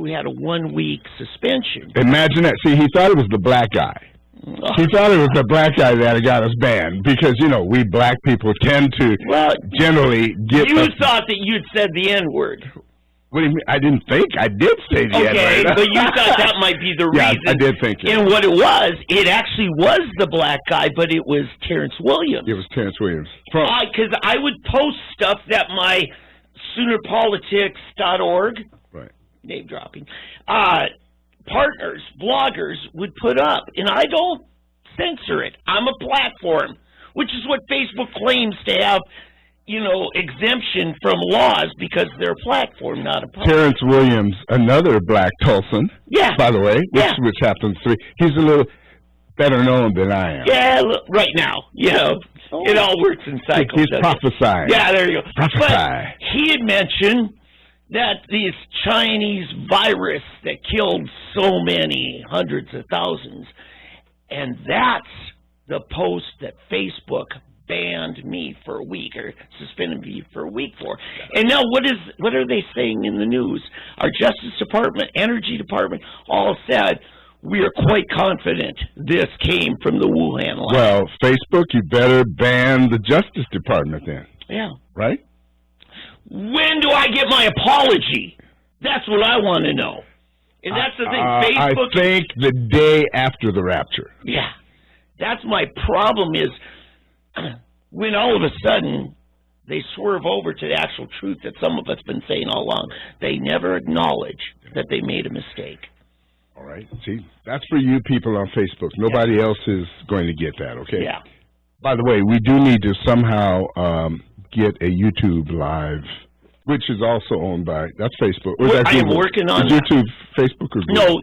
who had a 1-week suspension. Imagine that. See, he thought it was the black guy. He thought it was the black guy that got us banned because, we black people tend to generally get... You thought that you'd said the N-word. What do you mean? I didn't think. I did say the N-word. Okay, but you thought that might be the reason. Yeah, I did think it. And what it actually was the black guy, but it was Terrence Williams. It was Terrence Williams. Because I would post stuff that my SoonerPolitics.org, right, name dropping, partners, bloggers would put up, and I don't censor it. I'm a platform, which is what Facebook claims to have, exemption from laws because they're a platform, not a public. Terrence Williams, another black Tulsan, by the way, which happens to be, he's a little better known than I am. Yeah, right now, it all works in cycles. He's prophesying. Yeah, there you go. Prophesy. But he had mentioned that this Chinese virus that killed so many hundreds of thousands, and that's the post that Facebook banned me for a week or suspended me for a week for. And now what are they saying in the news? Our Justice Department, Energy Department all said we are quite confident this came from the Wuhan lab. Well, Facebook, you better ban the Justice Department then. Yeah. Right? When do I get my apology? That's what I want to know. And that's the thing. Facebook. I think the day after the rapture. Yeah. That's my problem is when all of a sudden they swerve over to the actual truth that some of us have been saying all along. They never acknowledge that they made a mistake. All right. See, that's for you people on Facebook. Nobody else is going to get that, okay? Yeah. By the way, we do need to somehow get a YouTube Live, which is also owned by, that's Facebook. Or I am working on that. YouTube, Facebook, or Google? No,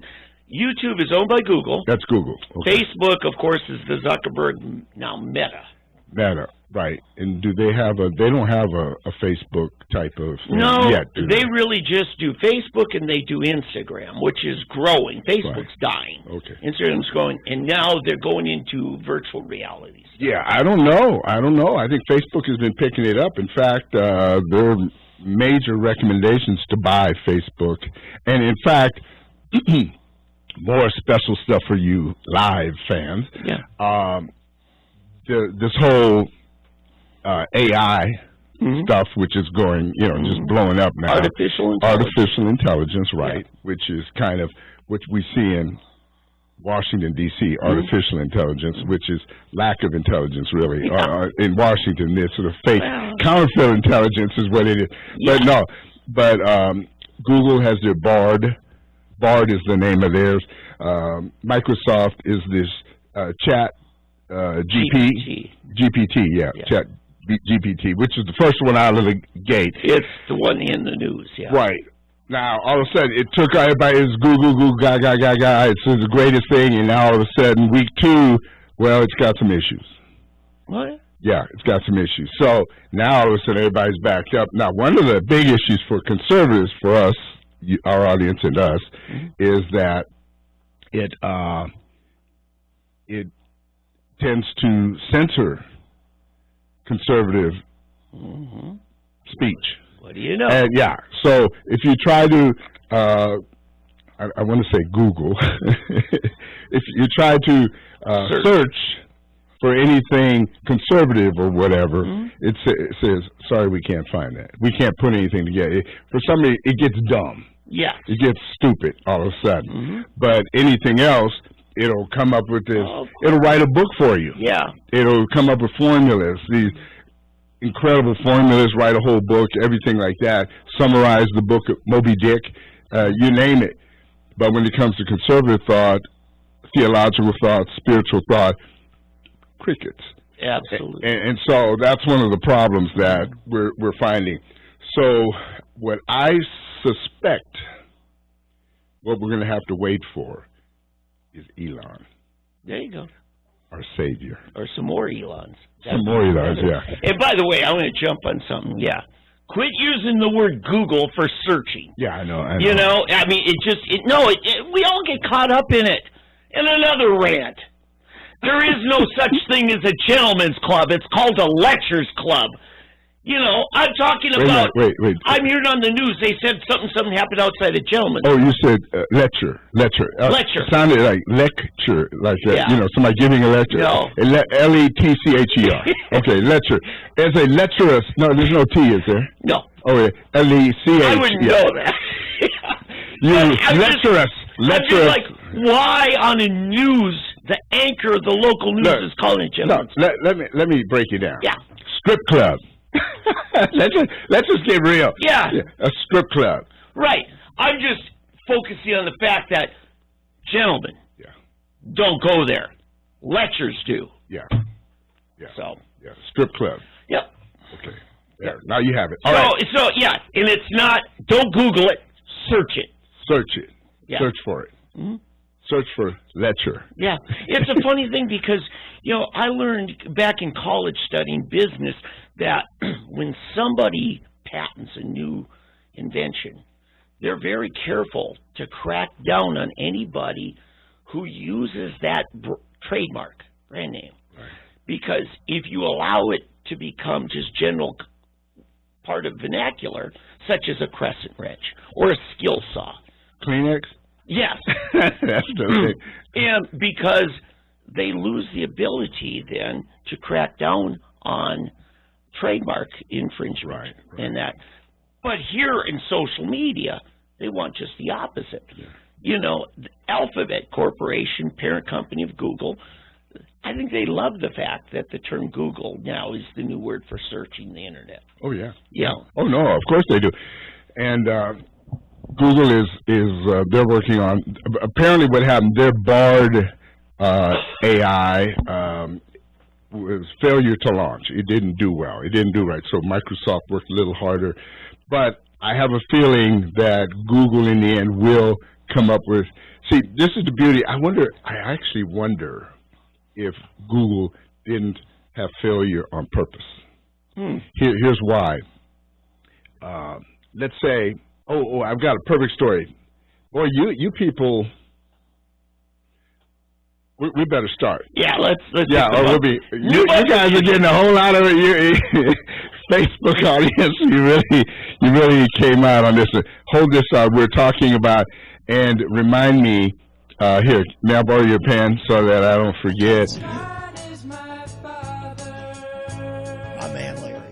YouTube is owned by Google. That's Google. Okay. Facebook, of course, is the Zuckerberg, now Meta. Meta, right. And do they have they don't have a Facebook type of thing yet, do they really just do Facebook and they do Instagram, which is growing. Facebook's dying. Okay. Instagram's growing, and now they're going into virtual realities. Yeah, I don't know. I think Facebook has been picking it up. In fact, there are major recommendations to buy Facebook. And in fact, more special stuff for you live fans. Yeah. This whole AI stuff, which is going, just blowing up now. Artificial intelligence, right, which is kind of what we see in Washington, D.C., artificial intelligence, which is lack of intelligence, really. In Washington, there's sort of fake counterfeit intelligence is what it is. Yeah. But Google has their Bard. Bard is the name of theirs. Microsoft is this chat GPT, chat GPT, which is the first one out of the gate. It's the one in the news, Right. Now, all of a sudden, it took everybody, it's Google, gaga, it's the greatest thing, and now all of a sudden, week 2, well, it's got some issues. What? Yeah, it's got some issues. So now all of a sudden, everybody's backed up. Now, one of the big issues for conservatives, for us, our audience and us, is that it tends to censor conservative speech. What do you know? And so if you try to, I want to say Google, if you try to search for anything conservative or whatever, it says, sorry, we can't find that. We can't put anything together. For somebody, it gets dumb. Yeah. It gets stupid all of a sudden. But anything else, it'll come up with this. It'll write a book for you. Yeah. It'll come up with formulas, these incredible formulas, write a whole book, everything like that, summarize the book of Moby Dick, you name it. But when it comes to conservative thought, theological thought, spiritual thought, crickets. Absolutely. And so that's one of the problems that we're finding. So what I suspect, what we're going to have to wait for is Elon. There you go. Our savior. Or some more Elons. Some more Elons, yeah. And by the way, I want to jump on something, Quit using the word Google for searching. Yeah, I know. You know, I mean, we all get caught up in it. And another rant. There is no such thing as a gentleman's club. It's called a lectures club. You know, I'm talking about. Wait. I'm hearing on the news. They said something happened outside a gentleman. Oh, you said lecture. Lecture. Sounded like lecture, like Yeah. you know, somebody giving a lecture. No. Letcher. Okay, lecture. There's a lecturous. No, there's no T, is there? No. Oh, yeah. L-E-C-H. I wouldn't know that. You I'm lecturous. I'm just like, why on the news, the anchor of the local news is calling it gentlemen? No, let me break it down. Yeah. Strip club. let's just get real. Yeah. A strip club. Right. I'm just focusing on the fact that, gentlemen, don't go there. Lectures do. Yeah. So. Yeah. Strip club. Yep. Okay. Yeah. Now you have it. So, yeah, and it's not, don't Google it, search it. Search it. Yeah. Search for it. Mm-hmm. Search for lecture. Yeah. It's a funny thing because, you know, I learned back in college studying business that when somebody patents a new invention, they're very careful to crack down on anybody who uses that trademark, brand name. Right. Because if you allow it to become just general part of vernacular, such as a crescent wrench or a skill saw. Kleenex? Yes. That's okay. And because they lose the ability then to crack down on trademark infringement right. and that. But here in social media, they want just the opposite. Yeah. You know, Alphabet Corporation, parent company of Google, I think they love the fact that the term Google now is the new word for searching the internet. Oh, yeah. Yeah. Oh, no, of course they do. And Google is they're working on, apparently what happened, their Bard AI was failure to launch. It didn't do well. It didn't do right. So Microsoft worked a little harder. But I have a feeling that Google in the end will come up with, see, this is the beauty. I actually wonder if Google didn't have failure on purpose. Here's why. Let's say, I've got a perfect story. Boy, you people, we better start. Yeah, let's. Yeah, or we'll be. You guys are getting a whole lot of Facebook audience. You really came out on this. Hold this up. We're talking about, and remind me. Here, may I borrow your pen so that I don't forget? My man, Larry.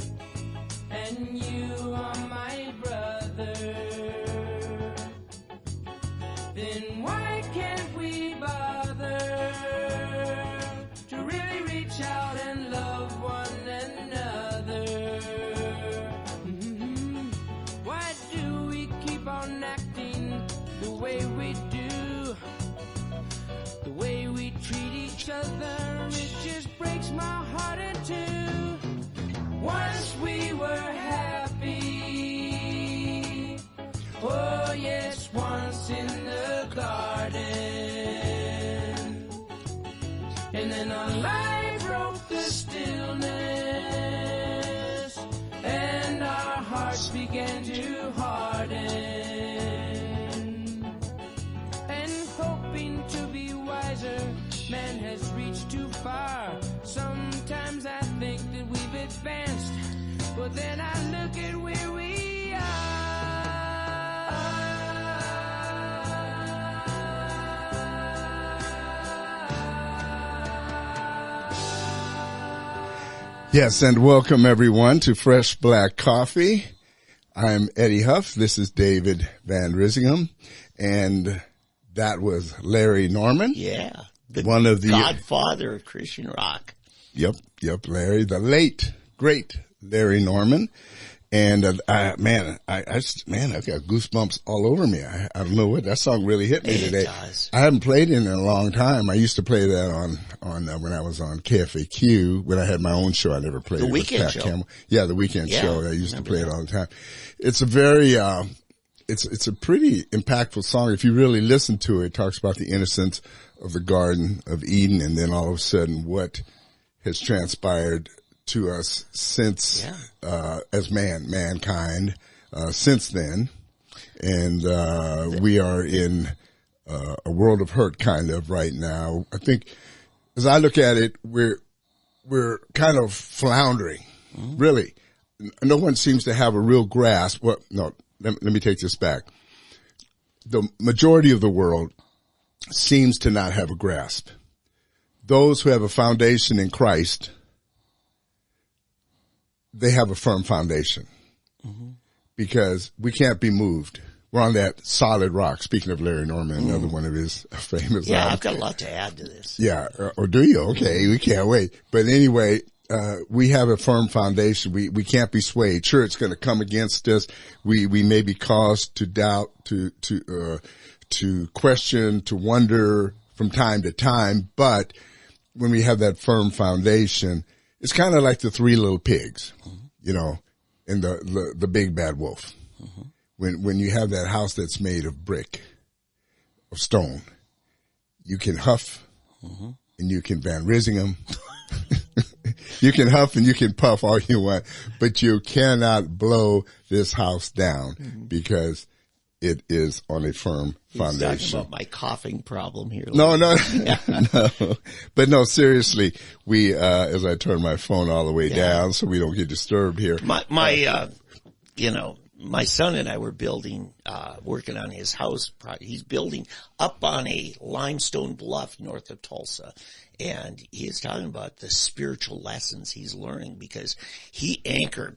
And you are my brother. Then why can't we bother to really reach out and love one another? Why do we keep on acting the way we do? The way we treat each other, it just breaks my heart in two. Once we were happy, oh yes, once in the garden. And then our life broke the stillness, and our hearts began to harden. And hoping to be wiser, man has reached too far. Sometimes I think that we've advanced, but then I look at where we are. Yes, and welcome everyone to Fresh Black Coffee. I'm Eddie Huff. This is David Van Risingham, and that was Larry Norman. Yeah, one of the godfather of Christian rock. Yep, Larry, the late great Larry Norman, and I've got goosebumps all over me. I don't know what that song really hit me today. It does. I haven't played it in a long time. I used to play that on when I was on KFAQ when I had my own show. I never played the it weekend with Pat show. Campbell. Yeah, the weekend show. I used to play it all the time. It's a very it's a pretty impactful song. If you really listen to it, it talks about the innocence of the Garden of Eden, and then all of a sudden what has transpired to us since, as mankind, since then. And, we are in, a world of hurt kind of right now. I think as I look at it, we're kind of floundering. Really. no one seems to have a real grasp. Well, no, let me take this back. The majority of the world seems to not have a grasp. Those who have a foundation in Christ, they have a firm foundation because we can't be moved. We're on that solid rock. Speaking of Larry Norman, another one of his famous. Yeah, I've got a lot to add to this. Yeah, or do you? Okay, we can't wait. But anyway, we have a firm foundation. We can't be swayed. Sure, it's going to come against us. We may be caused to doubt, to question, to wonder from time to time. But when we have that firm foundation, it's kind of like the three little pigs, you know, and the big bad wolf. When you have that house that's made of brick, of stone, you can huff and you can Van Risingham. You can huff and you can puff all you want, but you cannot blow this house down because it is on a firm foundation. He's talking about my coughing problem here. No. But no, seriously, we, as I turn my phone all the way down so we don't get disturbed here. My son and I were building, working on his house project. He's building up on a limestone bluff north of Tulsa. And he is talking about the spiritual lessons he's learning because he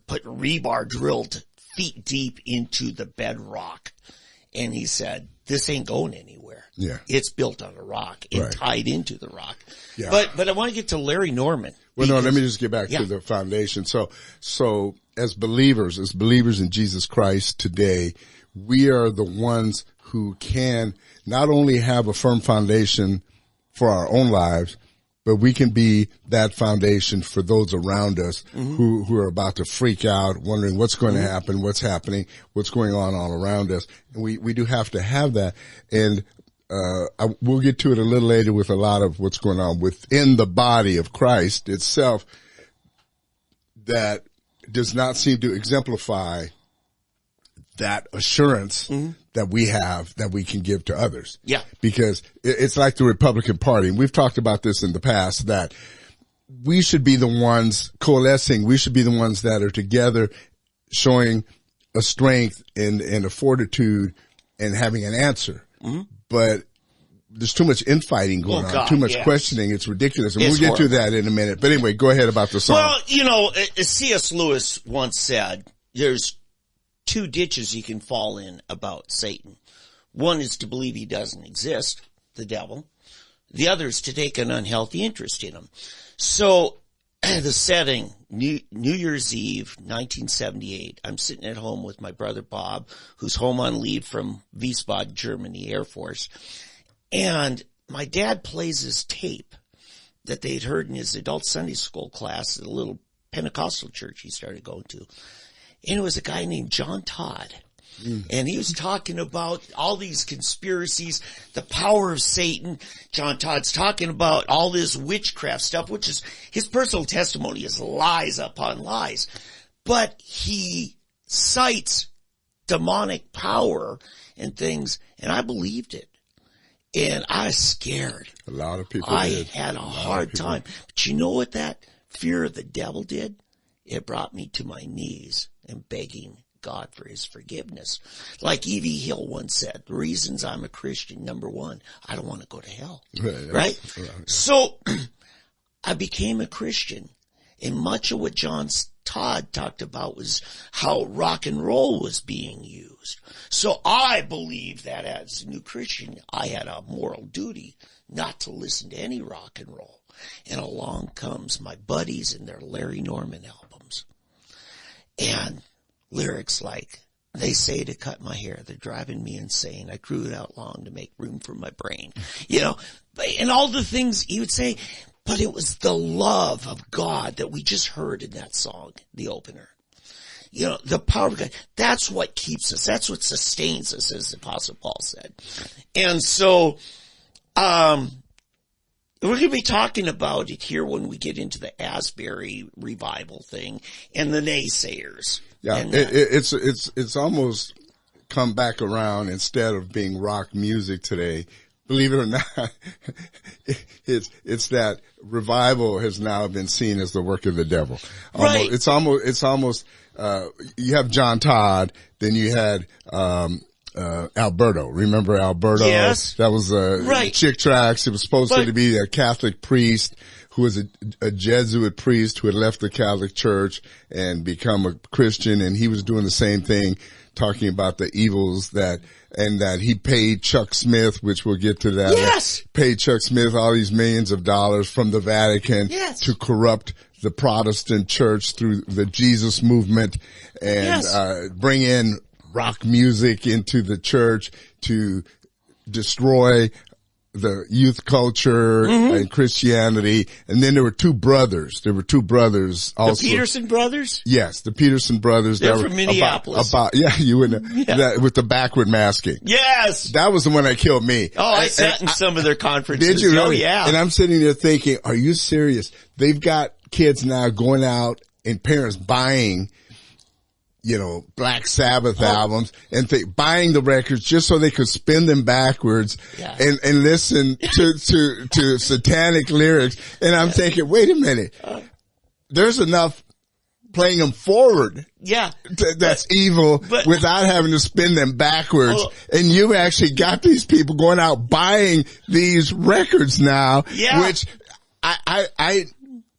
put rebar drilled feet deep into the bedrock. And he said, this ain't going anywhere. Yeah. It's built on a rock and tied into the rock. Yeah. But I want to get to Larry Norman. Well, no, let me just get back to the foundation. So as believers in Jesus Christ today, we are the ones who can not only have a firm foundation for our own lives, but we can be that foundation for those around us who are about to freak out, wondering what's going to happen, what's happening, what's going on all around us. And we do have to have that. And we'll get to it a little later with a lot of what's going on within the body of Christ itself that does not seem to exemplify that assurance that we have that we can give to others. Yeah. Because it's like the Republican Party. And we've talked about this in the past that we should be the ones coalescing. We should be the ones that are together showing a strength and a fortitude and having an answer. But there's too much infighting going on, too much questioning. It's ridiculous. And we'll get to that in a minute. But anyway, go ahead about the song. Well, C.S. Lewis once said, there's two ditches you can fall in about Satan. One is to believe he doesn't exist, the devil. The other is to take an unhealthy interest in him. So the setting, New Year's Eve, 1978, I'm sitting at home with my brother Bob, who's home on leave from Wiesbaden, Germany, Air Force. And my dad plays his tape that they'd heard in his adult Sunday school class at a little Pentecostal church he started going to. And it was a guy named John Todd. And he was talking about all these conspiracies, the power of Satan. John Todd's talking about all this witchcraft stuff, which is his personal testimony is lies upon lies. But he cites demonic power and things, and I believed it. And I was scared. A lot of people I did. had a hard time. But you know what that fear of the devil did? It brought me to my knees and begging God for his forgiveness. Like Evie Hill once said, the reasons I'm a Christian, number one, I don't want to go to hell. Right? So I became a Christian. And much of what John Todd talked about was how rock and roll was being used. So I believe that as a new Christian, I had a moral duty not to listen to any rock and roll. And along comes my buddies and their Larry Norman albums. And lyrics like, they say to cut my hair, they're driving me insane. I grew it out long to make room for my brain. And all the things he would say, but it was the love of God that we just heard in that song, the opener. The power of God, that's what keeps us. That's what sustains us, as the Apostle Paul said. And so, we're going to be talking about it here when we get into the Asbury revival thing and the naysayers. Yeah, and, it's almost come back around. Instead of being rock music today, believe it or not, it's that revival has now been seen as the work of the devil. Right. It's almost you have John Todd, then you had, Alberto. Remember Alberto? Yes. That was, right. Chick Tracks. It was supposed to be a Catholic priest who was a Jesuit priest who had left the Catholic Church and become a Christian. And he was doing the same thing, talking about the evils that he paid Chuck Smith, which we'll get to that. Yes. Paid Chuck Smith all these millions of dollars from the Vatican to corrupt the Protestant church through the Jesus movement and, bring in rock music into the church to destroy the youth culture and Christianity. And then there were two brothers. Also. The Peterson brothers? Yes, the Peterson brothers. They're from Minneapolis. You would know. That, with the backward masking. Yes. That was the one that killed me. Oh, I sat in some of their conferences. Did you really? Oh, yeah. And I'm sitting there thinking, are you serious? They've got kids now going out and parents buying, Black Sabbath albums and buying the records just so they could spin them backwards and listen to satanic lyrics. And I'm thinking, wait a minute, there's enough playing them forward. Yeah. That's evil without having to spin them backwards. And you actually got these people going out buying these records now, which I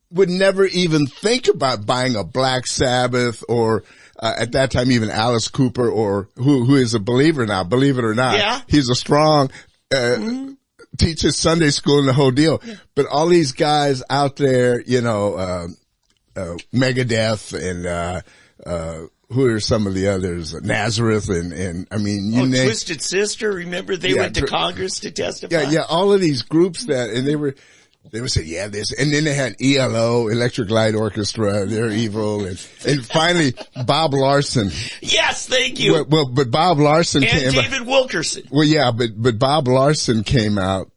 would never even think about buying a Black Sabbath or, at that time, even Alice Cooper or who is a believer now, believe it or not. Yeah. He's a strong, teaches Sunday school and the whole deal. Yeah. But all these guys out there, Megadeth and, who are some of the others? Nazareth and I mean, you name. Twisted Sister, remember they went to Congress to testify? Yeah, all of these groups and they would say, this, and then they had ELO, Electric Light Orchestra, they're evil, and finally, Bob Larson. Yes, thank you. Well, but Bob Larson and David Wilkerson. Well, yeah, but Bob Larson came out.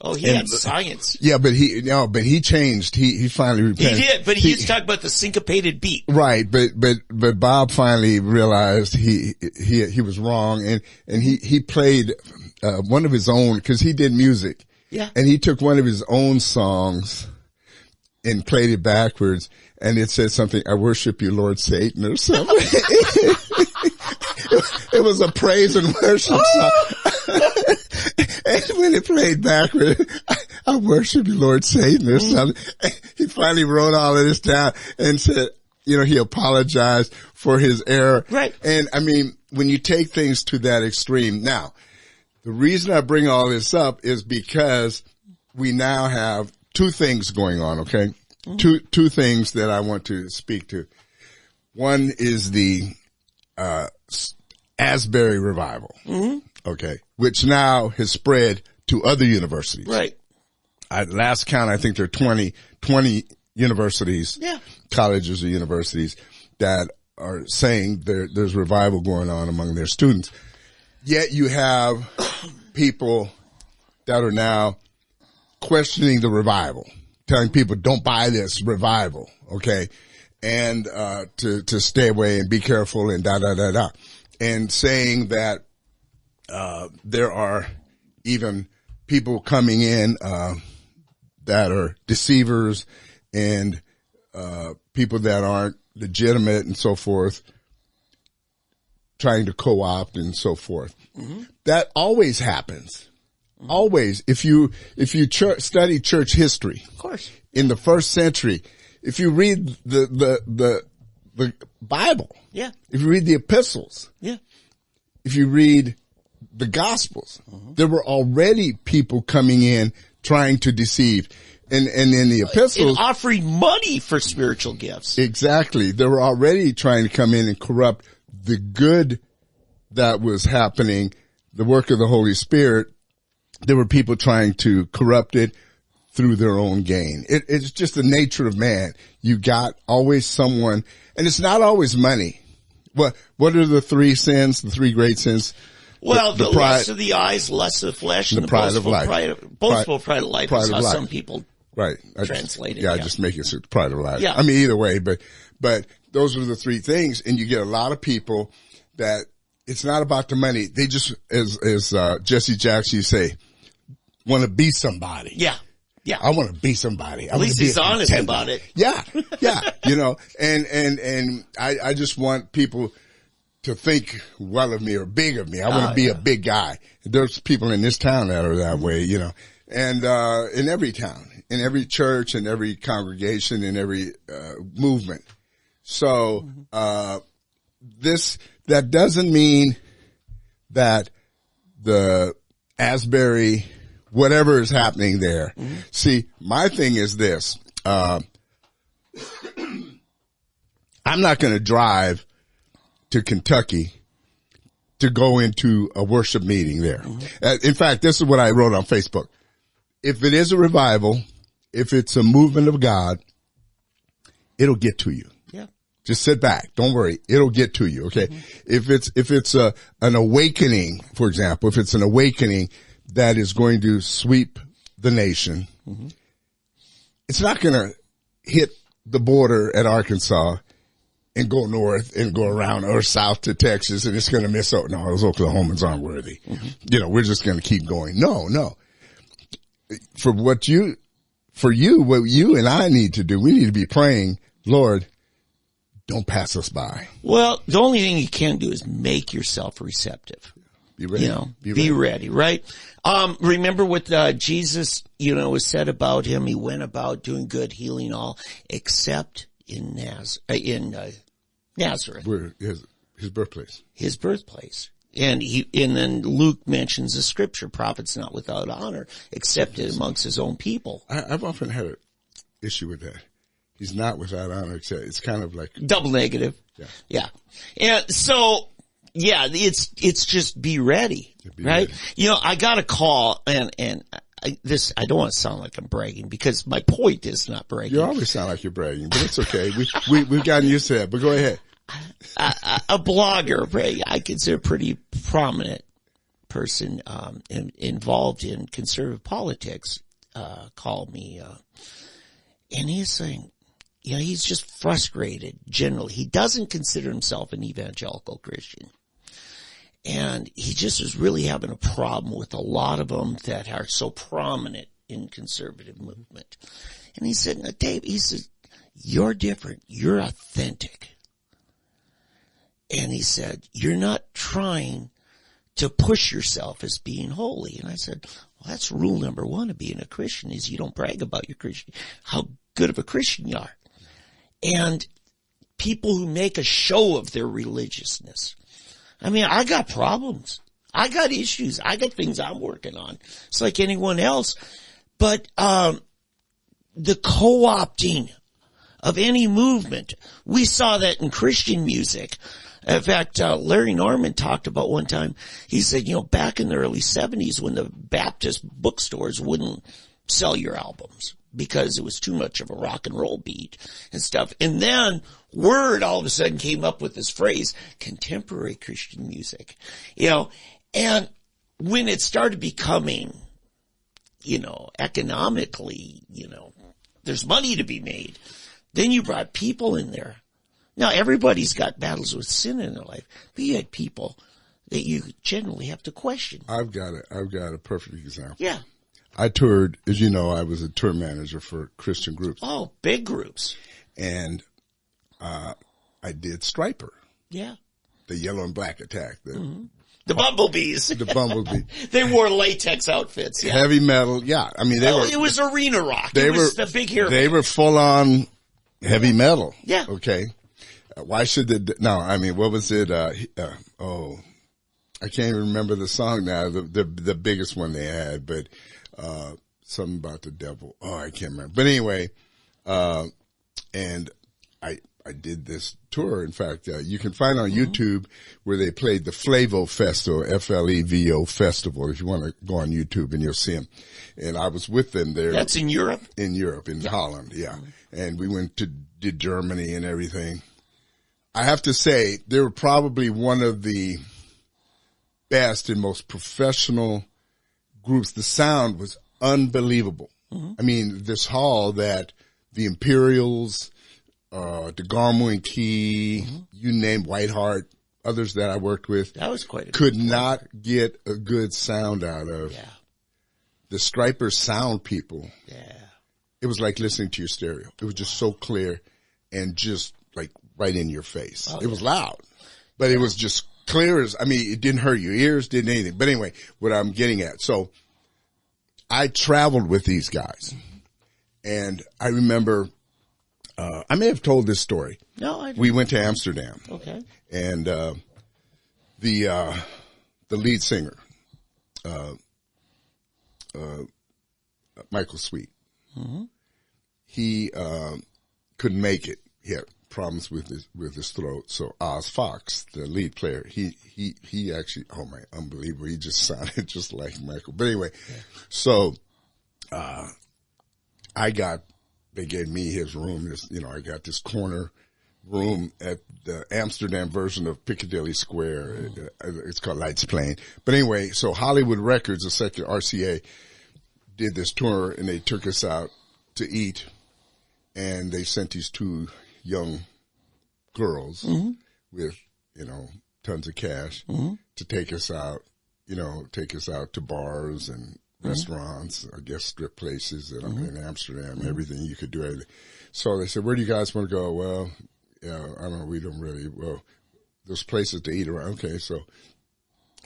Oh, he had science. Yeah, but he changed. He finally repented. He did, but he used to talk about the syncopated beat. Right, but Bob finally realized he was wrong, and he played, one of his own, cause he did music. Yeah. And he took one of his own songs and played it backwards, and it said something, I worship you, Lord Satan, or something. It was a praise and worship song. And when it played backwards, I worship you, Lord Satan, or something. He finally wrote all of this down and said, he apologized for his error. Right. And I mean, when you take things to that extreme, now, the reason I bring all this up is because we now have two things going on, okay? Two things that I want to speak to. One is the Asbury revival, okay, which now has spread to other universities. Right. At last count, I think there are 20 universities, colleges or universities that are saying there's revival going on among their students. Yet you have people that are now questioning the revival, telling people don't buy this revival, okay, and to stay away and be careful and and saying that there are even people coming in that are deceivers and people that aren't legitimate and so forth, trying to co-opt and so forth. That always happens. Always. If you study church history, of course, in the first century, if you read the Bible, if you read the epistles, if you read the Gospels, there were already people coming in trying to deceive. And in the epistles, and offering money for spiritual gifts. Exactly. They were already trying to come in and corrupt the good that was happening, the work of the Holy Spirit. There were people trying to corrupt it through their own gain. It's just the nature of man. You got always someone, and it's not always money. What are the three sins, the three great sins? Well, the lust of the eyes, lust of the flesh, and the pride of life. Boastful pride of life is how some people translate it. I just make it the pride of life. Yeah. I mean, either way, but those are the three things, and you get a lot of people that it's not about the money. They just, as Jesse Jackson used to say, want to be somebody. Yeah. Yeah. I want to be somebody. At least he's honest about it. Yeah. You know, and I just want people to think well of me or big of me. I want to be a big guy. There's people in this town that are that way, you know, and in every town, in every church, in every congregation, in every movement. So that doesn't mean that the Asbury, whatever is happening there. See, my thing is this. I'm not going to drive to Kentucky to go into a worship meeting there. In fact, this is what I wrote on Facebook. If it is a revival, if it's a movement of God, it'll get to you. Yeah. Just sit back. Don't worry. It'll get to you. Okay. If it's an awakening, for example, if it's an awakening that is going to sweep the nation, it's not going to hit the border at Arkansas and go north and go around or south to Texas, and it's going to miss out. No, those Oklahomans aren't worthy. You know, we're just going to keep going. No. What you and I need to do, we need to be praying, Lord, don't pass us by. Well, the only thing you can do is make yourself receptive. Be ready. You know, be ready, right? Remember what Jesus, you know, was said about him. He went about doing good, healing all, except in Nazareth. Where his birthplace. His birthplace. And then Luke mentions the scripture, prophets not without honor, except amongst his own people. I've often had an issue with that. He's not without honor, except it's kind of like double negative. Yeah. And so, yeah, it's just be ready, right? Ready. You know, I got a call and I don't want to sound like I'm bragging because my point is not bragging. You always sound like you're bragging, but it's okay. We've gotten used to that, but go ahead. A blogger, I consider a pretty prominent person, involved in conservative politics, called me, and he's saying, you know, he's just frustrated generally. He doesn't consider himself an evangelical Christian. And he just is really having a problem with a lot of them that are so prominent in conservative movement. And he said, now, Dave, he said, you're different. You're authentic. And he said, you're not trying to push yourself as being holy. And I said, well, that's rule number one of being a Christian is you don't brag about your Christian, how good of a Christian you are. And people who make a show of their religiousness. I mean, I got problems. I got issues. I got things I'm working on. It's like anyone else. But the co-opting of any movement, we saw that in Christian music. In fact, Larry Norman talked about one time, he said, you know, back in the early 70s when the Baptist bookstores wouldn't sell your albums because it was too much of a rock and roll beat and stuff. And then Word all of a sudden came up with this phrase, contemporary Christian music, you know, and when it started becoming, you know, economically, you know, there's money to be made, then you brought people in there. Now everybody's got battles with sin in their life, but you had people that you generally have to question. I've got a perfect example. Yeah. I toured, as you know, I was a tour manager for Christian groups. Oh, big groups. And I did Striper. Yeah. The Yellow and Black Attack. The Bumblebees. The Bumblebee. They wore latex outfits. Yeah. Heavy metal. Yeah. I mean, it was arena rock. It was the big hero. They were full on heavy metal. Yeah. Okay. Why should what was it? I can't even remember the song now, the biggest one they had, but, something about the devil. Oh, I can't remember. But anyway, and I did this tour. In fact, you can find on YouTube where they played the Flevo Festival, Flevo Festival, if you want to go on YouTube and you'll see them. And I was with them there. That's in Europe? In Europe, in Holland, yeah. And we went to Germany and everything. I have to say, they were probably one of the best and most professional groups. The sound was unbelievable. I mean, this hall that the Imperials, the Garmo and Key, you name Whiteheart, others that I worked with, that was quite could not get a good sound out of the Striper sound people. Yeah. It was like listening to your stereo. It was just so clear and just like right in your face. It was loud, but it was just clear as, I mean, it didn't hurt your ears, didn't anything. But anyway, what I'm getting at. So I traveled with these guys, and I remember, I may have told this story. No, I didn't. We went to Amsterdam. Okay. And, the lead singer, Michael Sweet, he, couldn't make it. He had problems with his throat. So Oz Fox, the lead player, he actually, oh my, unbelievable. He just sounded just like Michael. But anyway, so, they gave me his room. I got this corner room at the Amsterdam version of Piccadilly Square. It's called Lights Playing. But anyway, so Hollywood Records, the second RCA, did this tour, and they took us out to eat, and they sent these two young girls with, tons of cash to take us out to bars and restaurants, I guess strip places that in Amsterdam, everything you could do. Everything. So they said, where do you guys want to go? Well, I don't know. We don't really, there's places to eat around. Okay. So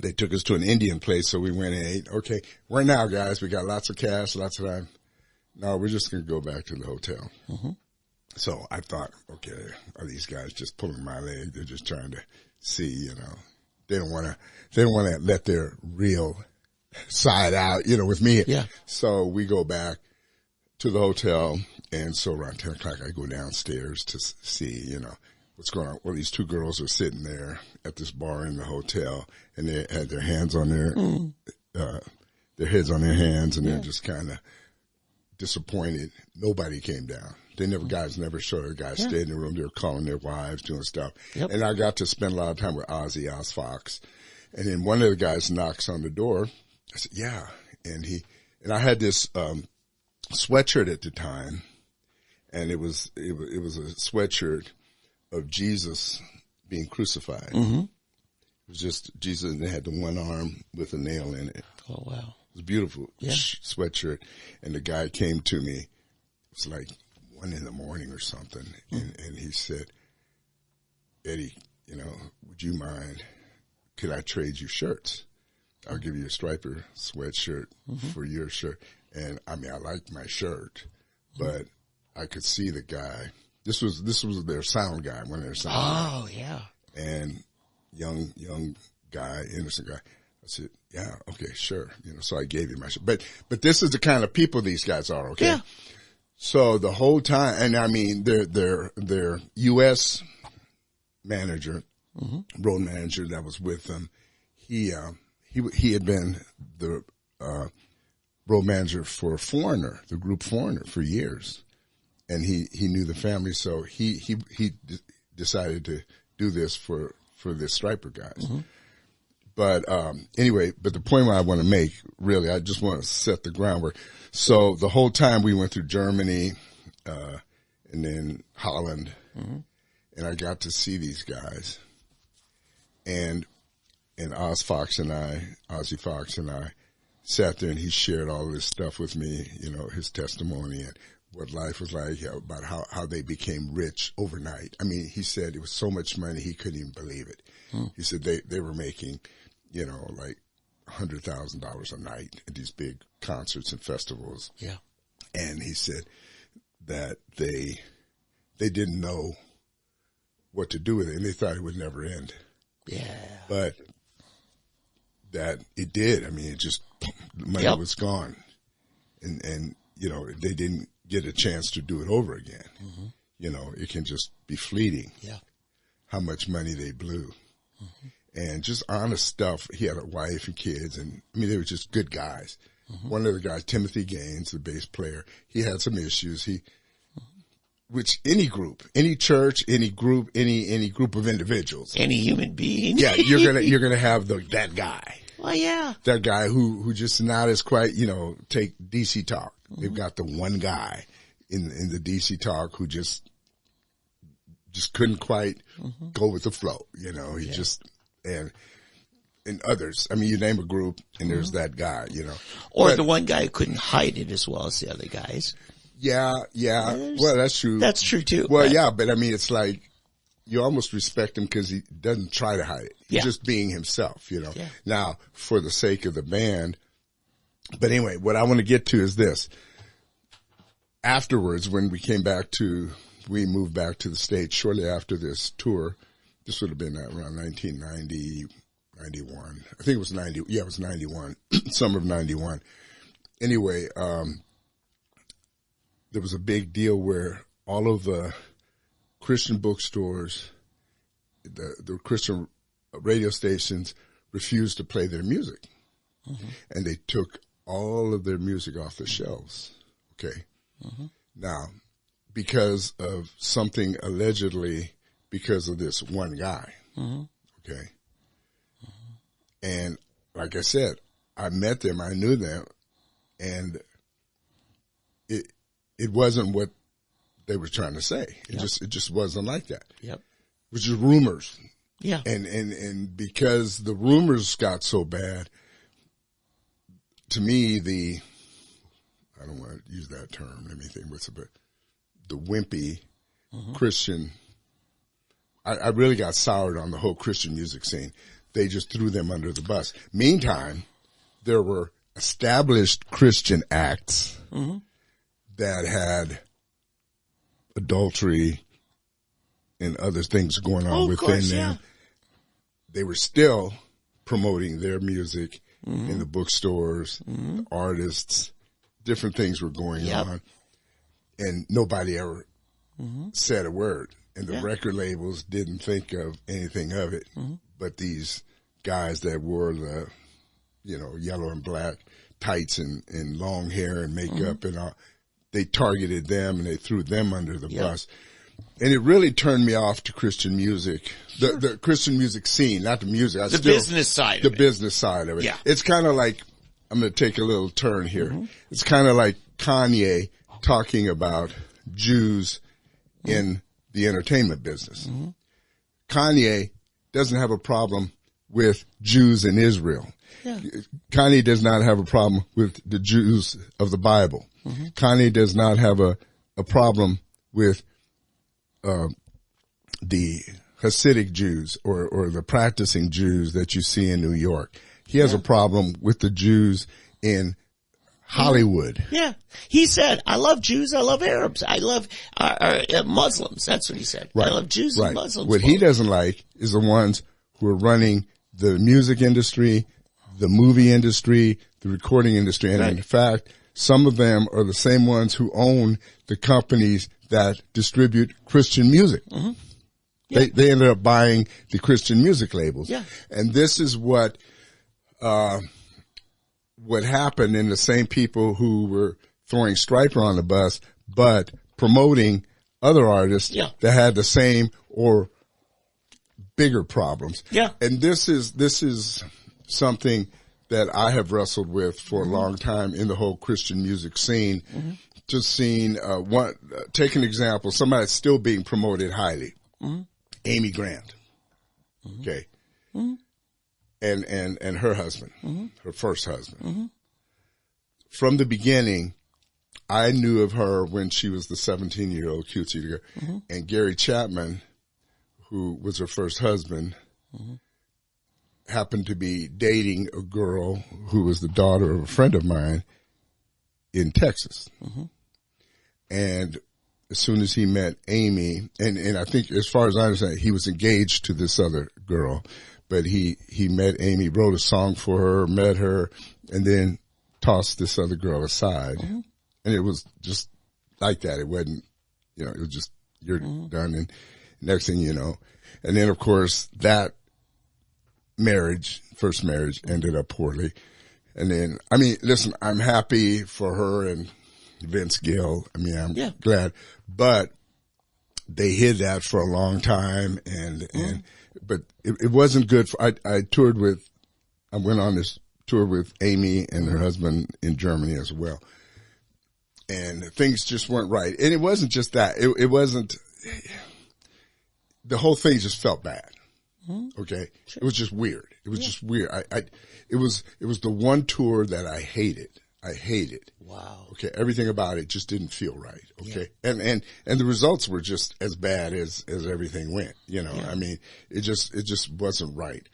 they took us to an Indian place. So we went and ate. Okay. Right now, guys, we got lots of cash, lots of time. No, we're just going to go back to the hotel. So I thought, okay, are these guys just pulling my leg? They're just trying to see, they don't want to let their real side out, with me. Yeah. So we go back to the hotel, and so around 10 o'clock I go downstairs to see, what's going on. Well, these two girls are sitting there at this bar in the hotel, and they had their hands on their heads on their hands, and they're just kind of disappointed. Nobody came down. Guys never showed her. Guys stayed in the room. They were calling their wives, doing stuff. Yep. And I got to spend a lot of time with Oz Fox. And then one of the guys knocks on the door. I said, yeah. And I had this, sweatshirt at the time. And it was a sweatshirt of Jesus being crucified. It was just Jesus, and it had the one arm with a nail in it. Oh, wow. It was a beautiful sweatshirt. And the guy came to me. It was like 1 a.m. or something. And he said, Eddie, would you mind, could I trade you shirts? I'll give you a Striper sweatshirt for your shirt. And I mean, I liked my shirt, but I could see the guy. This was their sound guy, one of their sound guys. Oh, yeah. And young guy, innocent guy. I said, yeah, okay, sure. So I gave him my shirt. But this is the kind of people these guys are, okay? Yeah. So the whole time, and I mean, their U.S. manager, road manager that was with them, he had been the road manager for Foreigner, the group Foreigner, for years, and he knew the family, so he decided to do this for the Striper guys. But anyway, but the point I want to make, really, I just want to set the groundwork. So the whole time we went through Germany, and then Holland, and I got to see these guys, and Ozzy Fox and I sat there, and he shared all this stuff with me, his testimony and what life was like, about how they became rich overnight. I mean, he said it was so much money he couldn't even believe it. He said they were making, like $100,000 a night at these big concerts and festivals. Yeah. And he said that they didn't know what to do with it, and they thought it would never end. Yeah. But that it did. I mean, it just, the money was gone. And they didn't get a chance to do it over again. It can just be fleeting. Yeah. How much money they blew. And just honest stuff. He had a wife and kids, and I mean, they were just good guys. One of the guys, Timothy Gaines, the bass player, he had some issues. Which any group, any church, any group, any group of individuals, any human being, you're gonna have that guy. Well, yeah, that guy who just not as quite, take DC talk. They've got the one guy in the DC talk who just couldn't quite go with the flow. He just, and and others. I mean, you name a group and there's that guy, you know. Or But- the one guy who couldn't hide it as well as the other guys. Yeah. Well, that's true. That's true too. Well, right? yeah, but I mean, it's like you almost respect him because he doesn't try to hide it. He's Yeah. just being himself, you know. Yeah. Now, for the sake of the band. But anyway, what I want to get to is this. Afterwards, when we moved back to the States shortly after this tour. This would have been around 1990, 91. I think it was 90. Yeah, it was 91, summer of 91. Anyway, there was a big deal where all of the Christian bookstores, the Christian radio stations refused to play their music. And they took all of their music off the shelves. Okay. Now, because of something allegedly, because of this one guy. Okay. And like I said, I met them, I knew them, and it wasn't what they were trying to say. It just wasn't like that. Yep. It was just rumors. Yeah. And because the rumors got so bad, to me, I don't want to use that term, let me think what's it, but the wimpy Christian, I really got soured on the whole Christian music scene. They just threw them under the bus. Meantime, there were established Christian acts that had adultery and other things going on within them. Yeah. They were still promoting their music in the bookstores, the artists, different things were going on. And nobody ever said a word. And the record labels didn't think of anything of it. But these guys that wore the, yellow and black tights and long hair and makeup and all, they targeted them and they threw them under the bus. And it really turned me off to Christian music, the Christian music scene, not the music. Business side of it. Business side of it. Yeah. It's kind of like, I'm going to take a little turn here. It's kind of like Kanye talking about Jews in the entertainment business. Kanye doesn't have a problem with Jews in Israel. Yeah. Kanye does not have a problem with the Jews of the Bible. Kanye does not have a problem with the Hasidic Jews or the practicing Jews that you see in New York. He has a problem with the Jews in Hollywood. Yeah. He said, I love Jews, I love Arabs, I love Muslims. That's what he said. I love Jews and Muslims. What he doesn't like is the ones who are running the music industry, the movie industry, the recording industry. And in fact, some of them are the same ones who own the companies that distribute Christian music. They ended up buying the Christian music labels. Yeah. And this is what happened in the same people who were throwing Stryper on the bus, but promoting other artists that had the same or bigger problems. Yeah. And this is something that I have wrestled with for a long time in the whole Christian music scene. Just seeing take an example, somebody that's still being promoted highly. Amy Grant. Okay. And her husband, her first husband. From the beginning, I knew of her when she was the 17-year-old cutesy girl. And Gary Chapman, who was her first husband, happened to be dating a girl who was the daughter of a friend of mine in Texas. And as soon as he met Amy, and I think as far as I understand, he was engaged to this other girl, but he met Amy, wrote a song for her, met her, and then tossed this other girl aside. And it was just like that. It wasn't, it was just, you're done. And next thing you know, and then of course that first marriage ended up poorly. And then, listen, I'm happy for her and Vince Gill. I'm glad, but they hid that for a long time. But it wasn't good. I went on this tour with Amy and her husband in Germany as well. And things just weren't right. And it wasn't just that. It wasn't, the whole thing just felt bad. Okay. Sure. It was just weird. It was just weird. It was the one tour that I hated. Wow. Okay. Everything about it just didn't feel right. Okay. Yeah. And the results were just as bad as everything went, you know. Yeah. I mean, it just wasn't right.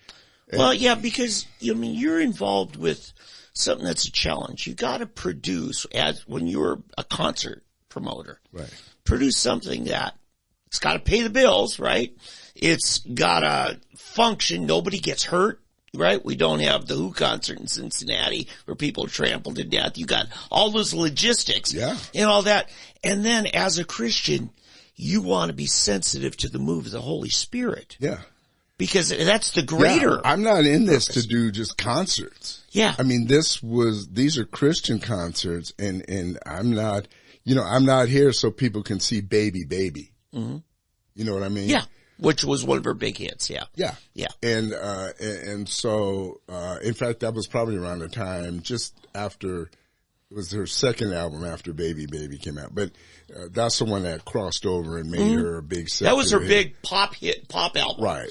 Well, yeah, because, you're involved with something that's a challenge. You got to produce, when you're a concert promoter, right? Produce something that it's got to pay the bills, right? It's got to function. Nobody gets hurt, right? We don't have the Who concert in Cincinnati where people are trampled to death. You got all those logistics, yeah, and all that. And then as a Christian, you want to be sensitive to the move of the Holy Spirit. Yeah. Because that's the greater. Yeah, I'm not in this to do just concerts. Yeah. I mean, these are Christian concerts and I'm not, I'm not here so people can see Baby. Mm-hmm. You know what I mean? Yeah. Which was one of her big hits. Yeah. Yeah. Yeah. And so, in fact, that was probably around the time just after, it was her second album after Baby came out, but that's the one that crossed over and made her a big secular That was her hit. Big pop album. Right.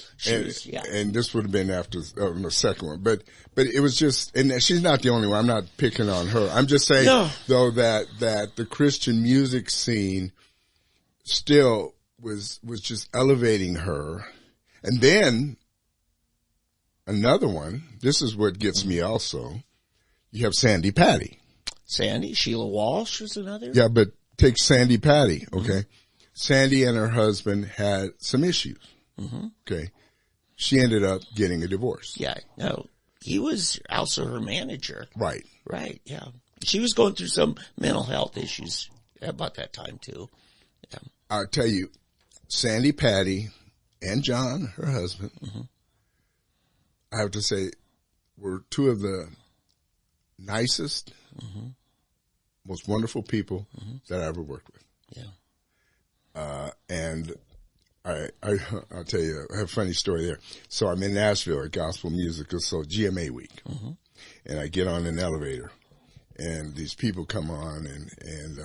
Yeah. And this would have been after the second one, but it was just, and she's not the only one. I'm not picking on her. I'm just saying though that the Christian music scene still was just elevating her. And then another one, this is what gets me also. You have Sandy Patty. Sandy, Sheila Walsh was another. Yeah, but take Sandy Patty, okay? Mm-hmm. Sandy and her husband had some issues, okay? She ended up getting a divorce. Yeah, no, he was also her manager. Right. Right, yeah. She was going through some mental health issues about that time, too. Yeah. I'll tell you, Sandy Patty and John, her husband, I have to say, were two of the nicest, most wonderful people that I ever worked with. Yeah. And I'll tell you, I have a funny story there. So I'm in Nashville at Gospel Music, so GMA week, and I get on an elevator, and these people come on, and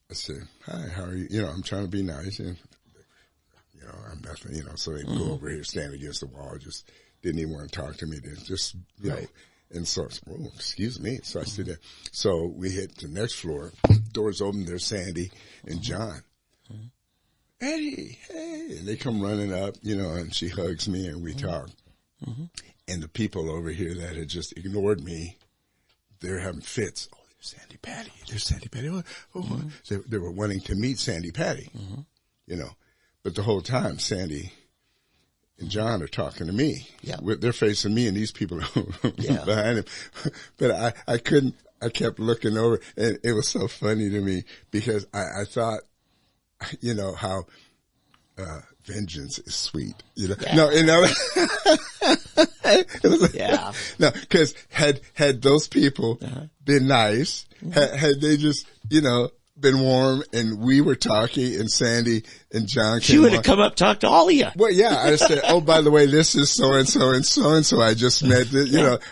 I say, "Hi, how are you?" I'm trying to be nice, and I'm nothing, so they go over here, stand against the wall, just didn't even want to talk to me. They just, you know. And so, excuse me. So I sit there. So we hit the next floor. Doors open. There's Sandy and John. Eddie, hey. And they come running up, and she hugs me and we talk. And the people over here that had just ignored me, they're having fits. Oh, there's Sandy Patty. There's Sandy Patty. Oh. They were wanting to meet Sandy Patty, But the whole time, Sandy and John are talking to me. Yeah. They're facing me and these people are behind him. But I couldn't, I kept looking over and it was so funny to me because I thought, how, vengeance is sweet, Yeah. No, it was no, cause had those people been nice, had they just, been warm and we were talking and Sandy and John came She would have come up, talked to all of you. Well, yeah, I said, oh, by the way, this is so-and-so and so-and-so I just met,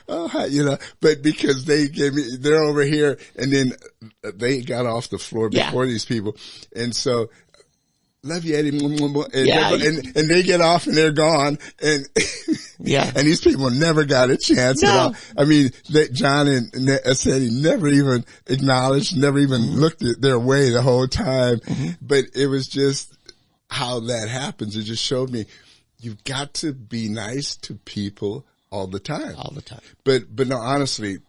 but because they gave me, they're over here and then they got off the floor before these people. And so, love you, Eddie. And they get off and they're gone. And, and these people never got a chance at all. I mean, John and Sandy never even acknowledged, never even looked at their way the whole time. But it was just how that happens. It just showed me you've got to be nice to people all the time. All the time. But no, honestly,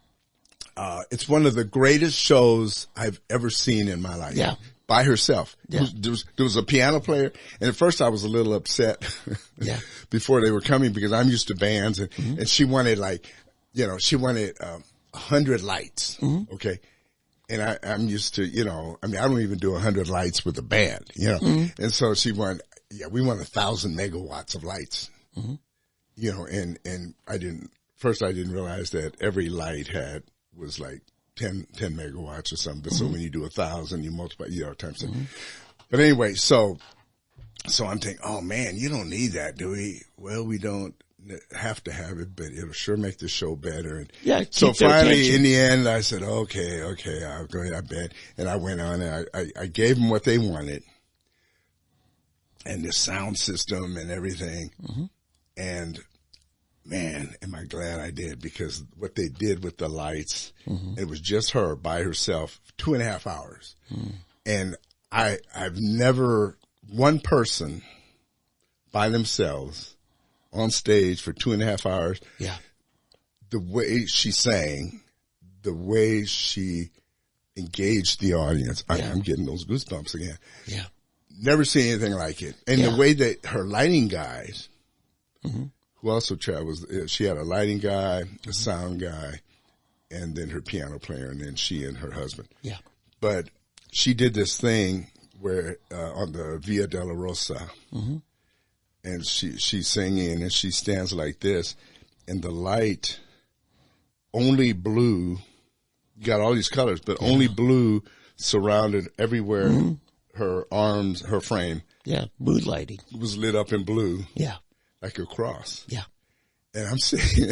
it's one of the greatest shows I've ever seen in my life. Yeah. By herself. Yeah. There was a piano player, and at first I was a little upset before they were coming because I'm used to bands, and she wanted 100 lights, okay? And I'm used to, I don't even do 100 lights with a band, And so she wanted, we want 1,000 megawatts of lights, and I didn't realize that every light was like 10 megawatts or something. But so when you do 1,000, you multiply, times 10. But anyway, so I'm thinking, oh man, you don't need that, do we? Well, we don't have to have it, but it'll sure make the show better. And so finally, in the end, I said, okay, I'll go ahead, I bet. And I went on and I gave them what they wanted and the sound system and everything. And man, am I glad I did, because what they did with the lights, it was just her by herself, 2.5 hours. And I've never, one person by themselves on stage for 2.5 hours. Yeah. The way she sang, the way she engaged the audience. I'm getting those goosebumps again. Yeah. Never seen anything like it. And the way that her lighting guys, who also travels, she had a lighting guy, a sound guy, and then her piano player, and then she and her husband. Yeah. But she did this thing where, on the Via della Rosa, and she's singing, and she stands like this, and the light, only blue, got all these colors, but only blue surrounded everywhere. Her arms, her frame. Yeah, mood lighting. Was lit up in blue. Yeah. Like a cross. Yeah. And I'm sitting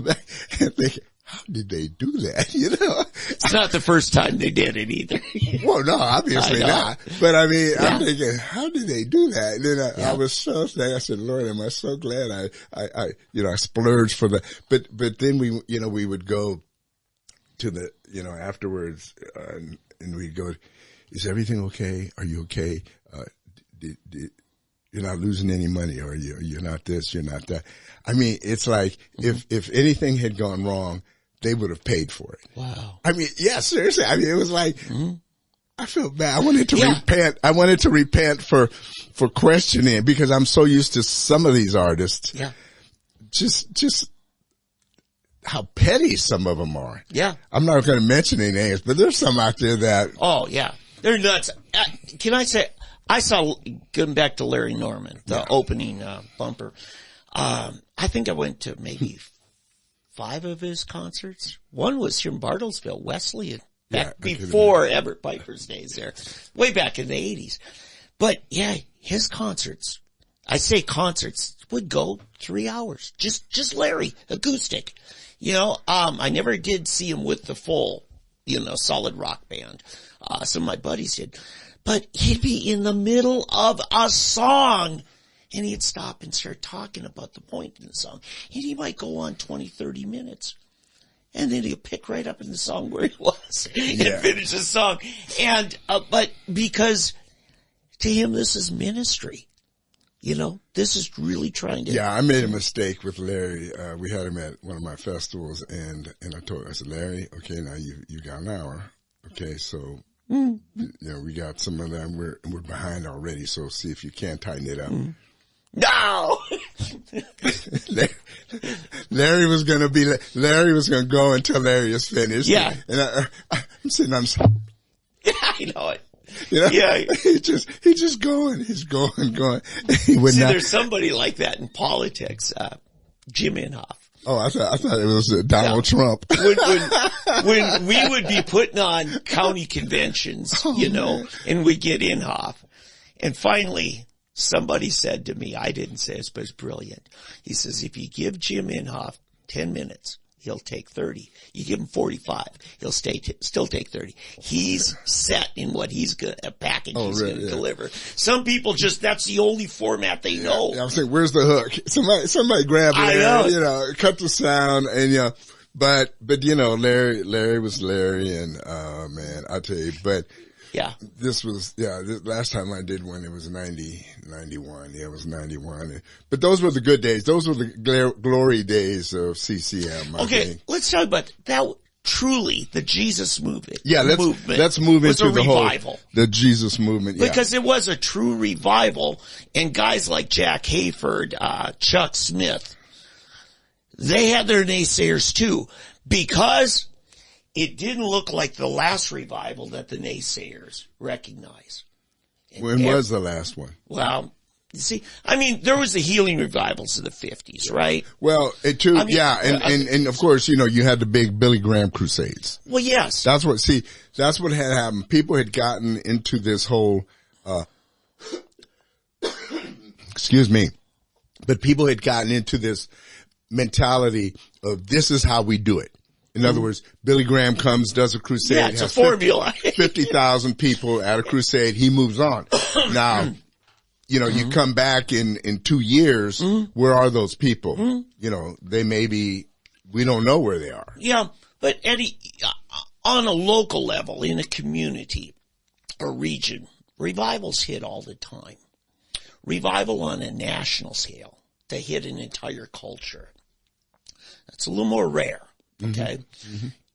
back and thinking, how did they do that? You know? It's not the first time they did it either. Well, no, obviously not. But I mean, I'm thinking, how did they do that? And then I was so sad. I said, Lord, am I so glad I splurged for that. But then we would go to the, afterwards, and we'd go, is everything okay? Are you okay? You're not losing any money, or you're not this, you're not that. I mean, it's like if anything had gone wrong, they would have paid for it. Wow. I mean, yeah, seriously. I mean, it was like, I felt bad. I wanted to repent. I wanted to repent for questioning, because I'm so used to some of these artists. Yeah. Just how petty some of them are. Yeah. I'm not going to mention any names, but there's some out there that. Oh, yeah. They're nuts. Can I say, I saw, going back to Larry Norman, the opening bumper. I think I went to maybe 5 of his concerts. One was here in Bartlesville, Wesleyan, back before Everett Piper's days there, way back in the 80s. But yeah, his concerts, I say concerts, would go 3 hours. Just Larry, acoustic. I never did see him with the full, solid rock band. Some of my buddies did. But he'd be in the middle of a song, and he'd stop and start talking about the point in the song. And he might go on 20, 30 minutes. And then he'll pick right up in the song where he was and finish the song. And, but because to him, this is ministry. This is really trying to. Yeah, I made a mistake with Larry. We had him at one of my festivals, and I said, Larry, okay, now you got an hour. Okay, so, we got some of them. We're behind already, so see if you can tighten it up. No! Larry was going to go until Larry is finished. Yeah. And I'm sitting on. Yeah, I know it. Yeah. He's just going. He's going. There's somebody like that in politics, Jim Inhofe. Oh, I thought it was Donald Trump. When we would be putting on county conventions, and we get Inhofe. And finally, somebody said to me, I didn't say this, but it's brilliant. He says, if you give Jim Inhofe 10 minutes, he'll take 30. You give him 45, he'll still take 30. He's set in what he's going to, a package he's going to deliver. Some people that's the only format they know. Yeah, I'm saying, where's the hook? Somebody grab it, cut the sound, and but Larry was Larry, and man, I tell you, but. Yeah. This last time I did one, it was 91. Yeah, it was 91. But those were the good days. Those were the glory days of CCM. Okay, let's talk about that. Truly, the Jesus movement. Yeah, let's move into the revival. The Jesus movement. Yeah. Because it was a true revival, and guys like Jack Hayford, Chuck Smith, they had their naysayers too, because it didn't look like the last revival that the naysayers recognize. When was the last one? Well, you see, there was the healing revivals of the 50s, right? Well, and of course, you had the big Billy Graham crusades. Well, yes. That's what had happened. People had gotten into this whole, excuse me, but people had gotten into this mentality of this is how we do it. In other words, Billy Graham comes, does a crusade. Yeah, it's a formula. 50,000 people at a crusade. He moves on. Now, you know, you come back in 2 years, where are those people? You know, they may be, we don't know where they are. Yeah, but Eddie, on a local level, in a community or region, revivals hit all the time. Revival on a national scale, to hit an entire culture, that's a little more rare, okay?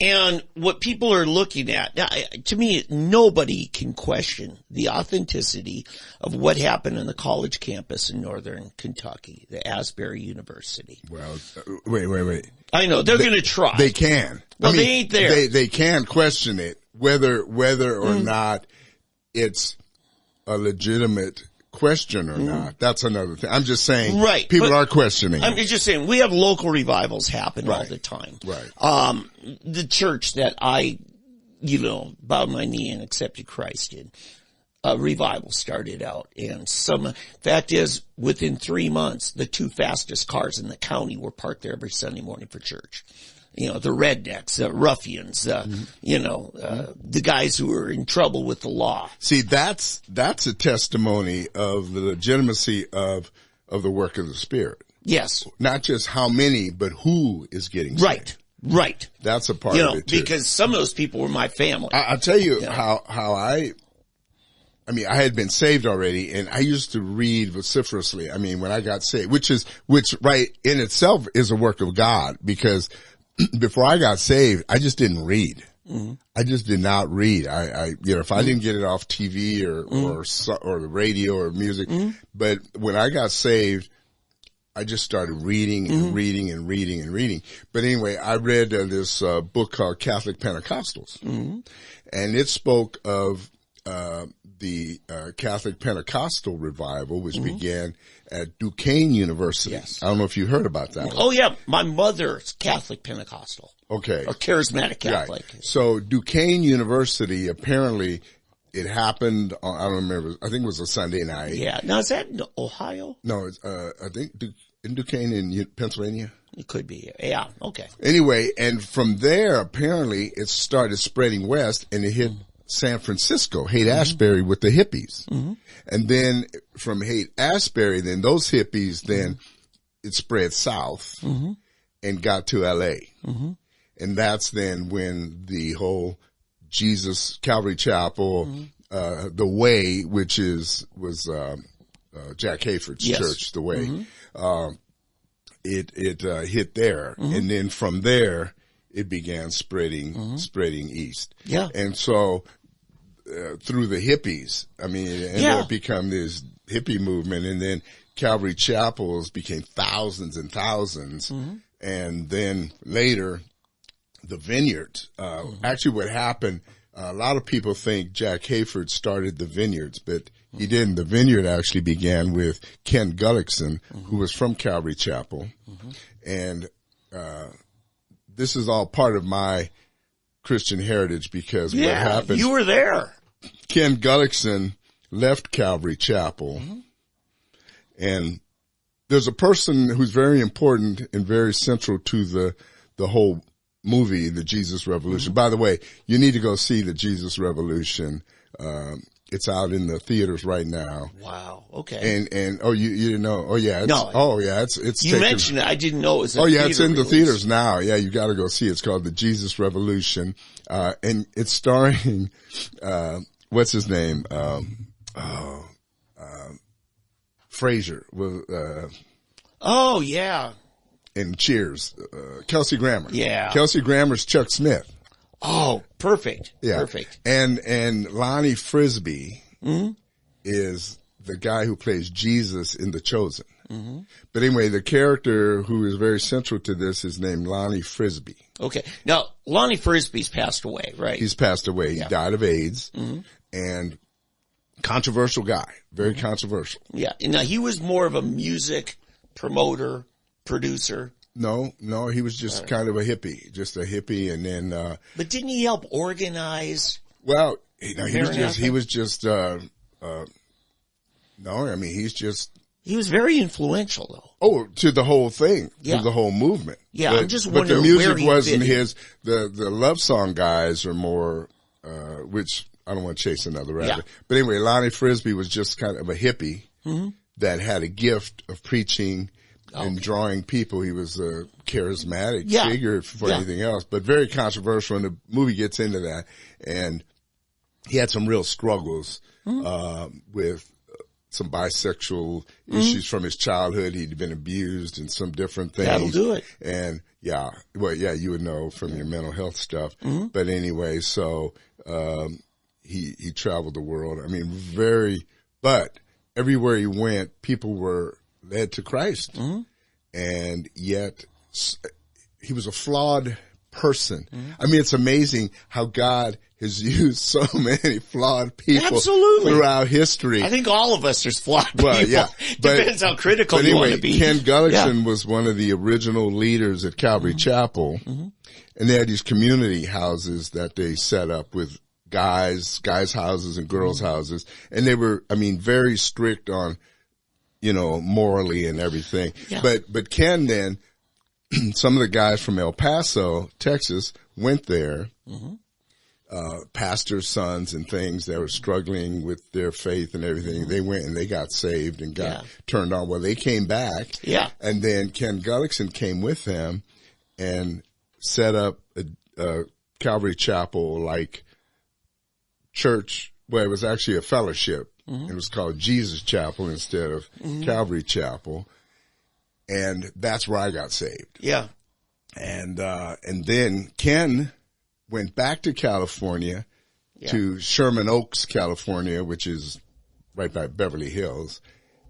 And what people are looking at, now, to me, nobody can question the authenticity of what happened on the college campus in northern Kentucky, the Asbury University. Well, wait. I know, they're going to try. They can. Well, they ain't there. They can question it, whether or not it's a legitimate question or not. That's another thing. I'm just saying, right, people are questioning. I'm just saying, we have local revivals happen all the time. Right. The church that I, bowed my knee and accepted Christ in, a revival started out, and fact is, within 3 months, the 2 fastest cars in the county were parked there every Sunday morning for church. You know, the rednecks, the ruffians, the guys who were in trouble with the law. See, that's a testimony of the legitimacy of the work of the Spirit. Yes. Not just how many, but who is getting saved. Right. That's a part of it too. Because some of those people were my family. I'll tell you how I had been saved already, and I used to read vociferously. I mean, when I got saved, which right in itself is a work of God, because before I got saved, I just didn't read. I just did not read. If I didn't get it off TV or the radio or music, but when I got saved, I just started reading and reading and reading and reading. But anyway, I read this book called Catholic Pentecostals, and it spoke of the Catholic Pentecostal revival, which began at Duquesne University. Yes. I don't know if you heard about that. Oh, yeah. My mother's Catholic Pentecostal. Okay. Or charismatic Catholic. Right. So Duquesne University, apparently it happened on, I don't remember, I think it was a Sunday night. Yeah. Now, is that in Ohio? No, it's, I think in Duquesne in Pennsylvania. It could be. Yeah. Okay. Anyway, and from there, apparently it started spreading west, and it hit San Francisco, Haight-Ashbury with the hippies. And then from Haight-Ashbury, then those hippies, then it spread south and got to L.A. And that's then when the whole Jesus Calvary Chapel, the Way, which was Jack Hayford's church, the Way, it hit there. And then from there, it began spreading east. Yeah. And so, through the hippies, I mean, it ended up becoming this hippie movement, and then Calvary Chapels became thousands and thousands. And then later, the Vineyards. Actually what happened, a lot of people think Jack Hayford started the Vineyards, but he didn't. The Vineyard actually began with Ken Gullickson, who was from Calvary Chapel. And, this is all part of my Christian heritage, because what happened. You were there. Ken Gullickson left Calvary Chapel, and there's a person who's very important and very central to the whole movie, The Jesus Revolution. By the way, you need to go see The Jesus Revolution. It's out in the theaters right now. Wow. Okay. And you didn't know? Oh yeah. It's you mentioned it. I didn't know it was. It's in the theaters now. Yeah, you got to go see it. It's called The Jesus Revolution, and it's starring what's his name? Frazier. Oh yeah. And Cheers, Kelsey Grammer. Yeah. Kelsey Grammer's Chuck Smith. Oh, perfect. Yeah. Perfect. And Lonnie Frisbee is the guy who plays Jesus in The Chosen. But anyway, the character who is very central to this is named Lonnie Frisbee. Okay. Now, Lonnie Frisbee's passed away, right? He's passed away. He died of AIDS. And controversial guy. Very controversial. Yeah. And now he was more of a music promoter, producer. No, he was just kind of a hippie, and then, but didn't he help organize? Well, he was just, he was very influential though. Oh, to the whole thing, to the whole movement. Yeah, but, I'm just but wondering the music where he wasn't fit his, the love song guys are more, which I don't want to chase another rabbit. But anyway, Lonnie Frisbee was just kind of a hippie. that had a gift of preaching and drawing people. He was a charismatic figure for anything else, but very controversial, and the movie gets into that. And he had some real struggles with some bisexual issues from his childhood. He'd been abused and some different things. That'll do it. And you would know from your mental health stuff. But anyway, so he traveled the world. I mean, but everywhere he went, people were led to Christ. And yet he was a flawed person. I mean, it's amazing how God has used so many flawed people throughout history. I think all of us are flawed people. Well, yeah. Depends how critical you want to be. Ken Gullickson was one of the original leaders at Calvary Chapel. And they had these community houses that they set up with guys' houses and girls' houses. And they were, I mean, very strict on, morally and everything. Yeah. But Ken then, some of the guys from El Paso, Texas, went there, pastors' sons and things that were struggling with their faith and everything. They went and they got saved and got turned on. Well, they came back. Yeah. And then Ken Gullickson came with them and set up a Calvary Chapel like church. Well, it was actually a fellowship. It was called Jesus Chapel instead of Calvary Chapel. And that's where I got saved. Yeah. And then Ken went back to California, to Sherman Oaks, California, which is right by Beverly Hills.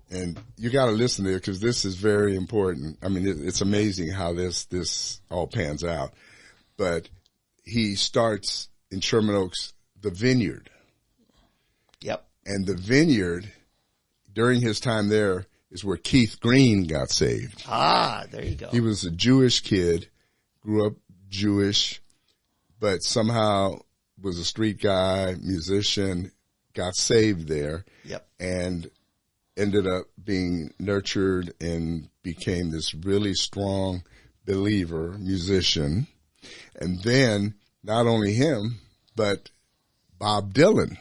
And you got to listen to it because this is very important. I mean, it's amazing how this all pans out. But he starts in Sherman Oaks, the Vineyard. Yep. And the Vineyard, during his time there, is where Keith Green got saved. Ah, there you go. He was a Jewish kid, grew up Jewish, but somehow was a street guy, musician, got saved there. Yep. And ended up being nurtured and became this really strong believer, musician. And then not only him, but Bob Dylan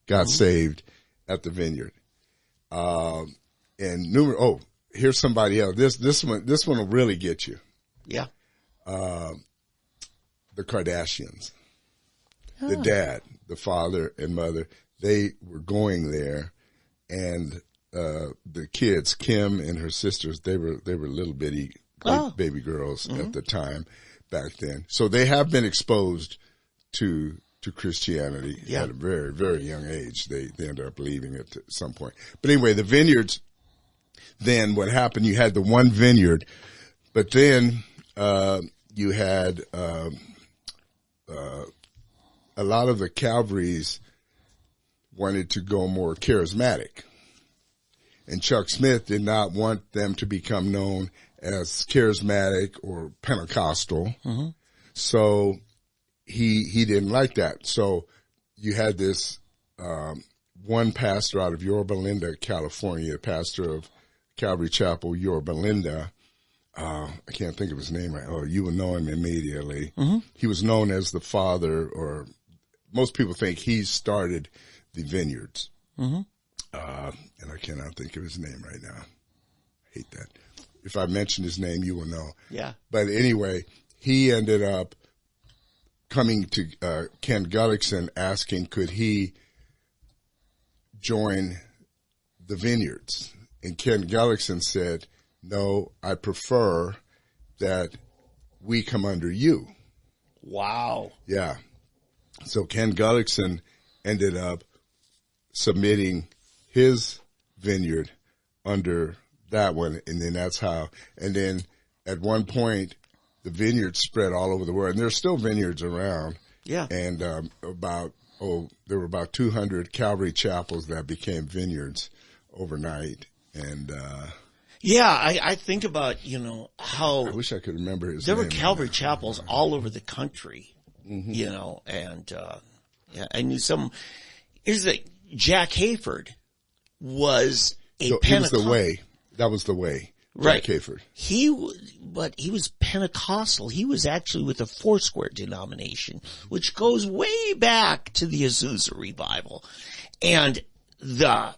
got saved at the Vineyard. And here's somebody else. This one will really get you. Yeah. The Kardashians. The dad, the father and mother, they were going there, and the kids, Kim and her sisters, they were little bitty baby girls at the time back then. So they have been exposed to Christianity at a very, very young age. They ended up leaving it at some point. But anyway, the vineyards, then what happened, you had the one vineyard, but then you had a lot of the Calvaries wanted to go more charismatic. And Chuck Smith did not want them to become known as charismatic or Pentecostal. So he didn't like that. So you had this one pastor out of Yorba Linda, California, pastor of Calvary Chapel, Yorba Linda. I can't think of his name right. Oh, you will know him immediately. He was known as the father, or most people think he started the vineyards. And I cannot think of his name right now. I hate that. If I mention his name, you will know. Yeah. But anyway, he ended up coming to Ken Gullickson asking, could he join the vineyards? And Ken Gullickson said, no, I prefer that we come under you. Wow. Yeah. So Ken Gullickson ended up submitting his vineyard under that one, and then that's how. And then at one point, the vineyards spread all over the world, and there's still vineyards around. Yeah. And there were about 200 Calvary chapels that became vineyards overnight. And I think about, how I wish I could remember his name. There were Calvary chapels all over the country, and I knew some. Here's the Jack Hayford was a Pentecostal. That was the way. Right. Jack Hayford. He was Pentecostal. He was actually with the Foursquare denomination, which goes way back to the Azusa revival. And the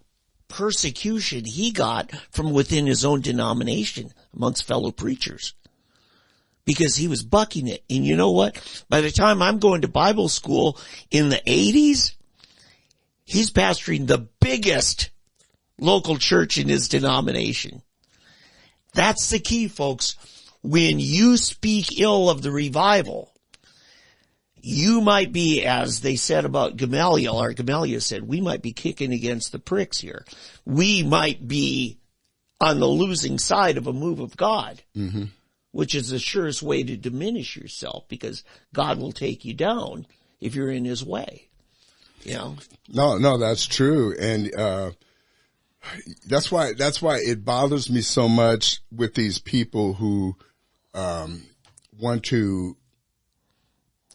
persecution he got from within his own denomination amongst fellow preachers. Because he was bucking it. And you know what? By the time I'm going to Bible school in the 80s, he's pastoring the biggest local church in his denomination. That's the key, folks. When you speak ill of the revival, you might be, as they said about Gamaliel, or Gamaliel said, we might be kicking against the pricks here. We might be on the losing side of a move of God. Mm-hmm. Which is the surest way to diminish yourself, because God will take you down if you're in his way. You know? No, that's true. And, that's why it bothers me so much with these people who, want to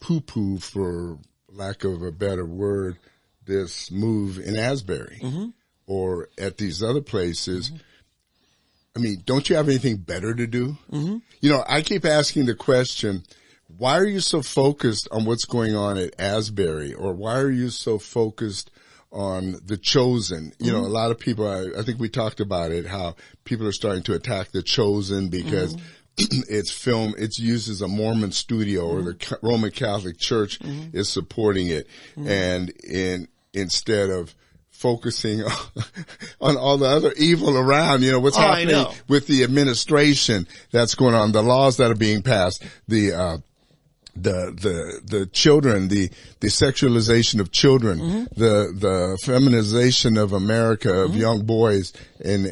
poo-poo, for lack of a better word, this move in Asbury, mm-hmm. or at these other places. Mm-hmm. I mean, don't you have anything better to do? Mm-hmm. You know, I keep asking the question, why are you so focused on what's going on at Asbury? Or why are you so focused on the Chosen? Mm-hmm. You know, a lot of people, I think we talked about it, how people are starting to attack the Chosen because mm-hmm. it's used as a Mormon studio, mm-hmm. or the Roman Catholic Church mm-hmm. is supporting it. Mm-hmm. And instead of focusing on all the other evil around, you know, what's happening with the administration that's going on, the laws that are being passed, the children, the sexualization of children, mm-hmm. the feminization of America, of mm-hmm. young boys, and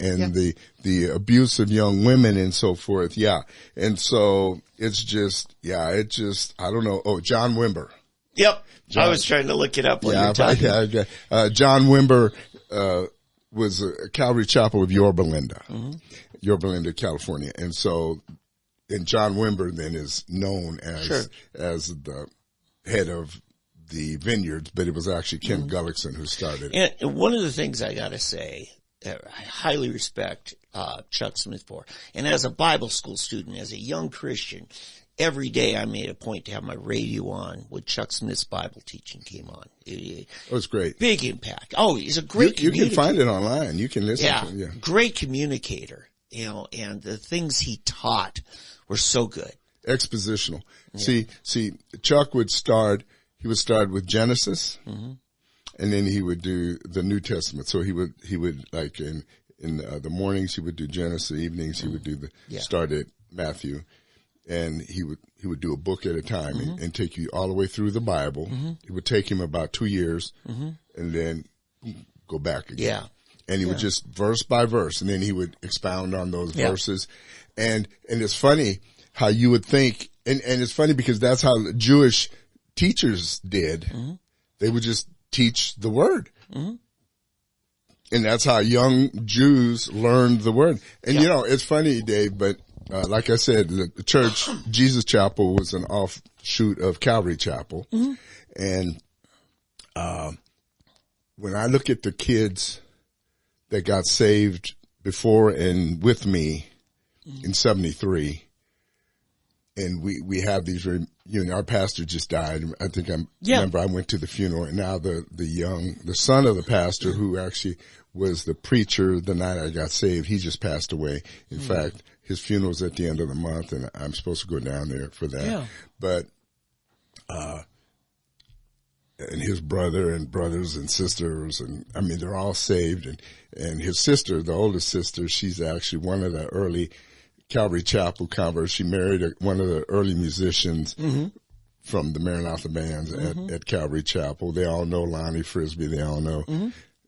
the abuse of young women and so forth. Yeah. And so it's just, I don't know. Oh, John Wimber. Yep. I was trying to look it up while you're talking. John Wimber, was a Calvary Chapel of Yorba Linda, mm-hmm. Yorba Linda, California. And so, and John Wimber then is known as the head of the vineyards, but it was actually Ken mm-hmm. Gullickson who started it. And one of the things I gotta say, I highly respect, Chuck Smith for, and as a Bible school student, as a young Christian, every day I made a point to have my radio on when Chuck Smith's Bible teaching came on. It was great. Big impact. Oh, he's a great communicator. You can find it online. You can listen to it. Yeah. Great communicator, you know, and the things he taught were so good. Expositional. Yeah. See, Chuck would start with Genesis, mm-hmm. and then he would do the New Testament. So he would like in the mornings he would do Genesis, evenings he would do start at Matthew. And he would do a book at a time, mm-hmm. and take you all the way through the Bible. Mm-hmm. It would take him about 2 years, mm-hmm. and then go back again. Yeah. And he would just verse by verse, and then he would expound on those verses. And it's funny how you would think, and it's funny because that's how Jewish teachers did. Mm-hmm. They would just teach the word. Mm-hmm. And that's how young Jews learned the word. And you know, it's funny, Dave, but like I said, the church, Jesus Chapel, was an offshoot of Calvary Chapel. Mm-hmm. And when I look at the kids that got saved before and with me in 73, and we have these, our pastor just died. I think remember I went to the funeral, and now the son of the pastor, who actually was the preacher the night I got saved, he just passed away. In fact, his funeral's at the end of the month, and I'm supposed to go down there for that. Yeah. But, and his brother and brothers and sisters, and I mean, they're all saved. And his sister, the oldest sister, she's actually one of the early Calvary Chapel converts. She married one of the early musicians from the Maranatha bands at Calvary Chapel. They all know Lonnie Frisbee. They all know,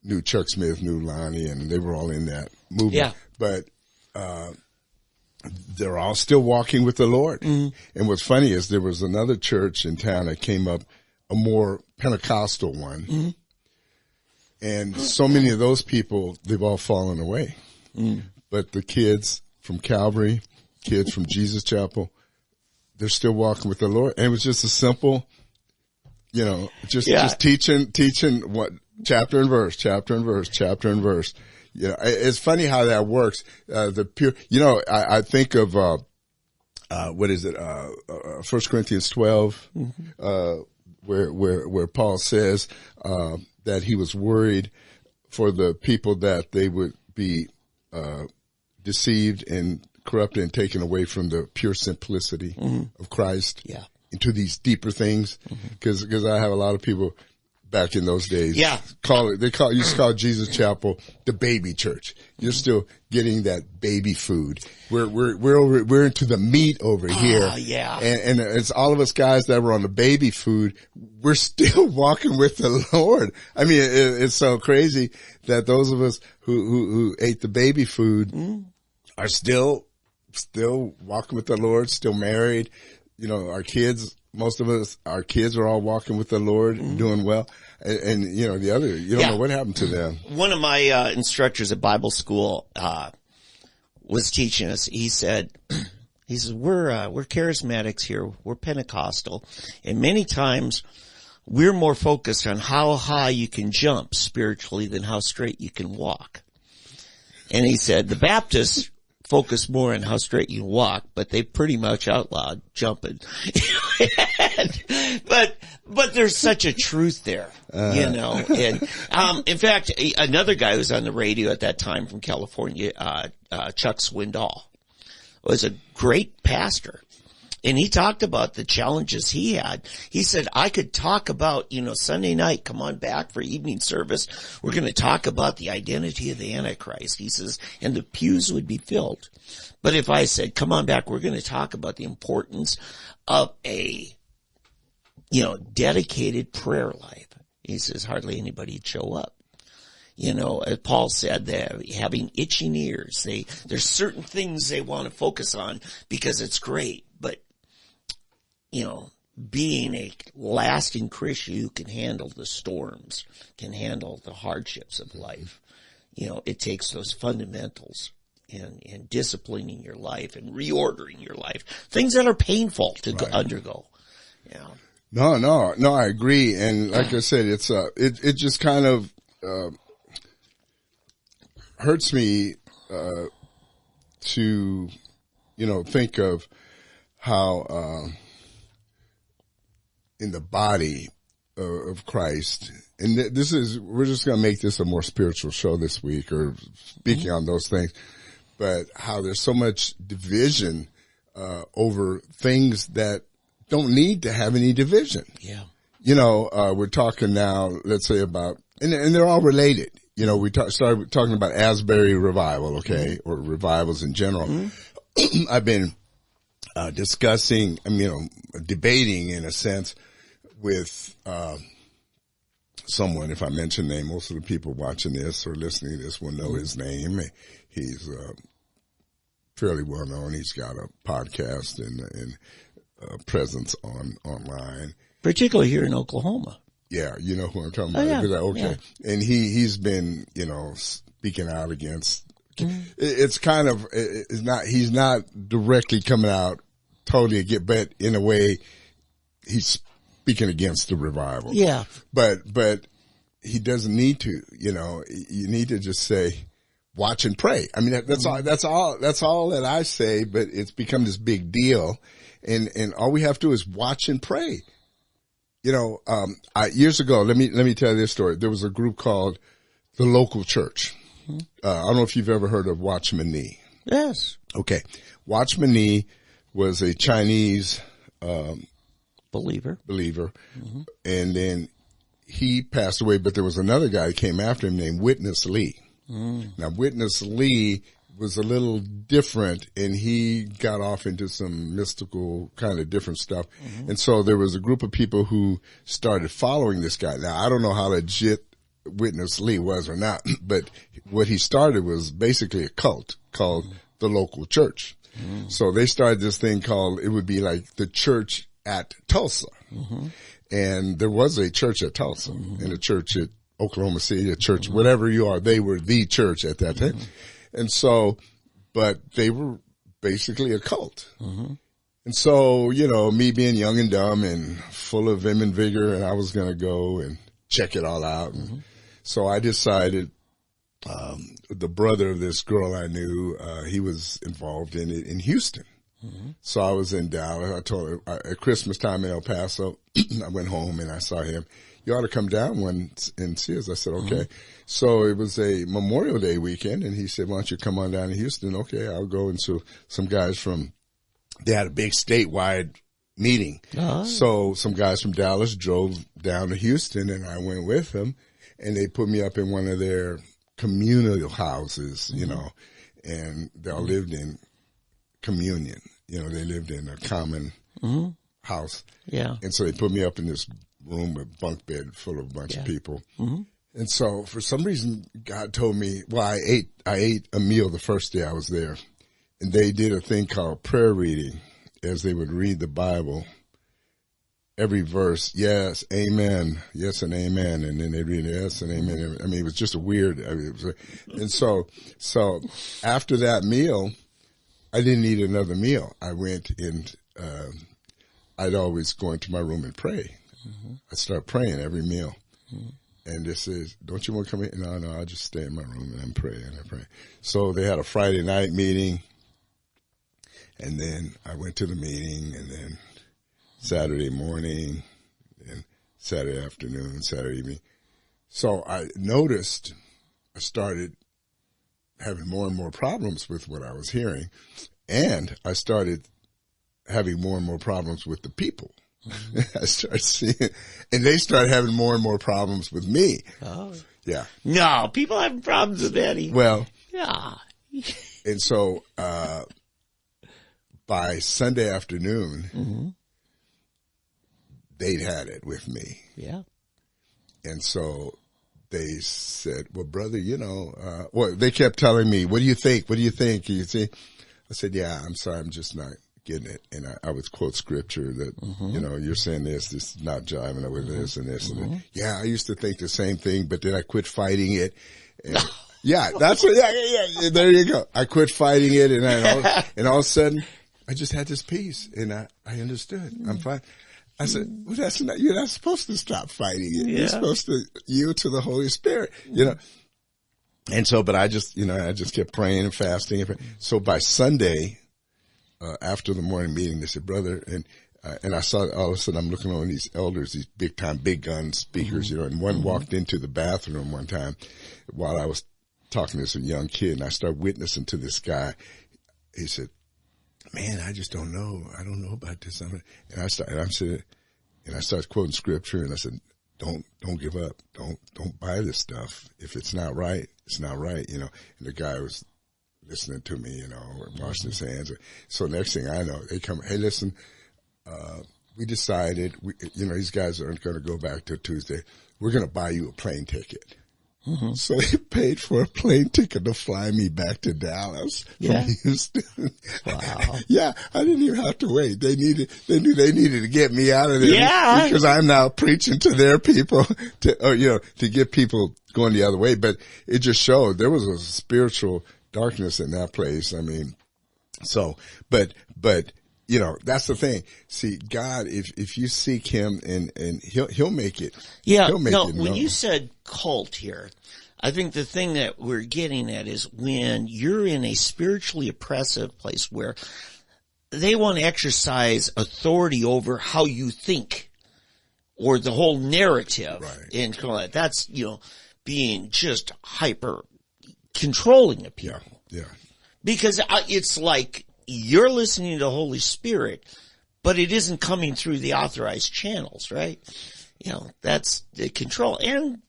knew Chuck Smith, knew Lonnie, and they were all in that movement. Yeah. But, they're all still walking with the Lord. Mm-hmm. And what's funny is there was another church in town that came up, a more Pentecostal one. Mm-hmm. And so many of those people, they've all fallen away. Mm-hmm. But the kids from Calvary, kids from Jesus Chapel, they're still walking with the Lord. And it was just a simple, just teaching what chapter and verse. You know, it's funny how that works. I think of, 1 Corinthians 12, where Paul says, that he was worried for the people that they would be deceived and corrupted and taken away from the pure simplicity of Christ into these deeper things. Because I have a lot of people back in those days used to call Jesus Chapel the baby church. You're still getting that baby food. We're into the meat over here. And it's all of us guys that were on the baby food. We're still walking with the Lord. I mean, it's so crazy that those of us who ate the baby food are still walking with the Lord, still married. You know, our kids, most of us, our kids are all walking with the Lord and doing well. And you know, the other, you don't know what happened to them. One of my instructors at Bible school was teaching us. He said, we're charismatics here. We're Pentecostal. And many times we're more focused on how high you can jump spiritually than how straight you can walk. And he said the Baptists focus more on how straight you walk, but they pretty much outlawed jumping. But there's such a truth there, you know. And in fact, another guy who was on the radio at that time from California, Chuck Swindoll, was a great pastor. And he talked about the challenges he had. He said, I could talk about, you know, Sunday night, come on back for evening service. We're going to talk about the identity of the Antichrist. He says, and the pews would be filled. But if I said, come on back, we're going to talk about the importance of a, you know, dedicated prayer life. He says, hardly anybody would show up. You know, as Paul said, they're having itching ears. There's certain things they want to focus on because it's great. But, you know, being a lasting Christian who can handle the storms, can handle the hardships of life, you know, it takes those fundamentals and disciplining your life and reordering your life, things that are painful to undergo. Yeah. No, I agree. And like I said, it just kind of, hurts me, to, you know, think of how, in the body of Christ, and we're just going to make this a more spiritual show this week, or speaking on those things, but how there's so much division, over things that don't need to have any division. Yeah. You know, we're talking now, let's say about, and they're all related. You know, we started talking about Asbury revival, okay, or revivals in general. I've been discussing, debating in a sense with someone. If I mention name, most of the people watching this or listening to this will know his name. He's fairly well known. He's got a podcast and presence online, particularly here in Oklahoma. Yeah, you know who I'm talking about. Oh, yeah. Okay. Yeah. And he's been, you know, speaking out against, it's kind of, he's not directly coming out totally against, but in a way, he's speaking against the revival. Yeah. But he doesn't need to, you know, you need to just say, watch and pray. I mean, that's all that I say, but it's become this big deal. And all we have to do is watch and pray. You know, years ago, let me tell you this story. There was a group called the Local Church. I don't know if you've ever heard of Watchman Nee. Yes. Okay. Watchman Nee was a Chinese, believer. And then he passed away, but there was another guy that came after him named Witness Lee. Now, Witness Lee was a little different, and he got off into some mystical kind of different stuff. And so there was a group of people who started following this guy. Now, I don't know how legit Witness Lee was or not, but what he started was basically a cult called the Local Church. So they started this thing called, it would be like the church at Tulsa. And there was a church at Tulsa and a church at Oklahoma City, a church, whatever you are, they were the church at that time. And so, but they were basically a cult. And so, you know, me being young and dumb and full of vim and vigor, and I was going to go and check it all out. And so I decided, the brother of this girl I knew, he was involved in it in Houston. So I was in Dallas. I told him at Christmas time in El Paso, I went home and I saw him. You ought to come down and see us. I said, okay. So it was a Memorial Day weekend, and he said, why don't you come on down to Houston? Okay, I'll go. And so some guys they had a big statewide meeting. So some guys from Dallas drove down to Houston, and I went with them, and they put me up in one of their communal houses, you know, and they all lived in communion. You know, they lived in a common house. Yeah. And so they put me up in this room with bunk bed full of a bunch of people. And so for some reason, God told me, well, I ate a meal the first day I was there, and they did a thing called prayer reading, as they would read the Bible, every verse, yes, amen, yes and amen, and then they read yes and amen. I mean, it was just a weird, and so after that meal, I didn't eat another meal. I went and I'd always go into my room and pray. I start praying every meal. And this is, don't you want to come in? No, I'll just stay in my room and I'm praying and I pray. So they had a Friday night meeting, and then I went to the meeting, and then Saturday morning and Saturday afternoon, Saturday evening. So I noticed I started having more and more problems with what I was hearing, and I started having more and more problems with the people. I started seeing, and they started having more and more problems with me. Oh. Yeah. No, people have problems with Eddie. Well. Yeah. And so, by Sunday afternoon, they'd had it with me. Yeah. And so they said, well, brother, you know, well, they kept telling me, what do you think? What do you think? You see? I said, yeah, I'm sorry. I'm just not getting it. And I would quote scripture that, you know, you're saying this is not jiving with this and this and that. Yeah, I used to think the same thing, but then I quit fighting it. And yeah, that's what, yeah, there you go. I quit fighting it, and all of a sudden, I just had this peace, and I understood. I'm fine. I said, well, you're not supposed to stop fighting it. Yeah. You're supposed to yield to the Holy Spirit, you know. And so, but I just kept praying and fasting. So by Sunday, after the morning meeting, they said, brother, and I saw all of a sudden I'm looking on these elders, these big gun speakers, you know, and one walked into the bathroom one time while I was talking to this young kid, and I started witnessing to this guy. He said, man, I just don't know. I don't know about this. And I started quoting scripture, and I said, don't give up. Don't buy this stuff. If it's not right, it's not right, you know. And the guy was listening to me, you know, washing his hands. So next thing I know, they come, hey, listen, we decided, you know, these guys aren't going to go back till Tuesday. We're going to buy you a plane ticket. So they paid for a plane ticket to fly me back to Dallas from Houston. Wow. Yeah, I didn't even have to wait. They knew they needed to get me out of there. Yeah. Because I'm now preaching to their people to get people going the other way. But it just showed there was a spiritual darkness in that place. I mean, so, but, you know, that's the thing. See, God, if you seek him and he'll make it. Yeah. When you said cult here, I think the thing that we're getting at is when you're in a spiritually oppressive place where they want to exercise authority over how you think or the whole narrative. Right. And that's, you know, being just hyper controlling of people. Yeah. Because it's like, you're listening to the Holy Spirit, but it isn't coming through the authorized channels, right? You know, that's the control. And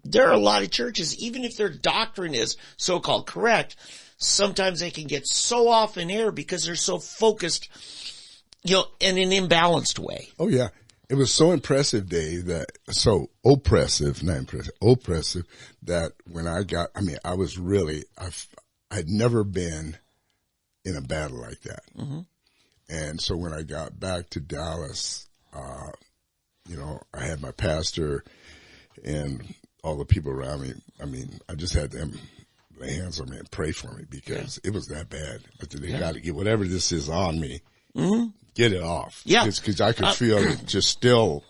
there are a lot of churches, even if their doctrine is so-called correct, sometimes they can get so off in air because they're so focused, you know, in an imbalanced way. Oh, yeah. It was so impressive, Dave, that when I was really, I'd never been in a battle like that. And so when I got back to Dallas, you know, I had my pastor and all the people around me. I mean, I just had them lay hands on me and pray for me because it was that bad. I said, they got to get whatever this is on me, get it off. Yeah. Because I could feel it just still.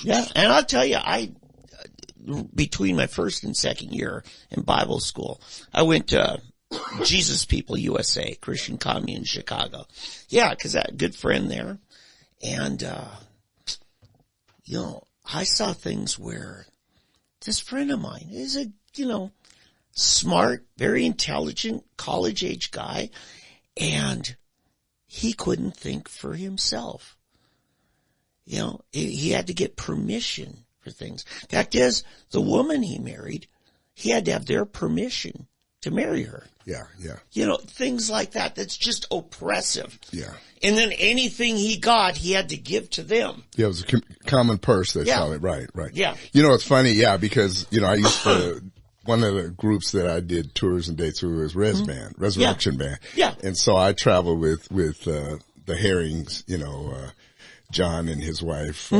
Yeah. And I'll tell you, between my first and second year in Bible school, I went to Jesus People USA, Christian Commune in Chicago. Yeah, 'cause I had a good friend there. And, I saw things where this friend of mine is a, smart, very intelligent, college-age guy, and he couldn't think for himself. He had to get permission for things. Fact is, the woman he married, he had to have their permission to marry her. Yeah. Things like that. That's just oppressive. Yeah. And then anything he got, he had to give to them. Yeah, it was a common purse, they Yeah. call it. Right. Yeah. It's funny, because, I used to, one of the groups that I did tours and dates with was Resurrection Band. Yeah. And so I traveled with the Herrings, John and his wife,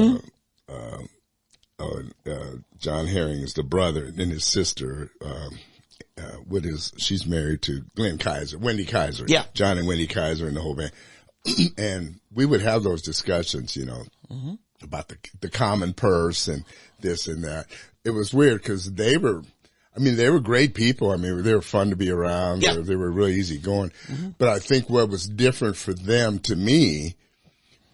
John Herring is the brother, and his sister, she's married to Wendy Kaiser. Yeah. John and Wendy Kaiser and the whole band. And we would have those discussions, about the common purse and this and that. It was weird because they were great people. They were fun to be around. Yeah. They were really easy going. But I think what was different for them, to me,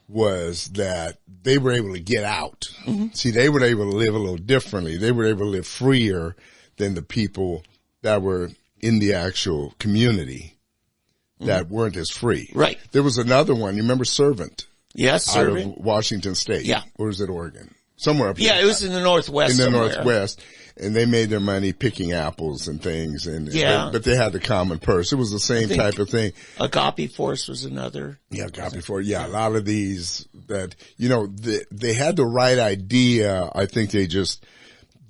was that they were able to get out. See, they were able to live a little differently. They were able to live freer than the people that were in the actual community that weren't as free. Right. There was another one. You remember Servant? Yes, Out Servant. of Washington State. Yeah. Or is it Oregon? Somewhere up Yeah, there. it was in the Northwest. In the somewhere. Northwest. And they made their money picking apples and things. Yeah. But they had the common purse. It was the same type of thing. Agape Force was another. Yeah, got before. Yeah, a lot of these that, they had the right idea. I think they just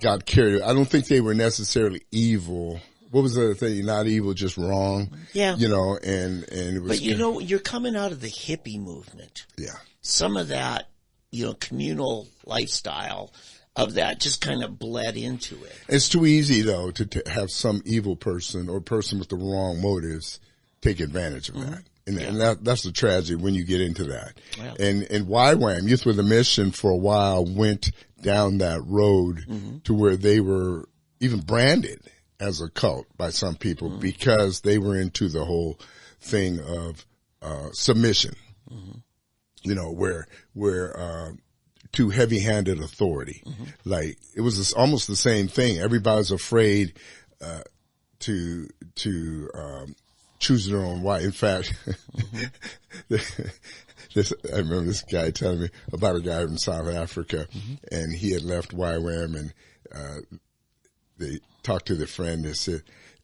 got carried. I don't think they were necessarily evil. What was the other thing? Not evil, just wrong. Yeah. And it was. But you're coming out of the hippie movement. Yeah. Some of that, communal lifestyle of that just kind of bled into it. It's too easy though to have some evil person or person with the wrong motives take advantage of that. And that's the tragedy when you get into that. Yeah. And YWAM, Youth with a Mission, for a while went down that road to where they were even branded as a cult by some people because they were into the whole thing of submission. Where too heavy-handed authority. Like it was almost the same thing. Everybody's afraid to choose their own way. In fact, I remember this guy telling me about a guy from South Africa, and he had left YWAM, and they talked to the friend and said,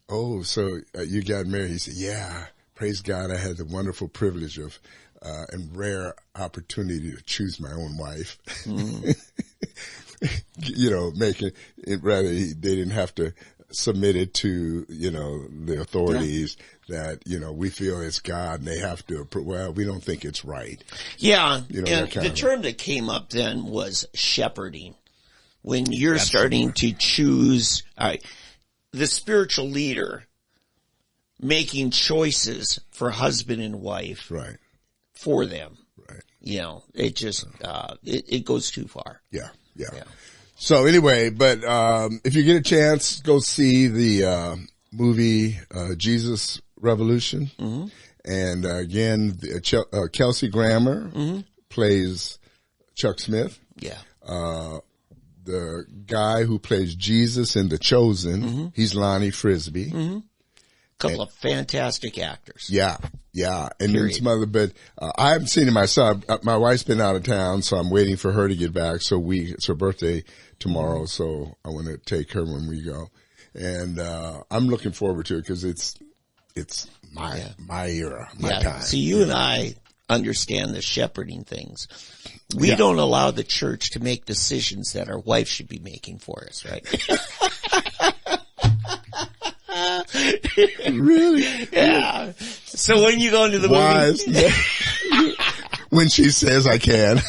"Oh, so you got married?" He said, "Yeah, praise God, I had the wonderful privilege of and rare opportunity to choose my own wife." Making it rather they didn't have to submit it to the authorities that we feel it's God, and they have to. Well, we don't think it's right. Yeah, and the term that came up then was shepherding. When you're starting to choose, the spiritual leader making choices for husband and wife, Right. for them. Right. It just, it goes too far. Yeah. So anyway, but, if you get a chance, go see the, movie, Jesus Revolution. And, again, Kelsey Grammer plays Chuck Smith. Yeah. The guy who plays Jesus in The Chosen, he's Lonnie Frisbee. Couple of fantastic actors. Yeah. And then some other, but, I haven't seen it myself. My wife's been out of town, so I'm waiting for her to get back. So it's her birthday tomorrow, so I want to take her when we go. And, I'm looking forward to it because it's my era, my time. See, you and I understand the shepherding things. We don't allow the church to make decisions that our wife should be making for us, right? Really? Yeah. So when you go into the movie, when she says I can.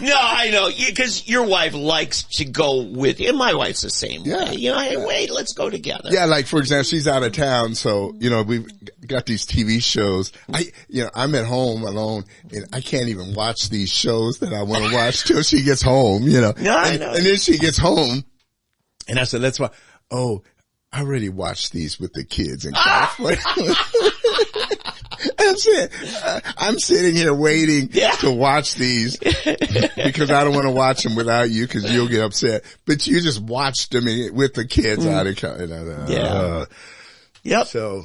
No, I know, because your wife likes to go with you. And my wife's the same way. Hey, wait, let's go together. Yeah, like for example, she's out of town, so we've got these TV shows. I'm at home alone, and I can't even watch these shows that I want to watch till she gets home. No, I know. And then she gets home, and I said, "Let's watch." Oh, I already watched these with the kids in California. I'm sitting here waiting to watch these because I don't want to watch them without you because you'll get upset. But you just watched them with the kids out of California. Yep. So,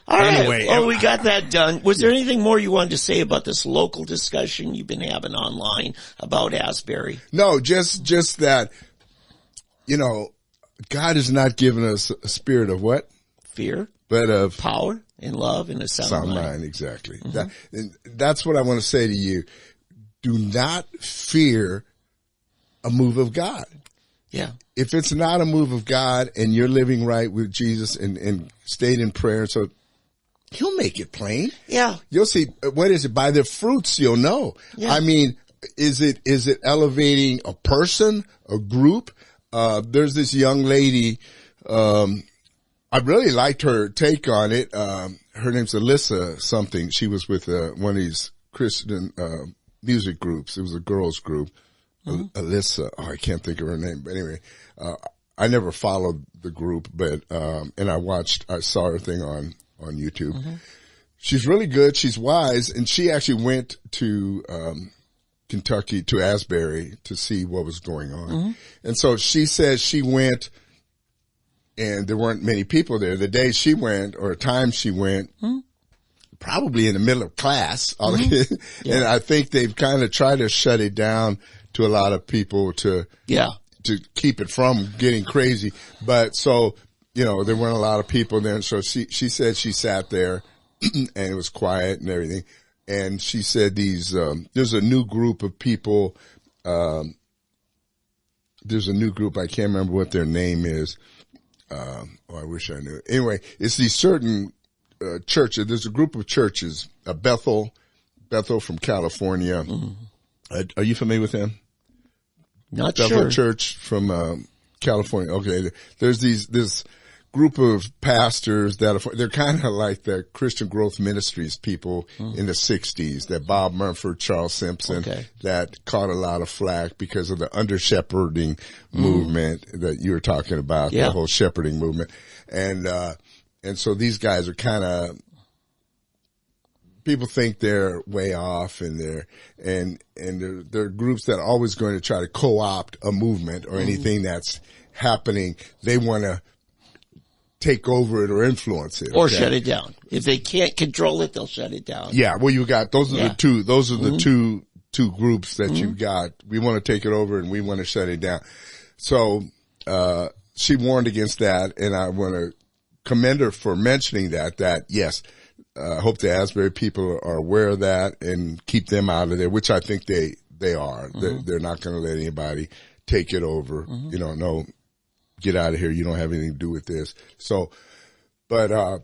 all right. anyway. Well, we got that done. Was there anything more you wanted to say about this local discussion you've been having online about Asbury? No, just that, God has not given us a spirit of what? Fear. But of power and love and a sound mind. Exactly. That's what I want to say to you. Do not fear a move of God. Yeah. If it's not a move of God and you're living right with Jesus and stayed in prayer, so He'll make it plain. Yeah. You'll see. What is it? By their fruits, you'll know. Yeah. I mean, is it elevating a person, a group? There's this young lady, I really liked her take on it. Her name's Alyssa something. She was with one of these Christian music groups. It was a girls group. Alyssa. Oh, I can't think of her name. But anyway, I never followed the group, but and I saw her thing on YouTube. She's really good. She's wise, and she actually went to Kentucky, to Asbury, to see what was going on. And so she says she went, and there weren't many people there. The day she went, or time she went, probably in the middle of class. And I think they've kind of tried to shut it down to a lot of people to keep it from getting crazy. But so, there weren't a lot of people there. So she said she sat there and it was quiet and everything. And she said there's a new group of people. There's a new group. I can't remember what their name is. I wish I knew. Anyway, it's these certain churches. There's a group of churches, Bethel from California. Are you familiar with them? Not Bethel sure. Church from California. Okay, there's this group of pastors they're kind of like the Christian Growth Ministries people in the 60s, that Bob Mumford, Charles Simpson, that caught a lot of flack because of the under-shepherding movement that you were talking about, the whole shepherding movement. And so these guys are kind of, people think they're way off, and they're groups that are always going to try to co-opt a movement or anything that's happening. They want to take over it or influence it. Or shut it down. If they can't control it, they'll shut it down. Yeah, well, you got, those are the two groups that you've got. We want to take it over and we want to shut it down. So, she warned against that, and I want to commend her for mentioning that yes, I hope the Asbury people are aware of that and keep them out of there, which I think they are. They're not going to let anybody take it over. No, get out of here. You don't have anything to do with this. So, but other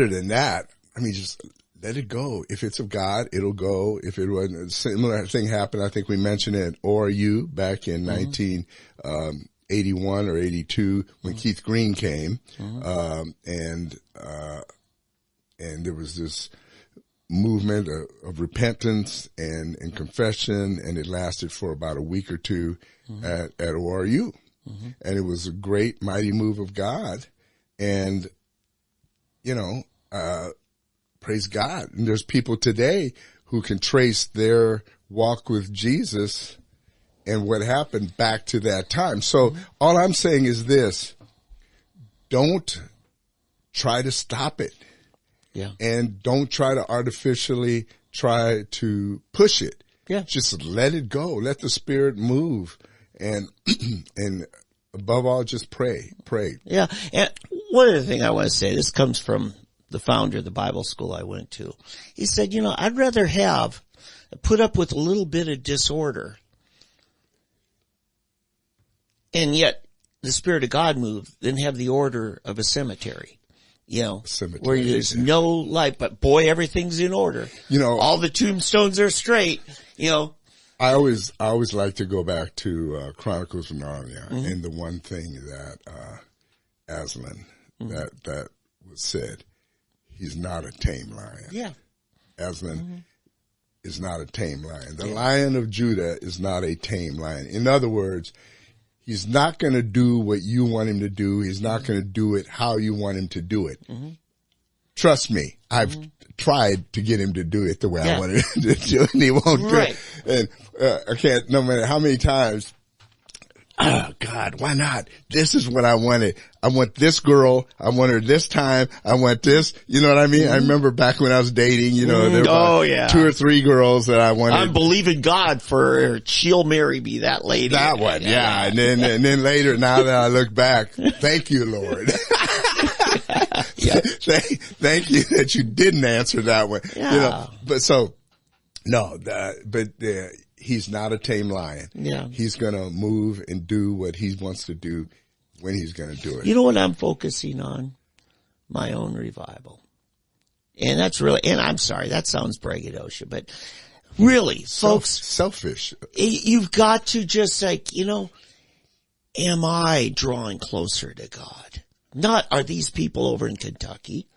than that, I mean, just let it go. If it's of God, it'll go. If it wasn't, a similar thing happened, I think we mentioned it at ORU back in 1981 or 82 when Keith Green came. And there was this movement of repentance and confession, and it lasted for about a week or two at ORU. And it was a great, mighty move of God. And, praise God. And there's people today who can trace their walk with Jesus and what happened back to that time. So all I'm saying is this: don't try to stop it. Yeah. And don't try to artificially try to push it. Yeah. Just let it go. Let the Spirit move. And above all, just pray. Yeah. And one other thing I want to say, this comes from the founder of the Bible school I went to. He said, I'd rather put up with a little bit of disorder, and yet the Spirit of God move, than have the order of a cemetery. Where there's no light, but boy, everything's in order. All the tombstones are straight, I always like to go back to Chronicles of Narnia, and the one thing that Aslan that was said, he's not a tame lion. Yeah, Aslan is not a tame lion. The Lion of Judah is not a tame lion. In other words, He's not going to do what you want him to do. He's not going to do it how you want him to do it. Mm-hmm. Trust me, I've tried to get him to do it the way I wanted him to do it, and he won't do it. And I can't, no matter how many times, oh God, why not? This is what I wanted. I want this girl. I want her this time. I want this. You know what I mean? I remember back when I was dating, you know, there were 2 or 3 girls that I wanted. I'm believing God for she'll marry me, that lady. That one, yeah. And then later, now that I look back, thank you, Lord. Thank you that you didn't answer that one. Yeah. You know, but so, no, he's not a tame lion. Yeah. He's going to move and do what he wants to do when he's going to do it. You know what I'm focusing on? My own revival. And that's really, and I'm sorry, that sounds braggadocio, but really, folks. Selfish. You've got to just like, you know, am I drawing closer to God? Not, are these people over in Kentucky?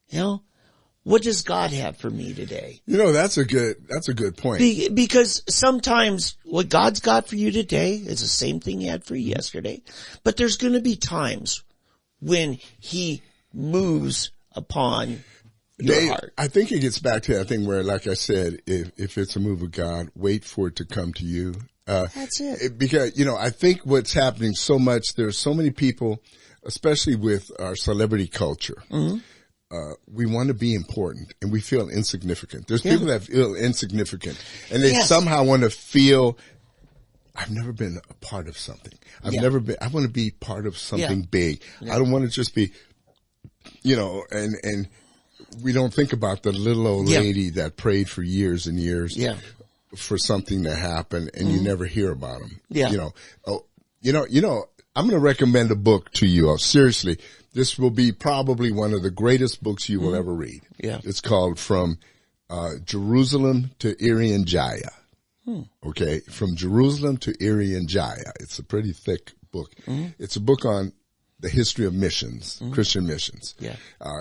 You know, what does God have for me today? You know, that's a good point. Because sometimes what God's got for you today is the same thing he had for you yesterday. But there's going to be times when he moves upon your heart. I think it gets back to that thing where, like I said, if it's a move of God, wait for it to come to you. That's it. Because, you know, I think what's happening so much, there's so many people, especially with our celebrity culture. Mm-hmm. We want to be important and we feel insignificant. There's people that feel insignificant and they somehow want to feel, I've never been a part of something. I want to be part of something big. Yeah. I don't want to just be, you know, and we don't think about the little old lady that prayed for years and years for something to happen and you never hear about them. Yeah. You know, I'm going to recommend a book to you. Seriously. This will be probably one of the greatest books you will ever read. Yeah. It's called From Jerusalem to Irian Jaya. Okay. From Jerusalem to Irian Jaya. It's a pretty thick book. It's a book on the history of missions, Christian missions. Yeah.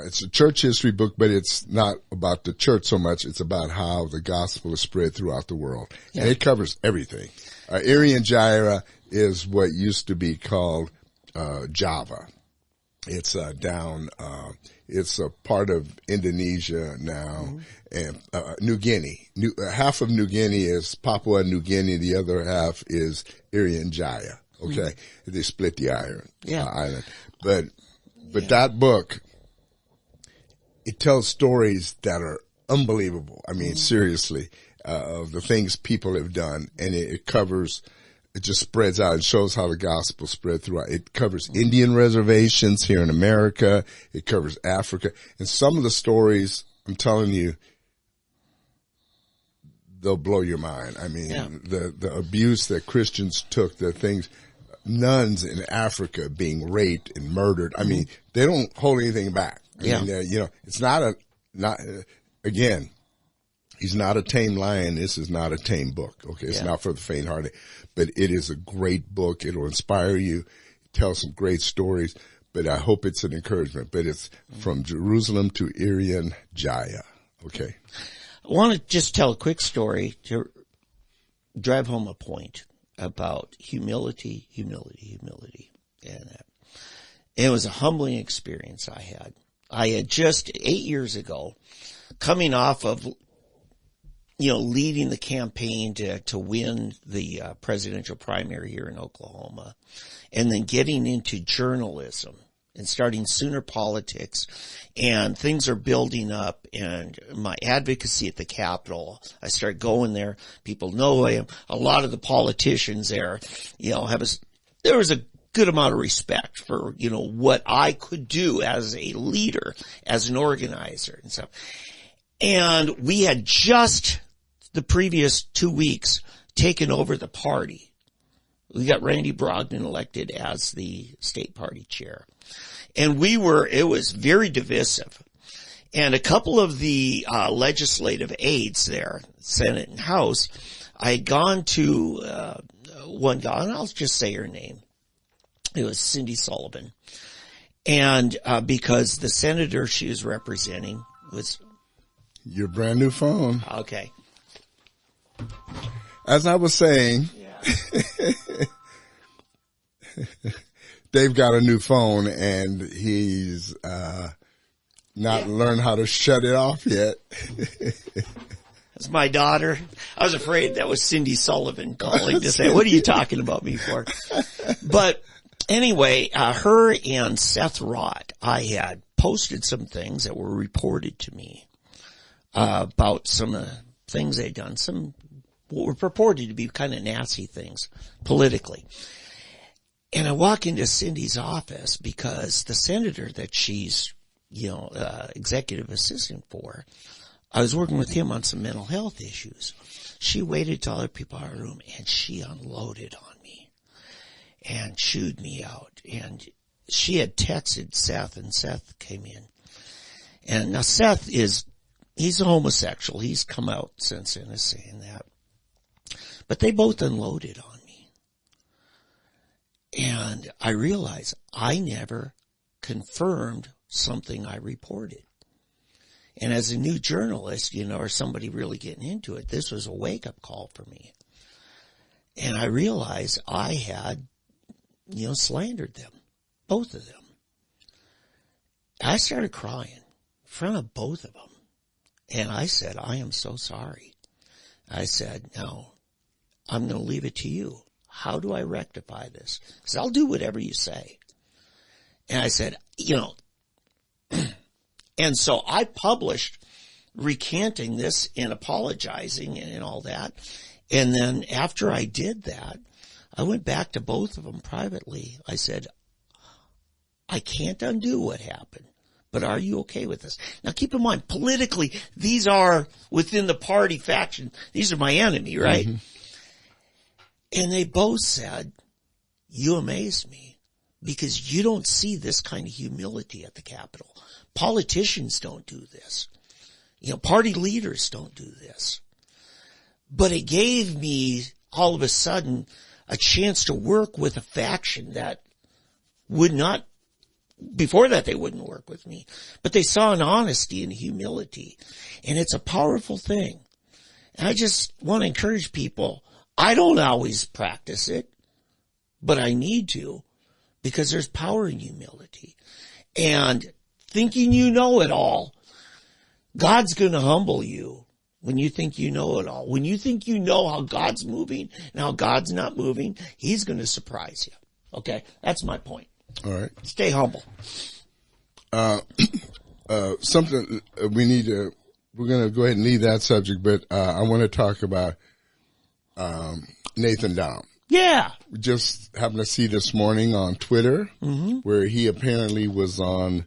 It's a church history book, but it's not about the church so much. It's about how the gospel is spread throughout the world. Yeah. And it covers everything. Irian Jaya is what used to be called Java. It's it's a part of Indonesia now, and New Guinea. Half of New Guinea is Papua New Guinea. The other half is Irian Jaya. Okay, they split the island. But that book, it tells stories that are unbelievable. I mean, seriously, of the things people have done, and it covers. It just spreads out and shows how the gospel spread throughout. It covers Indian reservations here in America. It covers Africa. And some of the stories, I'm telling you, they'll blow your mind. I mean, the abuse that Christians took, the things, nuns in Africa being raped and murdered. I mean, they don't hold anything back. I mean, you know, it's again, he's not a tame lion. This is not a tame book. Okay. It's not for the faint hearted. But it is a great book. It'll inspire you, tell some great stories, but I hope it's an encouragement. But it's From Jerusalem to Irian Jaya. Okay. I want to just tell a quick story to drive home a point about humility. And it was a humbling experience I had. I had just 8 years ago, coming off of leading the campaign to win the presidential primary here in Oklahoma, and then getting into journalism and starting Sooner Politics, and things are building up, and my advocacy at the Capitol, I start going there. People know who I am. A lot of the politicians there, there was a good amount of respect for, what I could do as a leader, as an organizer and stuff. And we had just the previous 2 weeks taken over the party. We got Randy Brogdon elected as the state party chair. And it was very divisive. And a couple of the legislative aides there, Senate and House, I had gone to one guy, and I'll just say her name. It was Cindy Sullivan. And because the senator she was representing was... Your brand new phone. Okay. As I was saying, they've got a new phone and he's not learned how to shut it off yet. That's my daughter. I was afraid that was Cindy Sullivan calling to say, what are you talking about me for? But anyway, her and Seth Rott, I had posted some things that were reported to me about some things they'd done, some what were purported to be kind of nasty things politically. And I walk into Cindy's office because the senator that she's, executive assistant for, I was working with him on some mental health issues. She waited till other people out of the room and she unloaded on me and chewed me out. And she had texted Seth and Seth came in. And now Seth he's a homosexual. He's come out since then as saying that. But they both unloaded on me. And I realized I never confirmed something I reported. And as a new journalist, or somebody really getting into it, this was a wake-up call for me. And I realized I had, slandered them, both of them. I started crying in front of both of them. And I said, I am so sorry. I said, no, I'm going to leave it to you. How do I rectify this? Because I'll do whatever you say. And I said, and so I published recanting this and apologizing and all that. And then after I did that, I went back to both of them privately. I said, I can't undo what happened, but are you okay with this? Now keep in mind, politically, these are within the party faction. These are my enemy, right? Mm-hmm. And they both said, you amaze me because you don't see this kind of humility at the Capitol. Politicians don't do this. Party leaders don't do this. But it gave me, all of a sudden, a chance to work with a faction that would not, before that they wouldn't work with me. But they saw an honesty and humility. And it's a powerful thing. And I just want to encourage people, I don't always practice it, but I need to, because there's power in humility. And thinking you know it all, God's going to humble you when you think you know it all. When you think you know how God's moving and how God's not moving, He's going to surprise you. Okay? That's my point. All right. Stay humble. Something we're going to go ahead and leave that subject, but I want to talk about Nathan Dowd. Yeah. We just happened to see this morning on Twitter where he apparently was on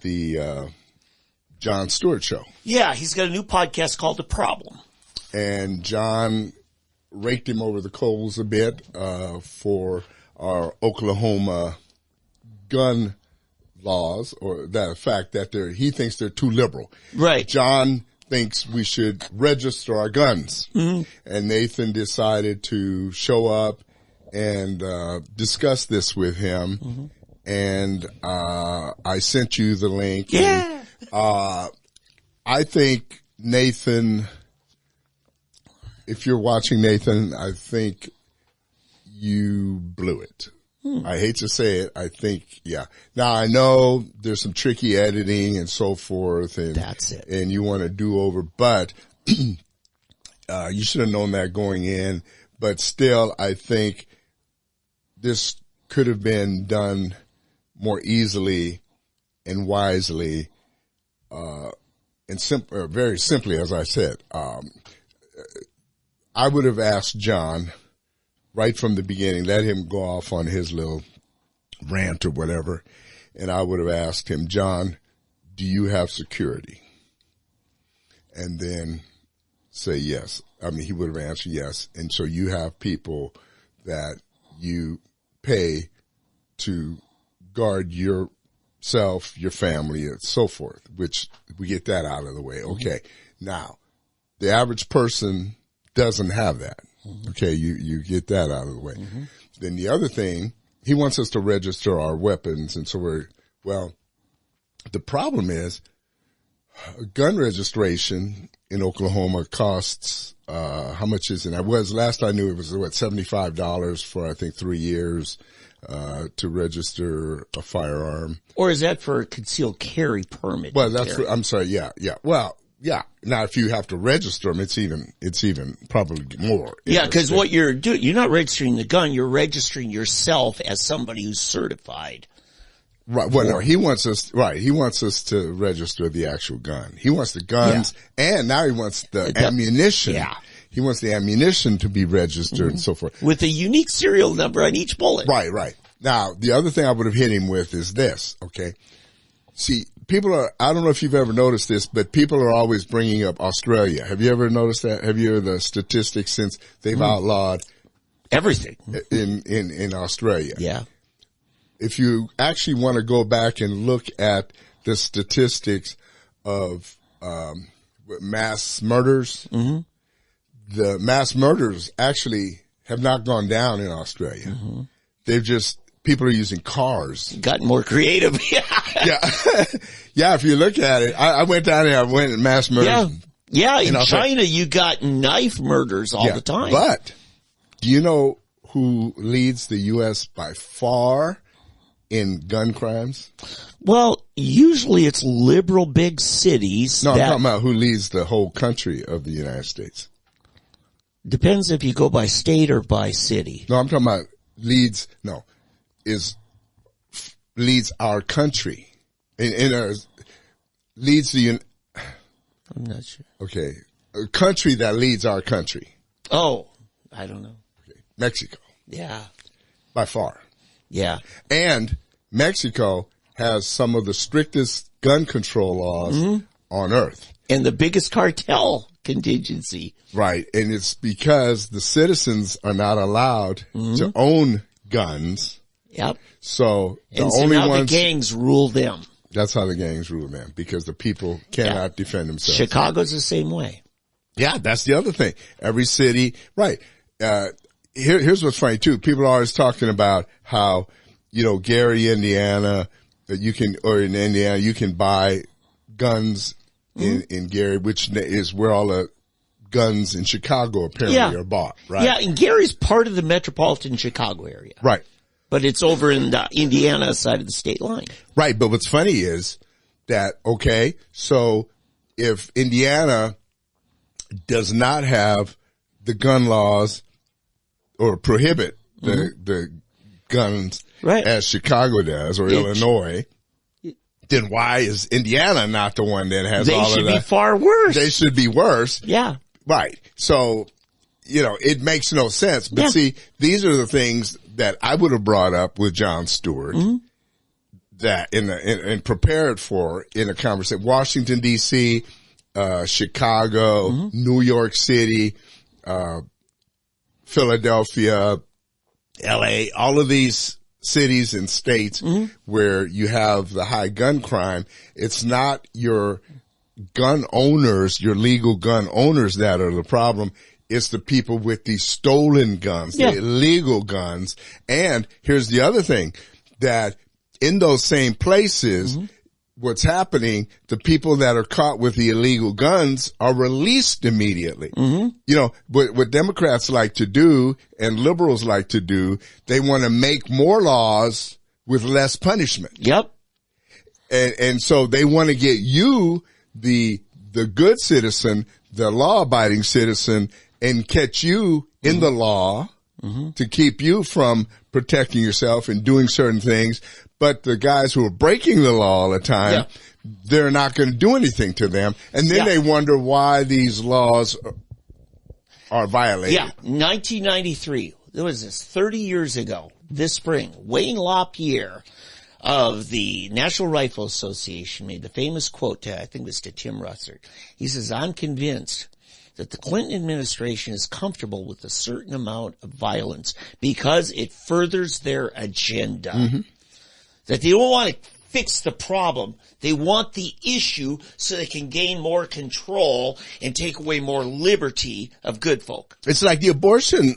the Jon Stewart show. Yeah, he's got a new podcast called The Problem. And John raked him over the coals a bit for our Oklahoma gun laws, or the fact that he thinks they're too liberal. Right. John thinks we should register our guns. Mm-hmm. And Nathan decided to show up and discuss this with him. Mm-hmm. And I sent you the link. Yeah. And, I think Nathan, if you're watching Nathan, I think you blew it. I hate to say it. I think, yeah. Now I know there's some tricky editing and so forth, and that's it. And you want to do over, but you should have known that going in. But still, I think this could have been done more easily and wisely, and very simply, as I said. I would have asked John right from the beginning, let him go off on his little rant or whatever, and I would have asked him, John, do you have security? And then say yes. I mean, he would have answered yes. And so you have people that you pay to guard yourself, your family, and so forth, which we get that out of the way. Okay. Now, the average person doesn't have that. Okay, you get that out of the way. Then the other thing, he wants us to register our weapons, and so the problem is gun registration in Oklahoma costs, how much is it? Last I knew it was $75 for, I think, 3 years, to register a firearm. Or is that for a concealed carry permit? Well, I'm sorry. Yeah. Well, yeah. Now, if you have to register them, it's even probably more. Yeah, because what you're doing, you're not registering the gun, you're registering yourself as somebody who's certified. Right. Well, no, he wants us to register the actual gun. He wants the guns, and now he wants the ammunition. Yeah. He wants the ammunition to be registered and so forth. With a unique serial number on each bullet. Right. Now, the other thing I would have hit him with is this, okay? See, I don't know if you've ever noticed this, but people are always bringing up Australia. Have you ever noticed that? Have you heard the statistics since they've outlawed everything in Australia? Yeah. If you actually want to go back and look at the statistics of mass murders, the mass murders actually have not gone down in Australia. People are using cars. Gotten more creative. Yeah, if you look at it, I went down there, I went and mass murders. Yeah, in China you got knife murders all the time. But do you know who leads the U.S. by far in gun crimes? Well, usually it's liberal big cities. No, I'm talking about who leads the whole country of the United States. Depends if you go by state or by city. No, I'm talking about leads our country. Leads the... I'm not sure. Okay. A country that leads our country. Oh, I don't know. Okay. Mexico. Yeah. By far. Yeah. And Mexico has some of the strictest gun control laws on earth. And the biggest cartel contingency. Right. And it's because the citizens are not allowed to own guns. Yep. So the gangs rule them. That's how the gangs rule them, because the people cannot defend themselves. Chicago's the same way. Yeah, that's the other thing. Every city, right. Here's what's funny too. People are always talking about how, Gary, Indiana, in Indiana, you can buy guns in Gary, which is where all the guns in Chicago apparently are bought, right? Yeah, and Gary's part of the metropolitan Chicago area. Right. But it's over in the Indiana side of the state line. Right. But what's funny is that, okay, so if Indiana does not have the gun laws or prohibit the guns as Chicago does or Illinois, then why is Indiana not the one that has all of that? They should be far worse. They should be worse. Yeah. Right. So, it makes no sense. But see, these are the things that I would have brought up with Jon Stewart that and prepared for in a conversation. Washington, D.C., Chicago, New York City, Philadelphia, L.A., all of these cities and states where you have the high gun crime. It's not your gun owners, your legal gun owners that are the problem. It's the people with these stolen guns, the illegal guns. And here's the other thing, that in those same places, what's happening, the people that are caught with the illegal guns are released immediately. What Democrats like to do and liberals like to do, they want to make more laws with less punishment. Yep. And so they want to get you, the good citizen, the law-abiding citizen, and catch you in the law to keep you from protecting yourself and doing certain things. But the guys who are breaking the law all the time, they're not going to do anything to them. And then they wonder why these laws are violated. Yeah, 1993. There was this 30 years ago, this spring. Wayne LaPierre of the National Rifle Association made the famous quote I think it was to Tim Russert. He says, "I'm convinced that the Clinton administration is comfortable with a certain amount of violence because it furthers their agenda. That they don't want to fix the problem. They want the issue so they can gain more control and take away more liberty of good folk." It's like the abortion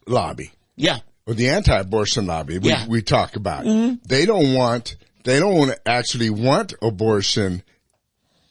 lobby. Yeah. Or the anti-abortion lobby we talk about. They don't actually want abortion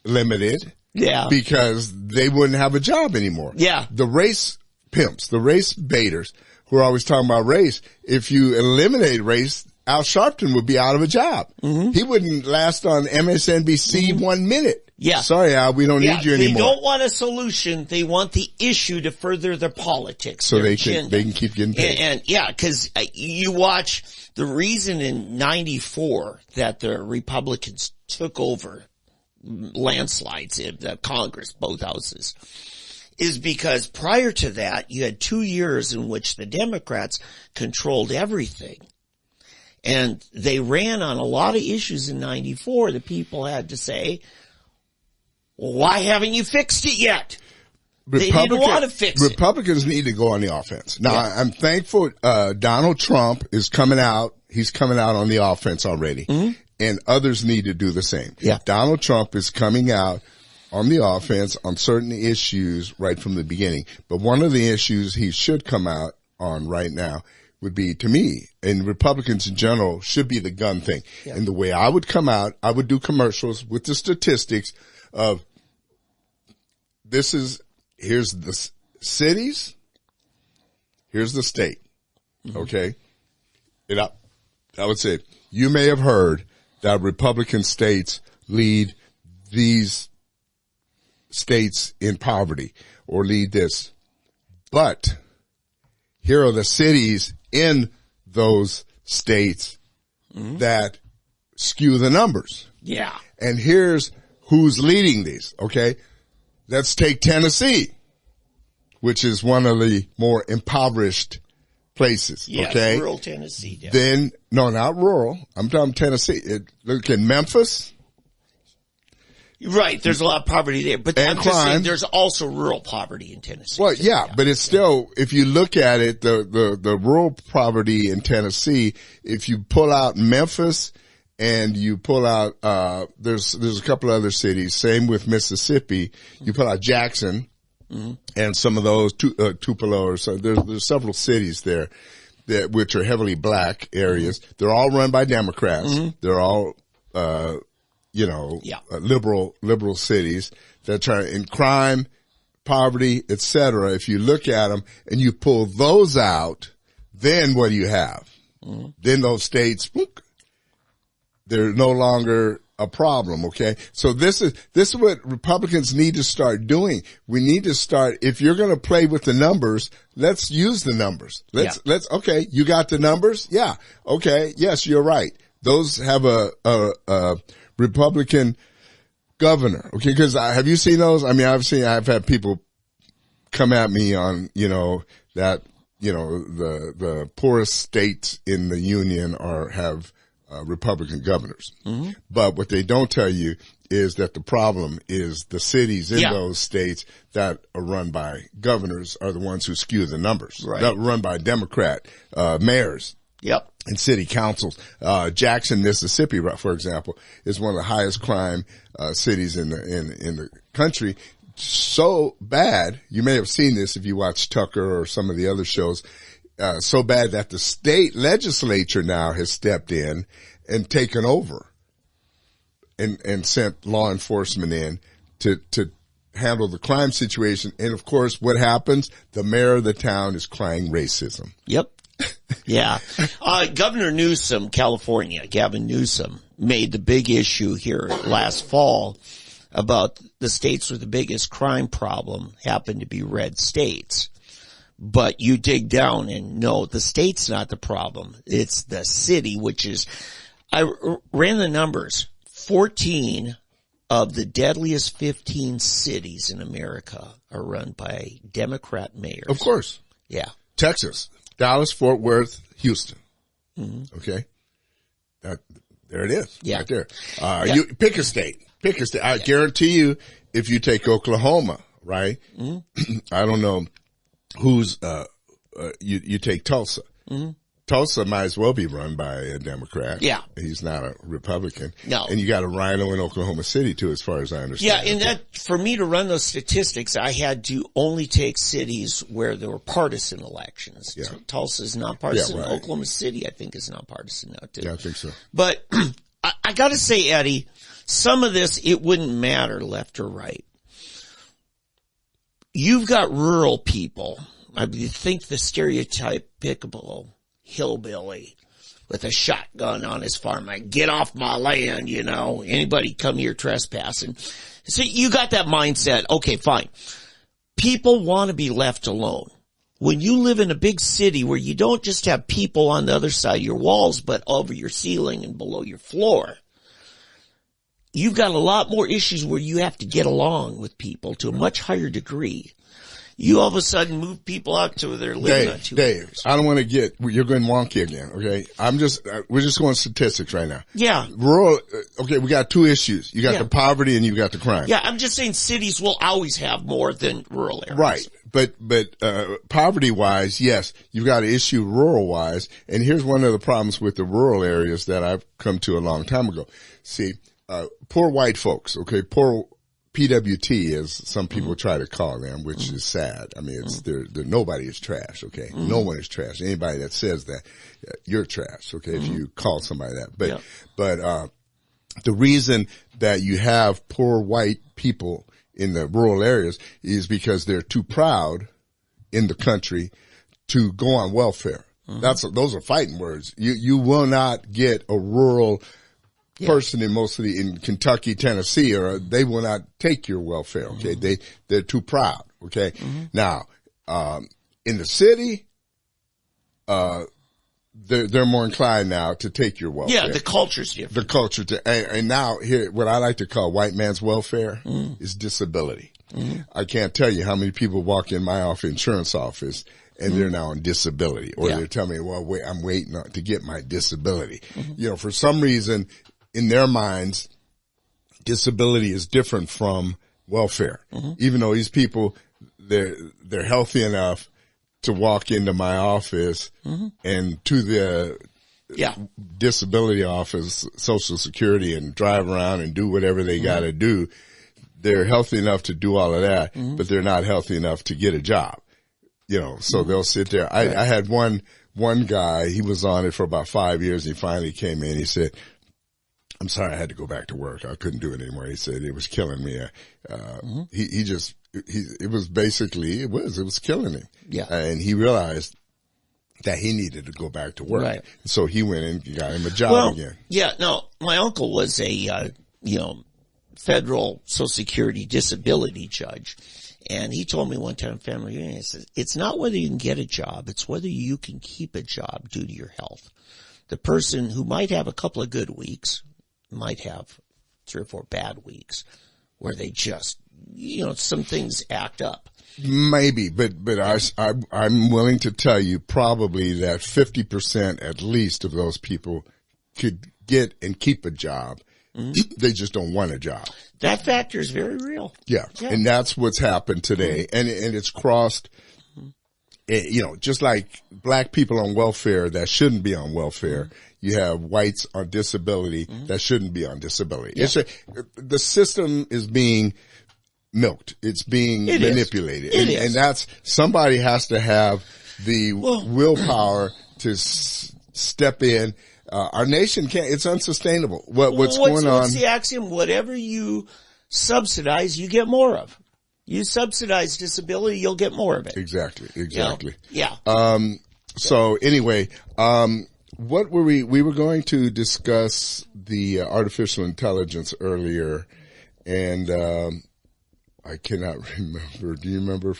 limited. Yeah. Because they wouldn't have a job anymore. Yeah. The race pimps, the race baiters who are always talking about race, if you eliminate race, Al Sharpton would be out of a job. Mm-hmm. He wouldn't last on MSNBC 1 minute. Yeah. Sorry, Al, we don't need you anymore. They don't want a solution. They want the issue to further their politics. So their they agenda. can keep getting paid. And yeah, cause you watch the reason in 94 that the Republicans took over landslides in the Congress, both houses, is because prior to that, you had 2 years in which the Democrats controlled everything. And they ran on a lot of issues in 94 that people had to say, well, why haven't you fixed it yet? They didn't want to fix it. Republicans need to go on the offense. Now, I'm thankful Donald Trump is coming out. He's coming out on the offense already. Mm-hmm. And others need to do the same. Yeah. Donald Trump is coming out on the offense on certain issues right from the beginning. But one of the issues he should come out on right now would be, to me, and Republicans in general, should be the gun thing. Yeah. And the way I would come out, I would do commercials with the statistics of here's the cities, here's the state. Mm-hmm. Okay. And I would say, you may have heard that Republican states lead these states in poverty or lead this. But here are the cities in those states that skew the numbers. Yeah. And here's who's leading these, okay? Let's take Tennessee, which is one of the more impoverished places, okay? Rural Tennessee. Yeah. Then, no, not rural. I'm talking Tennessee. Look at Memphis. Right, there's a lot of poverty there, but and I'm crime. just saying there's also rural poverty in Tennessee. Well, yeah, but it's still, if you look at it, the rural poverty in Tennessee, if you pull out Memphis and you pull out, there's a couple other cities, same with Mississippi, you pull out Jackson and some of those, Tupelo or so, there's several cities there which are heavily black areas. They're all run by Democrats. They're all, liberal cities that try in crime, poverty, etc. If you look at them and you pull those out, then what do you have? Then those states, they're no longer a problem. Okay. So this is what Republicans need to start doing. We need to start, if you're going to play with the numbers, let's use the numbers. Okay. You got the numbers? Yeah. Okay. Yes, you're right. Those have a Republican governor. Okay. Cause have you seen those? I mean, I've had people come at me on, the poorest states in the union have Republican governors. But what they don't tell you is that the problem is the cities in those states that are run by governors are the ones who skew the numbers. Right. That run by Democrat mayors. Yep. And city councils. Jackson, Mississippi, for example, is one of the highest crime cities in the country. So bad, you may have seen this if you watch Tucker or some of the other shows, so bad that the state legislature now has stepped in and taken over and sent law enforcement in to handle the crime situation. And of course, what happens? The mayor of the town is crying racism. Yep. Yeah. Governor Newsom, California, Gavin Newsom, made the big issue here last fall about the states with the biggest crime problem happen to be red states. But you dig down and no, the state's not the problem. It's the city, which is, I ran the numbers, 14 of the deadliest 15 cities in America are run by Democrat mayors. Of course. Yeah. Texas, Dallas, Fort Worth, Houston. Okay. There it is. Yeah. Right there. You pick a state. I guarantee you, if you take Oklahoma, right? I don't know who's, you take Tulsa. Tulsa might as well be run by a Democrat. Yeah. He's not a Republican. No. And you got a rhino in Oklahoma City too, as far as I understand. Yeah, and that, for me to run those statistics, I had to only take cities where there were partisan elections. Yeah. So Tulsa is not partisan. Yeah, right. Oklahoma City, I think, is not partisan now too. Yeah, I think so. But I gotta say, Eddie, some of this, it wouldn't matter left or right. you've got rural people. I mean, you think the stereotypical hillbilly with a shotgun on his farm, like, get off my land, you know, anybody come here trespassing. So you got that mindset. Okay, fine. People want to be left alone. When you live in a big city where you don't just have people on the other side of your walls, but over your ceiling and below your floor, you've got a lot more issues where you have to get along with people to a much higher degree. You all of a sudden move people out to their living. Dave, I don't want to you're going wonky again, okay? We're just going statistics right now. Yeah. Rural, okay, we got two issues. You got the poverty and you got the crime. Yeah, I'm just saying cities will always have more than rural areas. Right. But poverty-wise, yes, you've got an issue rural-wise. And here's one of the problems with the rural areas that I've come to a long time ago. See, poor white folks, okay, poor PWT, as some people try to call them, which is sad. I mean, nobody is trash, okay? No one is trash. Anybody that says that, you're trash, okay, if you call somebody that. But the reason that you have poor white people in the rural areas is because they're too proud in the country to go on welfare. Those are fighting words. You will not get a rural person in Kentucky, Tennessee, or they will not take your welfare. Okay. They're too proud. Okay. Now, in the city, they're more inclined now to take your welfare. Yeah. The culture's different. The culture and now here, what I like to call white man's welfare is disability. I can't tell you how many people walk in my insurance office and they're now on disability, or they're telling me, well, wait, I'm waiting to get my disability. You know, for some reason, in their minds, disability is different from welfare. Even though these people, they're healthy enough to walk into my office and to the disability office, Social Security, and drive around and do whatever they got to do. They're healthy enough to do all of that, but they're not healthy enough to get a job. You know, so they'll sit there. I had one guy, he was on it for about 5 years. He finally came in. He said, I'm sorry, I had to go back to work. I couldn't do it anymore. He said it was killing me. It was killing him. Yeah. And he realized that he needed to go back to work. Right. So he went and got him a job again. Yeah, no, my uncle was a, federal Social Security disability judge. And he told me one time, family reunion, he says, it's not whether you can get a job, it's whether you can keep a job due to your health. The person who might have a couple of good weeks might have 3 or 4 bad weeks where they just, some things act up. Maybe, but I'm willing to tell you probably that 50% at least of those people could get and keep a job. They just don't want a job. That factor is very real. Yeah. And that's what's happened today. And it's crossed, just like black people on welfare that shouldn't be on welfare. You have whites on disability that shouldn't be on disability. Yeah. The system is being milked. It's being manipulated. And that's, somebody has to have the willpower to step in. Our nation it's unsustainable. What's going on? What's the axiom? Whatever you subsidize, you get more of. You subsidize disability, you'll get more of it. Exactly. Yeah. So anyway, what were we were going to discuss the artificial intelligence earlier, and I cannot remember. Do you remember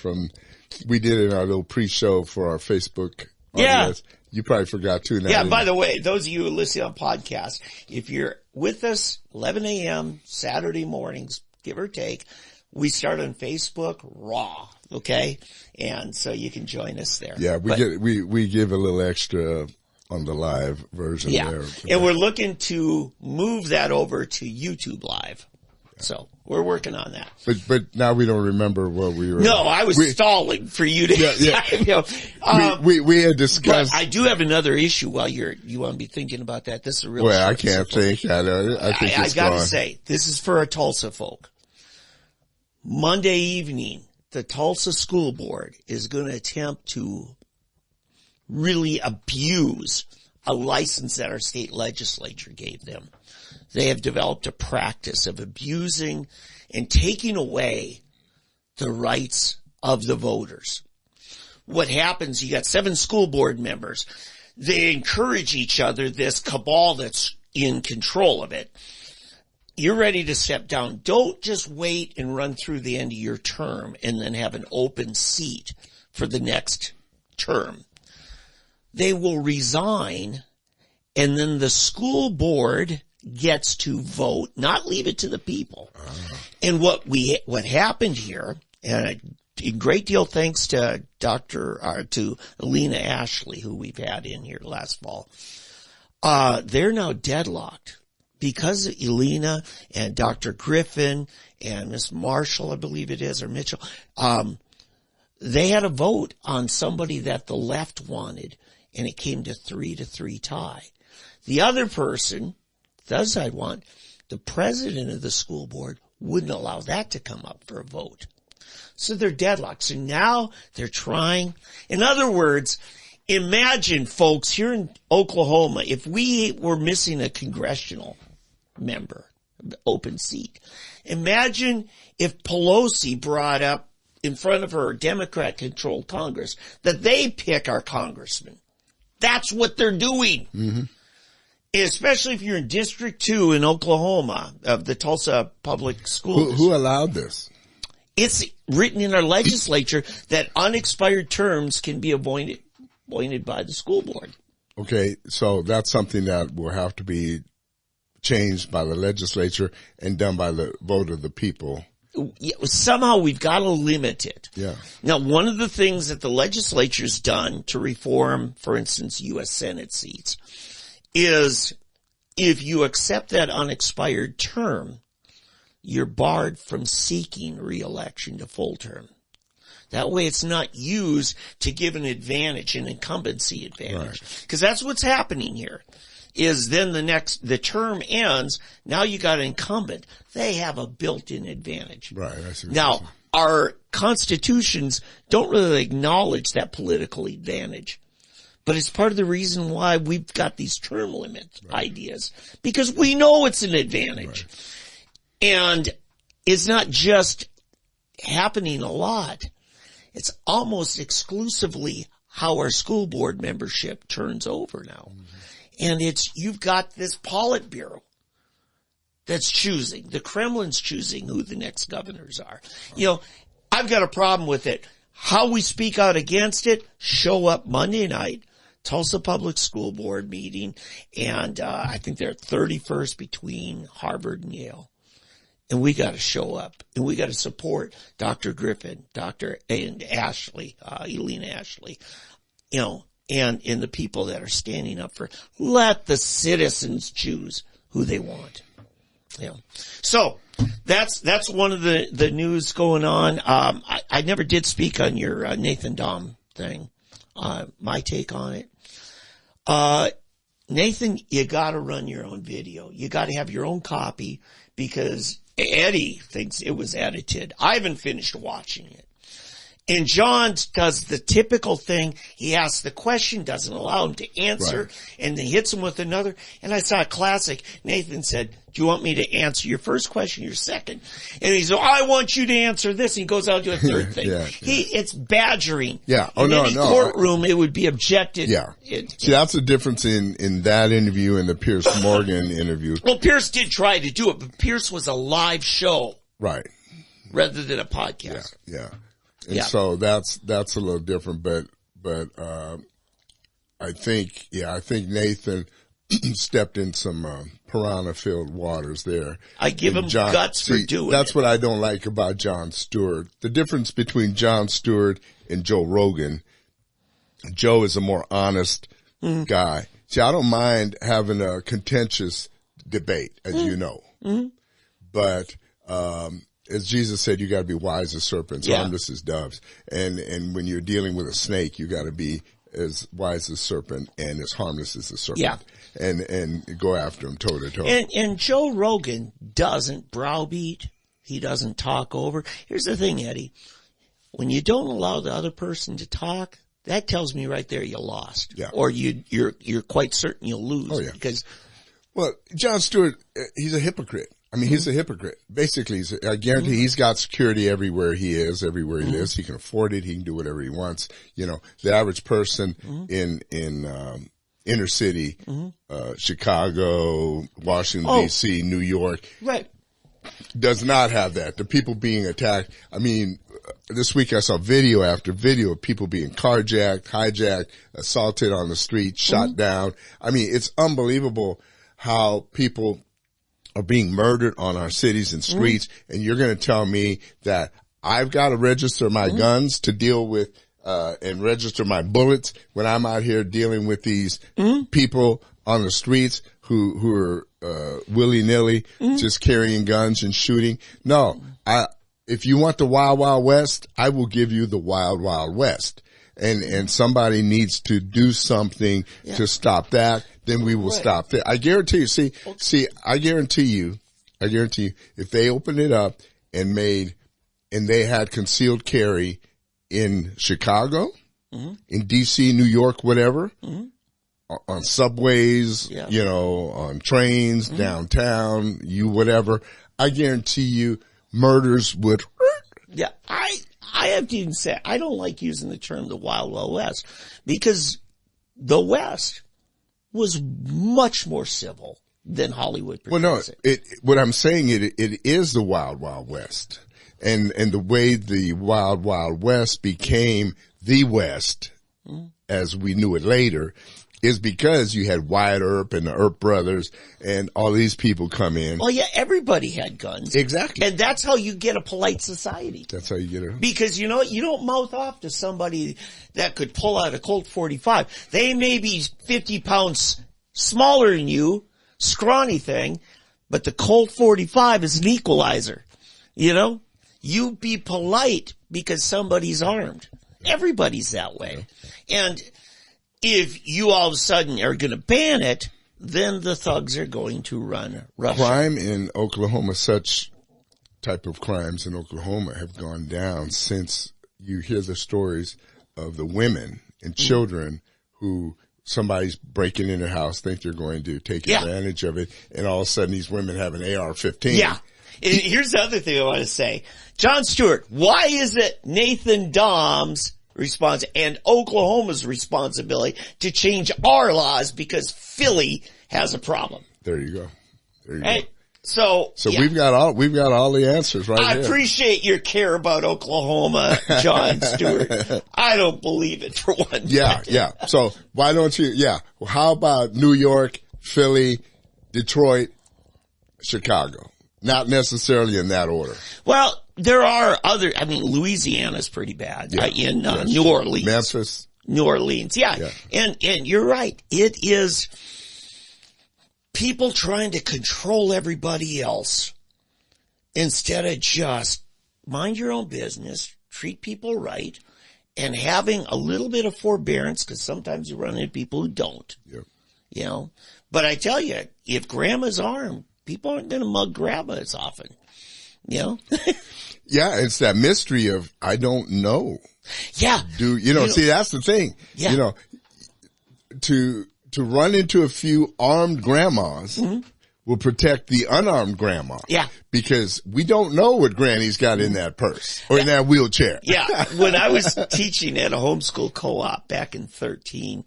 we did it in our little pre-show for our Facebook audience? Yeah. You probably forgot too now. Yeah, by the way, those of you who listen on podcast, if you're with us 11 a.m. Saturday mornings, give or take, we start on Facebook raw, okay? And so you can join us there. Yeah, we give a little extra on the live version there. And we're looking to move that over to YouTube Live. So we're working on that. But now we don't remember what we were. No, I was stalling for you to. We had discussed. But I do have another issue while you want to be thinking about that. This is a real. Well, I can't think. I think I got to say, this is for our Tulsa folk. Monday evening, the Tulsa School Board is going to attempt to really abuse a license that our state legislature gave them. They have developed a practice of abusing and taking away the rights of the voters. What happens, you got 7 school board members. They encourage each other, this cabal that's in control of it. You're ready to step down. Don't just wait and run through the end of your term and then have an open seat for the next term. They will resign, and then the school board gets to vote, not leave it to the people. And what happened here, and a great deal thanks to to Alina Ashley, who we've had in here last fall, they're now deadlocked. Because of Elena and Dr. Griffin and Miss Marshall, I believe it is, or Mitchell, they had a vote on somebody that the left wanted, and it came to 3-3 tie. The other person, the other side want, the president of the school board wouldn't allow that to come up for a vote. So they're deadlocked. So now they're trying. In other words, imagine, folks, here in Oklahoma, if we were missing a congressional member, open seat. Imagine if Pelosi brought up in front of her Democrat-controlled Congress that they pick our congressman. That's what they're doing. Mm-hmm. Especially if you're in District 2 in Oklahoma of the Tulsa Public Schools. Who allowed this? It's written in our legislature that unexpired terms can be appointed by the school board. Okay, so that's something that will have to be changed by the legislature and done by the vote of the people. Somehow we've got to limit it. Yeah. Now, one of the things that the legislature's done to reform, for instance, U.S. Senate seats, is if you accept that unexpired term, you're barred from seeking re-election to full term. That way it's not used to give an advantage, an incumbency advantage. Because that's what's happening here. Is then the term ends, now you got an incumbent. They have a built-in advantage. Right. I see what now, you're saying. our constitutions don't really acknowledge that political advantage. But it's part of the reason why we've got these term limit ideas. Because we know it's an advantage. Right. And it's not just happening a lot. It's almost exclusively how our school board membership turns over now. Mm-hmm. And you've got this Politburo that's choosing, the Kremlin's choosing who the next governors are. You know, I've got a problem with it. How we speak out against it, show up Monday night, Tulsa Public School Board meeting, and I think they're 31st between Harvard and Yale. And we got to show up, and we got to support Dr. Griffin, and Ashley, Elena Ashley, you know, and the people that are standing up for, let the citizens choose who they want. You know. So that's one of the news going on. I never did speak on your Nathan Dom thing. My take on it. Nathan, you got to run your own video. You got to have your own copy because Eddie thinks it was edited. I haven't finished watching it. And John does the typical thing. He asks the question, doesn't allow him to answer, and then hits him with another. And I saw a classic. Nathan said, do you want me to answer your first question, your second? And he said, I want you to answer this. And he goes out to a third thing. It's badgering. Yeah. Oh, in any courtroom, it would be objected. Yeah. See, that's the difference in that interview and the Pierce Morgan interview. Well, Pierce did try to do it, but Pierce was a live show. Right. Rather than a podcast. Yeah. And so that's a little different, but I think Nathan stepped in some piranha-filled waters there. I give him guts for doing it. That's what I don't like about Jon Stewart. The difference between Jon Stewart and Joe Rogan, Joe is a more honest guy. See, I don't mind having a contentious debate, as you know. Mm-hmm. But as Jesus said, you got to be wise as serpents, harmless as doves. And when you're dealing with a snake, you got to be as wise as serpent and as harmless as a serpent. Yeah. And go after him toe to toe. And Joe Rogan doesn't browbeat. He doesn't talk over. Here's the thing, Eddie. When you don't allow the other person to talk, that tells me right there you lost. Yeah. Or you're quite certain you'll lose. Oh, yeah. Because well, Jon Stewart, he's a hypocrite. I mean, he's a hypocrite. Basically, I guarantee he's got security everywhere he is, everywhere he lives. He can afford it. He can do whatever he wants. You know, the average person in inner city, Chicago, Washington, D.C., New York, Right. does not have that. The people being attacked. I mean, this week I saw video after video of people being carjacked, hijacked, assaulted on the street, shot down. I mean, it's unbelievable how people are being murdered on our cities and streets. And you're going to tell me that I've got to register my guns to deal with, and register my bullets when I'm out here dealing with these people on the streets who are, willy-nilly just carrying guns and shooting. No, if you want the Wild Wild West, I will give you the Wild Wild West. And somebody needs to do something to stop that, then we will stop that. I guarantee you, I guarantee you, if they opened it up and they had concealed carry in Chicago, in DC, New York, whatever, on subways, you know, on trains, downtown, whatever, I guarantee you murders would. Yeah, I have to even say, I don't like using the term the Wild Wild West, because the West was much more civil than Hollywood portrays it. What I'm saying, it is the Wild Wild West. And the way the Wild Wild West became the West, as we knew it later, is because you had Wyatt Earp and the Earp brothers and all these people come in. Well, yeah, everybody had guns. Exactly. And that's how you get a polite society. That's how you get it. Because you know what? You don't mouth off to somebody that could pull out a Colt 45. They may be 50 pounds smaller than you, scrawny thing, but the Colt 45 is an equalizer. You know? You be polite because somebody's armed. Everybody's that way. And if you all of a sudden are going to ban it, then the thugs are going to run roughshod. Crime in Oklahoma, such type of crimes in Oklahoma have gone down since you hear the stories of the women and children who somebody's breaking in their house, think they're going to take advantage of it, and all of a sudden these women have an AR-15. Yeah. And here's the other thing I want to say. John Stewart, why is it Nathan Dom's and Oklahoma's responsibility to change our laws because Philly has a problem? There you go. There you go. So we've got all the answers right I here. appreciate your care about Oklahoma, John Stewart. I don't believe it for one Yeah. So why don't you, well, how about New York, Philly, Detroit, Chicago? Not necessarily in that order. Well, there are other, I mean, Louisiana's pretty bad in New Orleans. Memphis. New Orleans, yeah. And you're right. It is people trying to control everybody else instead of just mind your own business, treat people right, and having a little bit of forbearance, because sometimes you run into people who don't. Yep. You know? But I tell you, if grandma's armed, people aren't going to mug grandma as often. You know? Yeah, it's that mystery of, I don't know. Yeah. See, that's the thing. Yeah. You know, to run into a few armed grandmas will protect the unarmed grandma. Yeah. Because we don't know what granny's got in that purse or in that wheelchair. Yeah. When I was teaching at a homeschool co-op back in 2013,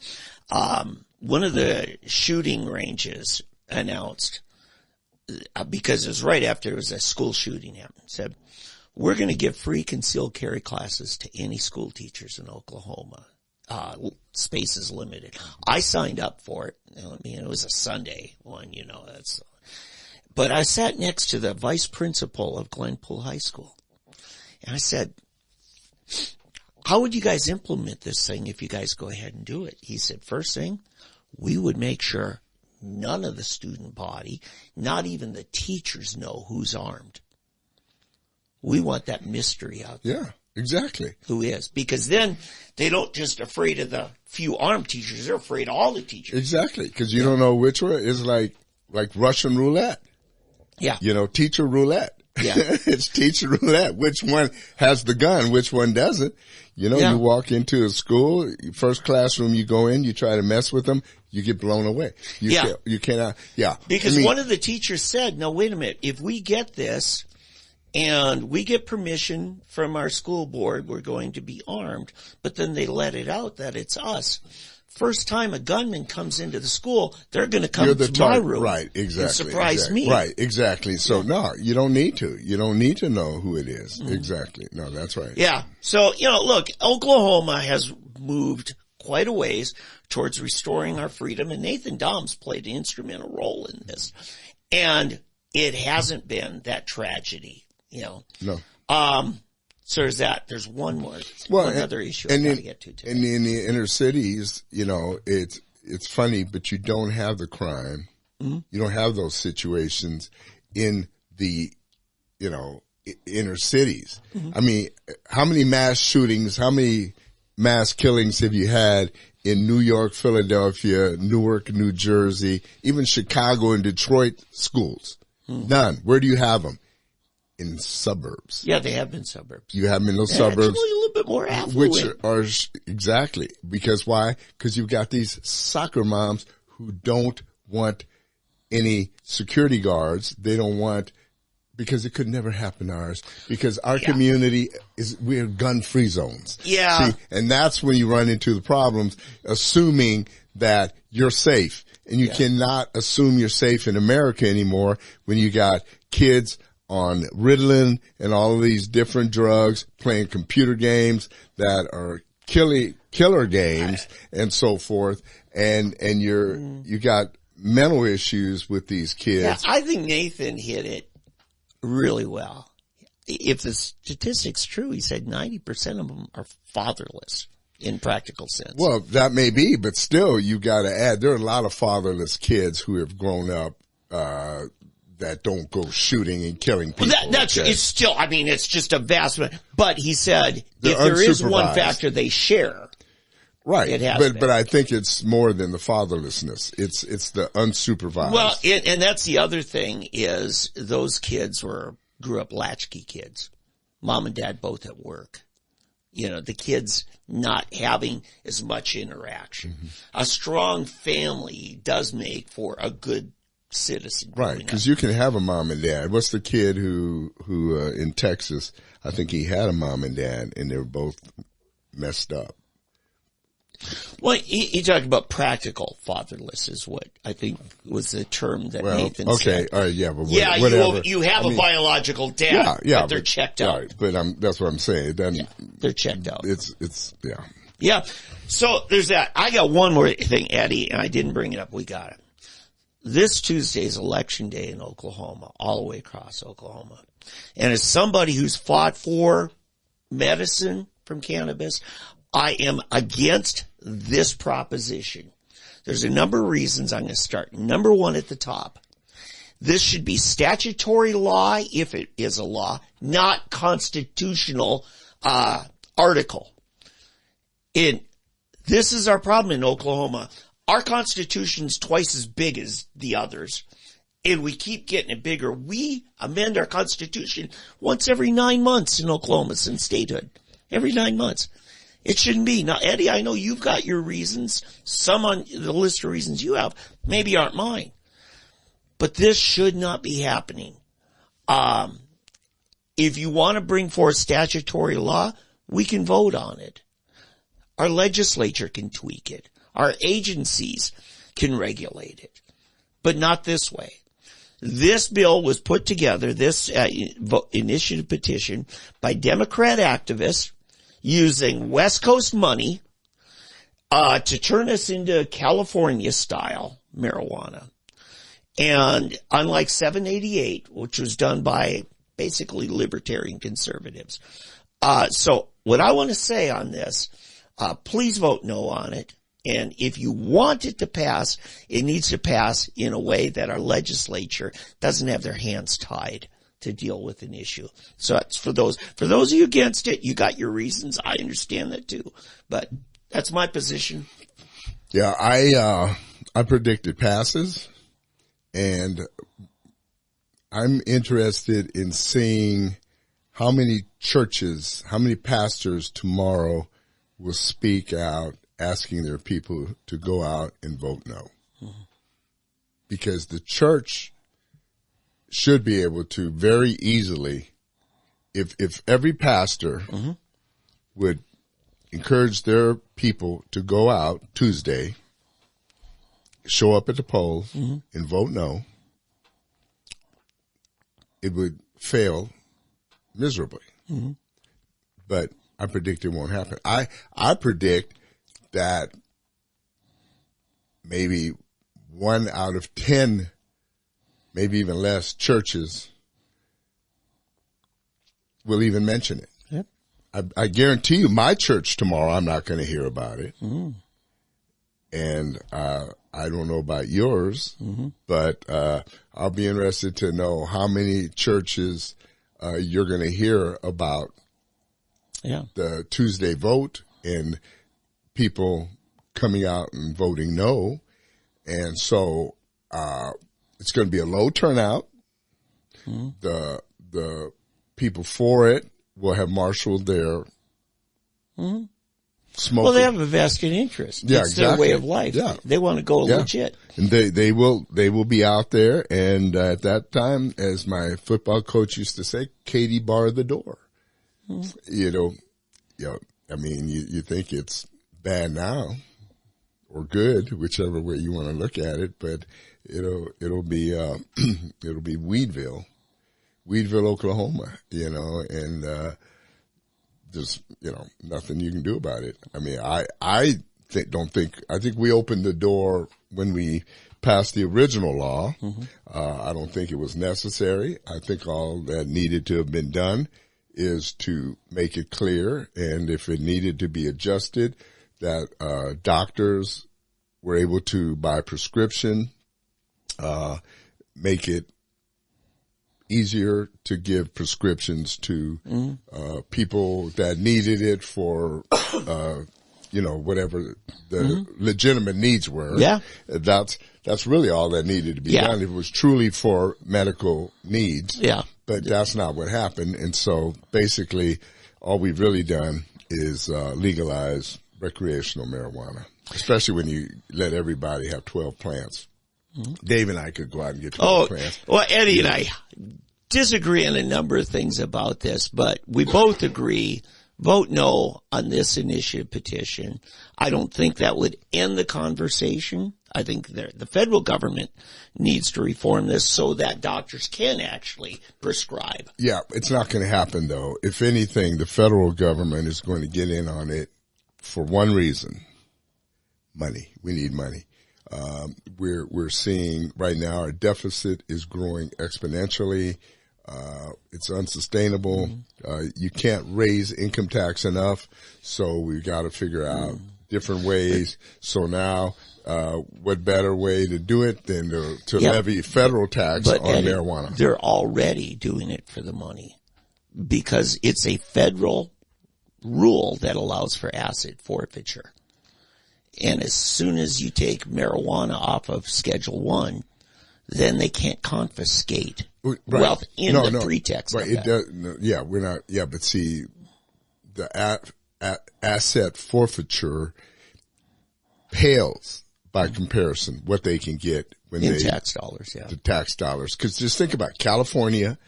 one of the shooting ranges announced, because it was right after it was a school shooting happened, said, we're going to give free concealed carry classes to any school teachers in Oklahoma. Space is limited. I signed up for it. I mean, it was a Sunday one, but I sat next to the vice principal of Glenpool High School. And I said, how would you guys implement this thing if you guys go ahead and do it? He said, first thing, we would make sure none of the student body, not even the teachers, know who's armed. We want that mystery out there. Yeah, exactly. Who is? Because then they don't just afraid of the few armed teachers, they're afraid of all the teachers. Exactly, because you don't know which one. It's like Russian roulette. Yeah. Teacher roulette. Yeah. It's teacher roulette. Which one has the gun? Which one doesn't? You know, you walk into a school, first classroom you go in, you try to mess with them, you get blown away. You cannot. Because one of the teachers said, no, wait a minute. If we get this and we get permission from our school board, we're going to be armed. But then they let it out that it's us. First time a gunman comes into the school, they're going to come to my room. Right, exactly. And surprise me. Right, exactly. So no, you don't need to. You don't need to know who it is. Exactly. No, that's right. Yeah. So, look, Oklahoma has moved quite a ways towards restoring our freedom, and Nathan Doms played an instrumental role in this. And it hasn't been that tragedy, No. So there's that. There's one other issue I got to get to today. And in the inner cities, it's funny, but you don't have the crime. Mm-hmm. You don't have those situations in the, inner cities. Mm-hmm. I mean, how many mass shootings, how many mass killings have you had in New York, Philadelphia, Newark, New Jersey, even Chicago and Detroit schools? Mm-hmm. None. Where do you have them? In suburbs. Yeah, they have been suburbs. You have them in those suburbs. Actually, a little bit more affluent. Which are exactly. Because why? Because you've got these soccer moms who don't want any security guards. They don't want, because it could never happen to ours. Because our community we're gun-free zones. Yeah. See, and that's when you run into the problems, assuming that you're safe. And you cannot assume you're safe in America anymore when you got kids on Ritalin and all of these different drugs, playing computer games that are killer games and so forth. And you got mental issues with these kids. Yeah, I think Nathan hit it really well. If the statistic's true, he said 90% of them are fatherless in practical sense. Well, that may be, but still you got to add, there are a lot of fatherless kids who have grown up, that don't go shooting and killing people. Well, it's still, it's just a vast, but he said if there is one factor they share. Right. It has but I think it's more than the fatherlessness. It's the unsupervised. Well, and that's the other thing is those kids grew up latchkey kids. Mom and dad both at work. The kids not having as much interaction. Mm-hmm. A strong family does make for a good citizen. Right, because you can have a mom and dad. What's the kid who in Texas, I think he had a mom and dad and they were both messed up. Well, he talked about practical fatherless is what I think was the term that Nathan said. All right, yeah, but whatever. You have a biological dad, but they're checked out. Right, but that's what I'm saying. They're checked out. It's. Yeah, so there's that. I got one more thing, Eddie, and I didn't bring it up. We got it. This Tuesday is election day in Oklahoma, all the way across Oklahoma. And as somebody who's fought for medicine from cannabis, I am against this proposition. There's a number of reasons. I'm going to start. Number one at the top. This should be statutory law, if it is a law, not constitutional article. This is our problem in Oklahoma. Our Constitution's twice as big as the others, and we keep getting it bigger. We amend our Constitution once every 9 months in Oklahoma since statehood. Every 9 months. It shouldn't be. Now, Eddie, I know you've got your reasons. Some on the list of reasons you have maybe aren't mine. But this should not be happening. If you want to bring forth statutory law, we can vote on it. Our legislature can tweak it. Our agencies can regulate it, but not this way. This bill was put together, this initiative petition, by Democrat activists using West Coast money to turn us into California-style marijuana. And unlike 788, which was done by basically libertarian conservatives. So what I want to say on this, please vote no on it. And if you want it to pass, it needs to pass in a way that our legislature doesn't have their hands tied to deal with an issue. So that's for those of you against it, you got your reasons. I understand that too, but that's my position. Yeah, I predict it passes, and I'm interested in seeing how many churches, how many pastors tomorrow will speak out asking their people to go out and vote no. Mm-hmm. Because the church should be able to very easily, if every pastor mm-hmm. would encourage their people to go out Tuesday, show up at the polls mm-hmm. and vote no, it would fail miserably. Mm-hmm. But I predict it won't happen. I predict that maybe 1 out of 10, maybe even less, churches will even mention it. Yep. I guarantee you, my church tomorrow, I'm not going to hear about it. Mm-hmm. And I don't know about yours, mm-hmm. but I'll be interested to know how many churches you're going to hear about the Tuesday vote and people coming out and voting no. And so it's going to be a low turnout. Mm-hmm. The people for it will have marshaled their mm-hmm. smoking. Well, they have a vested interest. Yeah, it's exactly. their way of life. Yeah. They want to go legit. And they will be out there. And at that time, as my football coach used to say, Katie bar the door. Mm-hmm. You know, I mean, you think it's bad now or good, whichever way you want to look at it, but it'll be Weedville, Oklahoma, and there's nothing you can do about it. I mean, I think we opened the door when we passed the original law. Mm-hmm. I don't think it was necessary. I think all that needed to have been done is to make it clear, and if it needed to be adjusted, that doctors were able to, by prescription, make it easier to give prescriptions to people that needed it for, whatever the legitimate needs were. Yeah. That's really all that needed to be done. It was truly for medical needs. Yeah. But that's not what happened. And so basically all we've really done is legalize recreational marijuana, especially when you let everybody have 12 plants. Mm-hmm. Dave and I could go out and get 12 plants. Well, Eddie and I disagree on a number of things about this, but we both agree, vote no on this initiative petition. I don't think that would end the conversation. I think the federal government needs to reform this so that doctors can actually prescribe. Yeah, it's not going to happen, though. If anything, the federal government is going to get in on it for one reason: money. We need money. We're seeing right now our deficit is growing exponentially. It's unsustainable. Mm-hmm. You can't raise income tax enough, so we've got to figure out different ways. So now, what better way to do it than to levy federal tax on marijuana? They're already doing it for the money because it's a federal rule that allows for asset forfeiture. And as soon as you take marijuana off of Schedule 1, then they can't confiscate wealth in the pretext of that. We're not. Yeah, but see, the asset forfeiture pales by comparison what they can get when tax dollars. Yeah, the tax dollars. Because just think about California,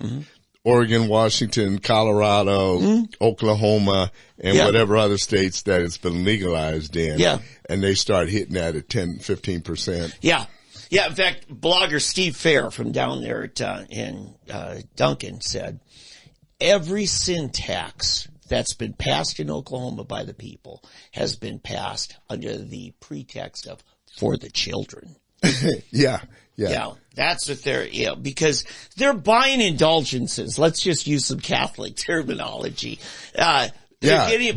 Oregon, Washington, Colorado, Oklahoma, and whatever other states that it's been legalized in. Yeah. And they start hitting that at 10, 15%. Yeah. Yeah. In fact, blogger Steve Fair from down there in Duncan said, every sin tax that's been passed in Oklahoma by the people has been passed under the pretext of for the children. Yeah. That's what they're, because they're buying indulgences. Let's just use some Catholic terminology. Their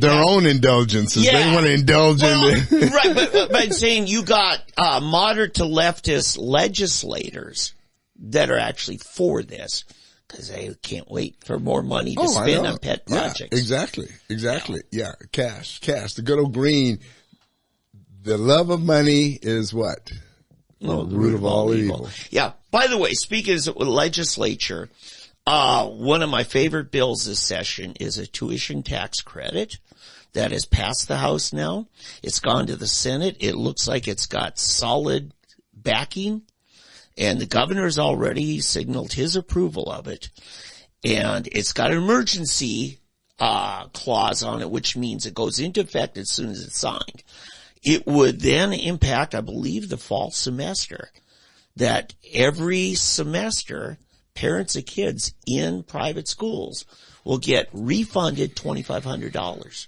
own indulgences. Yeah. They want to indulge in it. Right, but I'm saying you got moderate to leftist legislators that are actually for this because they can't wait for more money to spend on pet projects. Exactly. Yeah, cash. The good old green. The love of money is what? No, the root of all evil. Yeah. By the way, speaking of legislature, one of my favorite bills this session is a tuition tax credit that has passed the House now. It's gone to the Senate. It looks like it's got solid backing, and the governor's already signaled his approval of it. And it's got an emergency clause on it, which means it goes into effect as soon as it's signed. It would then impact, I believe, the fall semester, that every semester parents of kids in private schools will get refunded $2,500.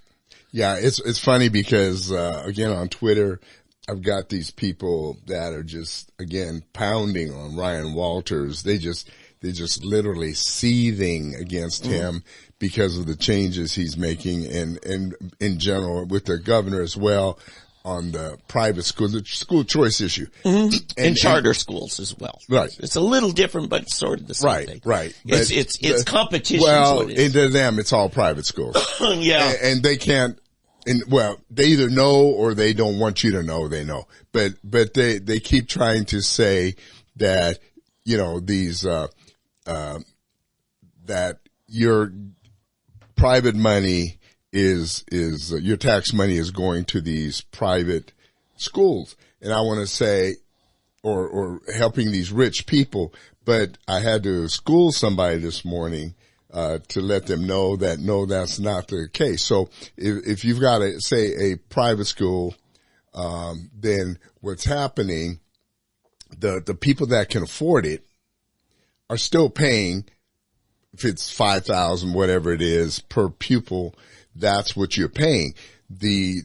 Yeah, it's funny because, again, on Twitter, I've got these people that are just, again, pounding on Ryan Walters. They're just literally seething against him because of the changes he's making and in general with the governor as well on the private school, the school choice issue. And charter schools as well. Right. It's a little different, but it's sort of the same thing. Right. It's competition. Well, to them, it's all private schools. Yeah. And they can't, they either know or they don't want you to know they know. But they keep trying to say that, these, that your private money is your tax money is going to these private schools. And I want to say, or helping these rich people, but I had to school somebody this morning, to let them know that no, that's not the case. So if you've got a private school, then what's happening, the people that can afford it are still paying, if it's $5,000, whatever it is per pupil, that's what you're paying. The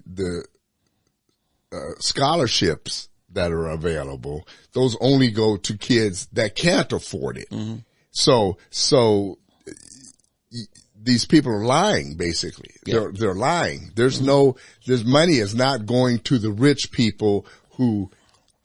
scholarships that are available, those only go to kids that can't afford it. Mm-hmm. So these people are lying, basically. Yeah. They're lying. There's money is not going to the rich people who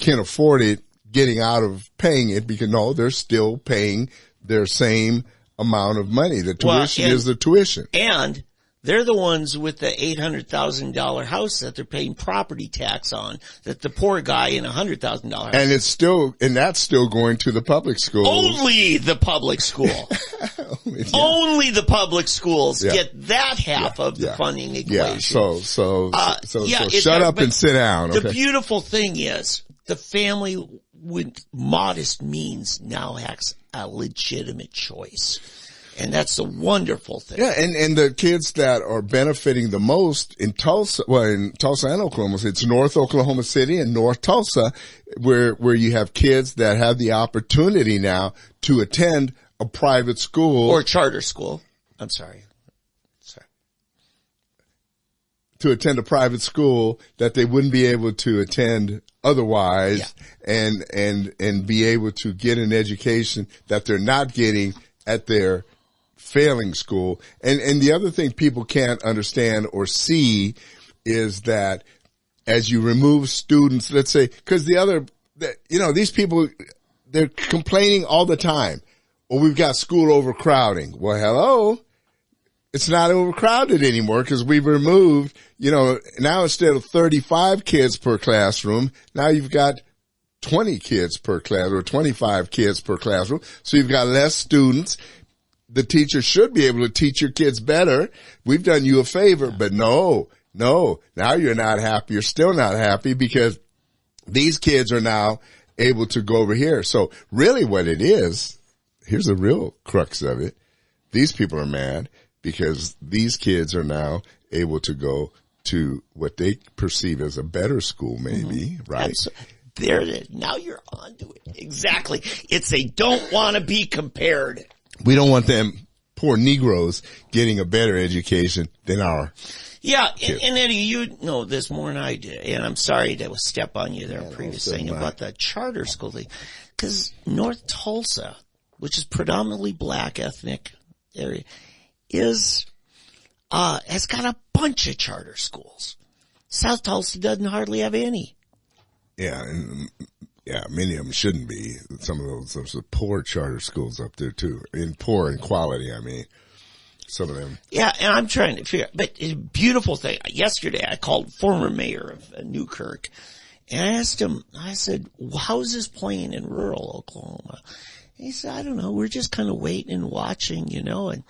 can afford it, getting out of paying it, because no, they're still paying their same amount of money. The tuition is the tuition. And they're the ones with the $800,000 house that they're paying property tax on, that the poor guy in $100,000 house. And that's still going to the public schools. Only the public school. Only the public schools get that half of the funding equation. Yeah. So shut up and sit down. Okay? The beautiful thing is the family with modest means now has a legitimate choice. And that's the wonderful thing. Yeah, and the kids that are benefiting the most in Tulsa, in Tulsa and Oklahoma, it's North Oklahoma City and North Tulsa, where you have kids that have the opportunity now to attend a private school. Or charter school. I'm sorry. To attend a private school that they wouldn't be able to attend otherwise, and be able to get an education that they're not getting at their failing school. And the other thing people can't understand or see is that as you remove students, let's say, because these people, they're complaining all the time. Well, we've got school overcrowding. Well, hello. It's not overcrowded anymore because we've removed, now instead of 35 kids per classroom, now you've got 20 kids per class or 25 kids per classroom. So you've got less students. The teacher should be able to teach your kids better. We've done you a favor, but no. Now you're not happy. You're still not happy because these kids are now able to go over here. So really what it is, here's the real crux of it. These people are mad because these kids are now able to go to what they perceive as a better school, maybe, right? Now you're onto it. Exactly. They don't want to be compared. We don't want them poor Negroes getting a better education than our kids. And Eddie, you know this more than I do, and I'm sorry to step on you there previous thing about the charter school thing, because North Tulsa, which is predominantly black ethnic area, has got a bunch of charter schools. South Tulsa doesn't hardly have any. Yeah, many of them shouldn't be. Some of those are poor charter schools up there too, poor in quality. I mean, some of them. Yeah, and I'm trying to figure. But a beautiful thing. Yesterday, I called former mayor of Newkirk, And I asked him, I said, how's this playing in rural Oklahoma? And he said, I don't know. We're just kind of waiting and watching, and,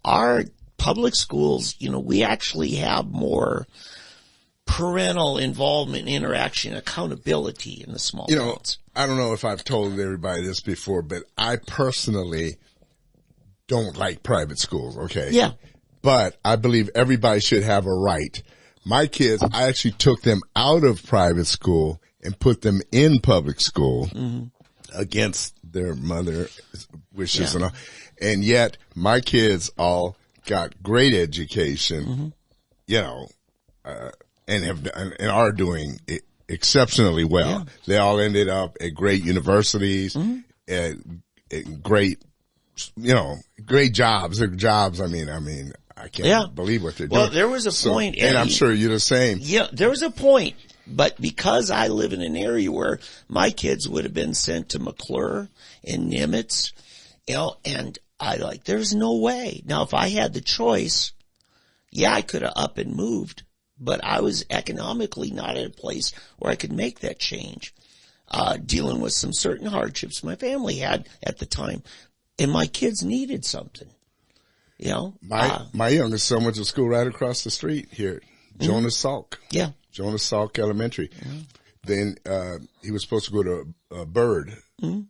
our public schools, we actually have more parental involvement, interaction, accountability in the small towns. I don't know if I've told everybody this before, but I personally don't like private schools, okay? Yeah. But I believe everybody should have a right. My kids, I actually took them out of private school and put them in public school against their mother's wishes and all. And yet my kids all got great education, and are doing exceptionally well. Yeah. They all ended up at great universities, at great, great jobs. Their jobs, I can't believe what they're doing. Well, there was a point. And I'm sure you're the same. Yeah, there was a point. But because I live in an area where my kids would have been sent to McClure and Nimitz, and there's no way. Now, if I had the choice, I could have up and moved, but I was economically not at a place where I could make that change, dealing with some certain hardships my family had at the time, and my kids needed something. My youngest son went to school right across the street here, Jonas Salk. Yeah. Jonas Salk Elementary. Then, he was supposed to go to Byrd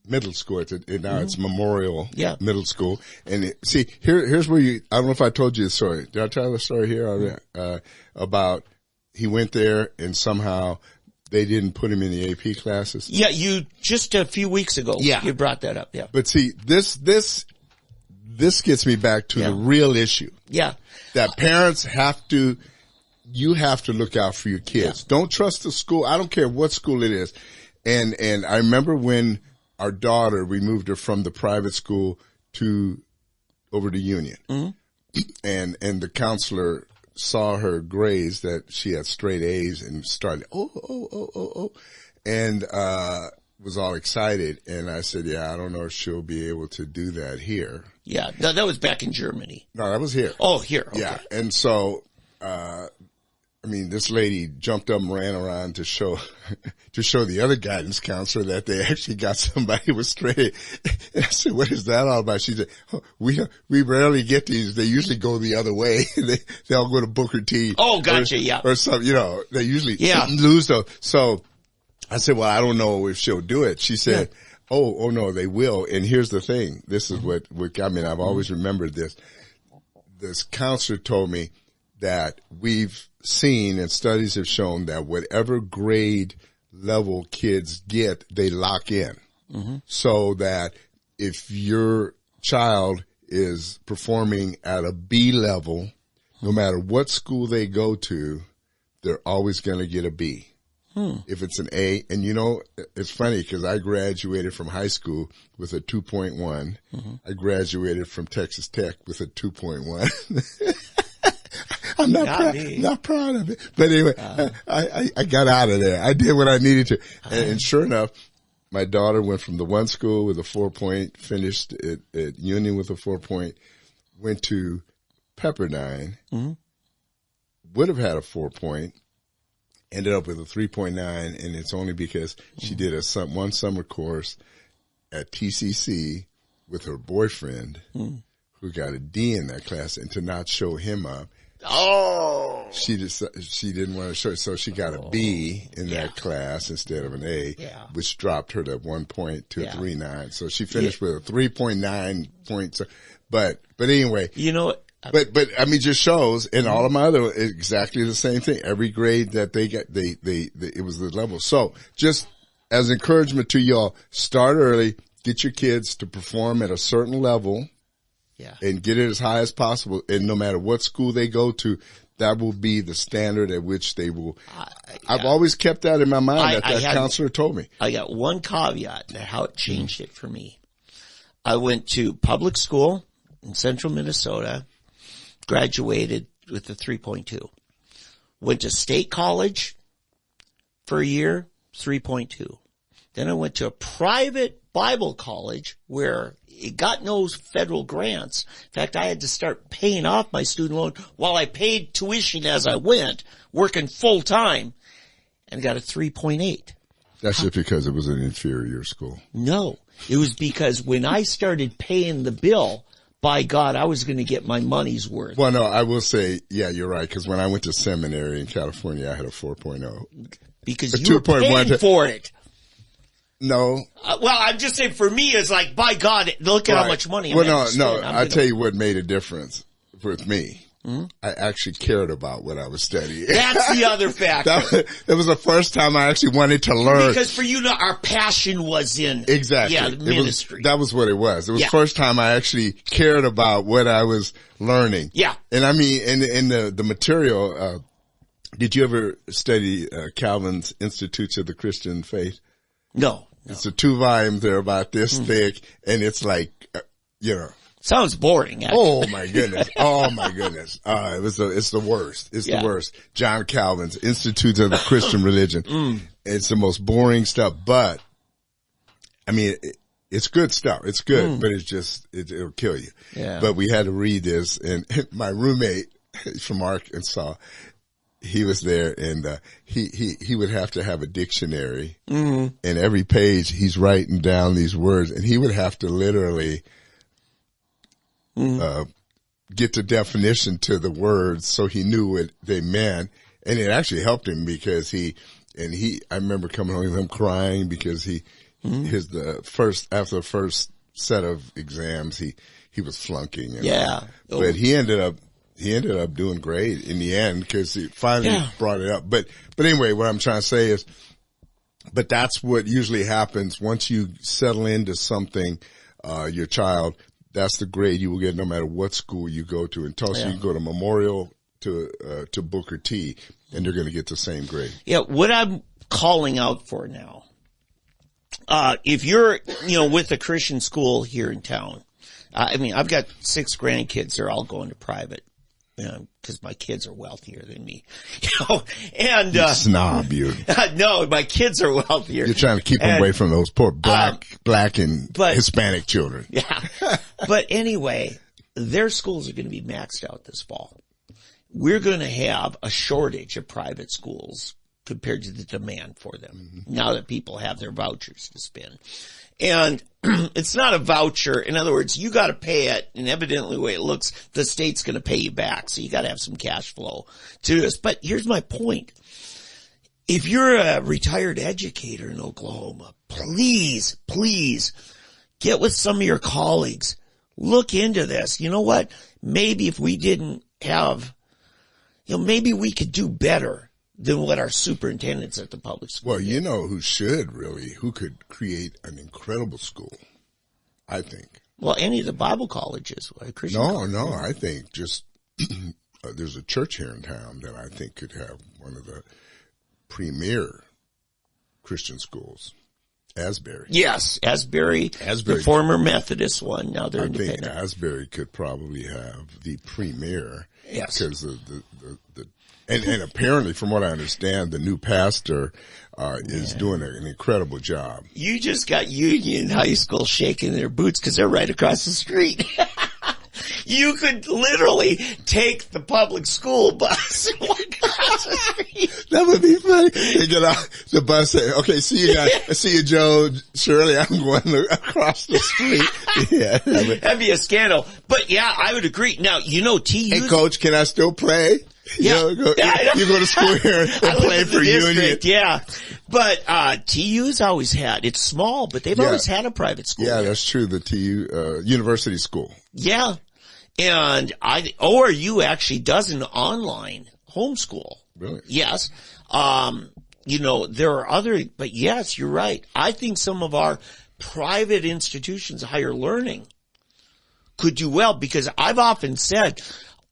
Middle School. Now it's Memorial Middle School. And here's where I don't know if I told you the story. Did I tell the story here? About he went there and somehow they didn't put him in the AP classes. Yeah, you just a few weeks ago. Yeah. You brought that up. Yeah. But see, this gets me back to the real issue. Yeah. That parents you have to look out for your kids. Yeah. Don't trust the school. I don't care what school it is. And I remember when our daughter, we moved her from the private school over to Union. And the counselor saw her grades that she had straight A's and started, and, was all excited. And I said, I don't know if she'll be able to do that here. Yeah. No, that was back in Germany. No, that was here. Oh, here. Okay. Yeah. And so, this lady jumped up and ran around to show the other guidance counselor that they actually got somebody who was straight. And I said, what is that all about? She said, we rarely get these. They usually go the other way. they all go to Booker T. Oh, gotcha. Or something, they usually lose those. So I said, well, I don't know if she'll do it. She said, oh no, they will. And here's the thing. This is what got me. And I've always remembered this. This counselor told me that we've seen and studies have shown that whatever grade level kids get, they lock in. So that if your child is performing at a B level, no matter what school they go to, they're always going to get a B. If it's an A, and it's funny because I graduated from high school with a 2.1. I graduated from Texas Tech with a 2.1. I'm not proud of it. But anyway, I got out of there. I did what I needed to. And sure enough, my daughter went from the one school with a 4.0, finished at Union with a 4.0, went to Pepperdine, would have had a 4.0, ended up with a 3.9, and it's only because she did one summer course at TCC with her boyfriend who got a D in that class, and to not show him up. Oh, she didn't want to show, so she got a B in that class instead of an A, which dropped her to 1 point to 3.9. So she finished with a 3.9 points. But anyway, but just shows, and all of my other exactly the same thing. Every grade that they get, it was the level. So just as encouragement to y'all, start early, get your kids to perform at a certain level. And get it as high as possible. And no matter what school they go to, that will be the standard at which they will. I've always kept that in my mind that counselor told me. I got one caveat to how it changed it for me. I went to public school in central Minnesota, graduated with a 3.2. Went to state college for a year, 3.2. Then I went to a private Bible college where it got no federal grants. In fact, I had to start paying off my student loan while I paid tuition as I went, working full time. and got a 3.8. That's just because it was an inferior school. No, it was because when I started paying the bill, by God, I was going to get my money's worth. Well, no, I will say, yeah, you're right. Because when I went to seminary in California, I had a 4.0. Because you were paying for it. No. Well, I'm just saying, for me, it's like, by God, look at how much money I'm Well, no. I'll tell you what made a difference with me. Hmm? I actually cared about what I was studying. That's the other factor. That was the first time I actually wanted to learn. Because for you, our passion was in exactly. Yeah, the ministry. That was what it was. It was the first time I actually cared about what I was learning. Yeah. And I mean, in the material, did you ever study Calvin's Institutes of the Christian Faith? No. It's the 2 volumes. They're about this thick, and it's like, Sounds boring. Actually. Oh my goodness! Oh my goodness! It's the worst. It's the worst. John Calvin's Institutes of the Christian Religion. It's the most boring stuff, but I mean, it's good stuff. It's good, but it's just it'll kill you. Yeah. But we had to read this, and my roommate from Arkansas, he was there, and he would have to have a dictionary, and every page he's writing down these words, and he would have to literally get the definition to the words so he knew what they meant. And it actually helped him because I remember coming home with him crying because after the first set of exams, he was flunking. But he ended up doing great in the end because he finally brought it up. But anyway, what I'm trying to say is, but that's what usually happens once you settle into something, your child, that's the grade you will get no matter what school you go to. In Tulsa, you can go to Memorial to Booker T, and they're going to get the same grade. Yeah, what I'm calling out for now, if you're, with a Christian school here in town, I mean, I've got 6 grandkids. They're all going to private, because my kids are wealthier than me, and, you snob, you. No, my kids are wealthier. You're trying to keep them away from those poor black and Hispanic children. Yeah. But anyway, their schools are going to be maxed out this fall. We're going to have a shortage of private schools compared to the demand for them now that people have their vouchers to spend. And it's not a voucher. In other words, you got to pay it, and evidently the way it looks, the state's going to pay you back. So you got to have some cash flow to this. But here's my point. If you're a retired educator in Oklahoma, please get with some of your colleagues. Look into this. You know what? Maybe if we didn't have, maybe we could do better than what our superintendents at the public school. Well, who could create an incredible school, I think. Well, any of the Bible colleges, Christian colleges. No, I think just, there's a church here in town that I think could have one of the premier Christian schools. Asbury. Yes, Asbury, the former Methodist one. Now they're independent. I think Asbury could probably have the premier. Yes. Because and apparently, from what I understand, the new pastor is doing an incredible job. You just got Union High School shaking their boots because they're right across the street. You could literally take the public school bus and walk across the street. That would be funny. They get off the bus, say, "Okay, see you guys. See you, Joe. Shirley, I'm going across the street." Yeah, that'd be a scandal. But yeah, I would agree. Now, TU. Hey, Coach, can I still play? Yeah. You go to school here and play for Union. Yeah. But TU's always had, it's small, but they've always had a private school. Yeah, that's true. The TU University School. Yeah. And ORU actually does an online homeschool. Really? Yes. There are other, but yes, you're right. I think some of our private institutions of higher learning could do well, because I've often said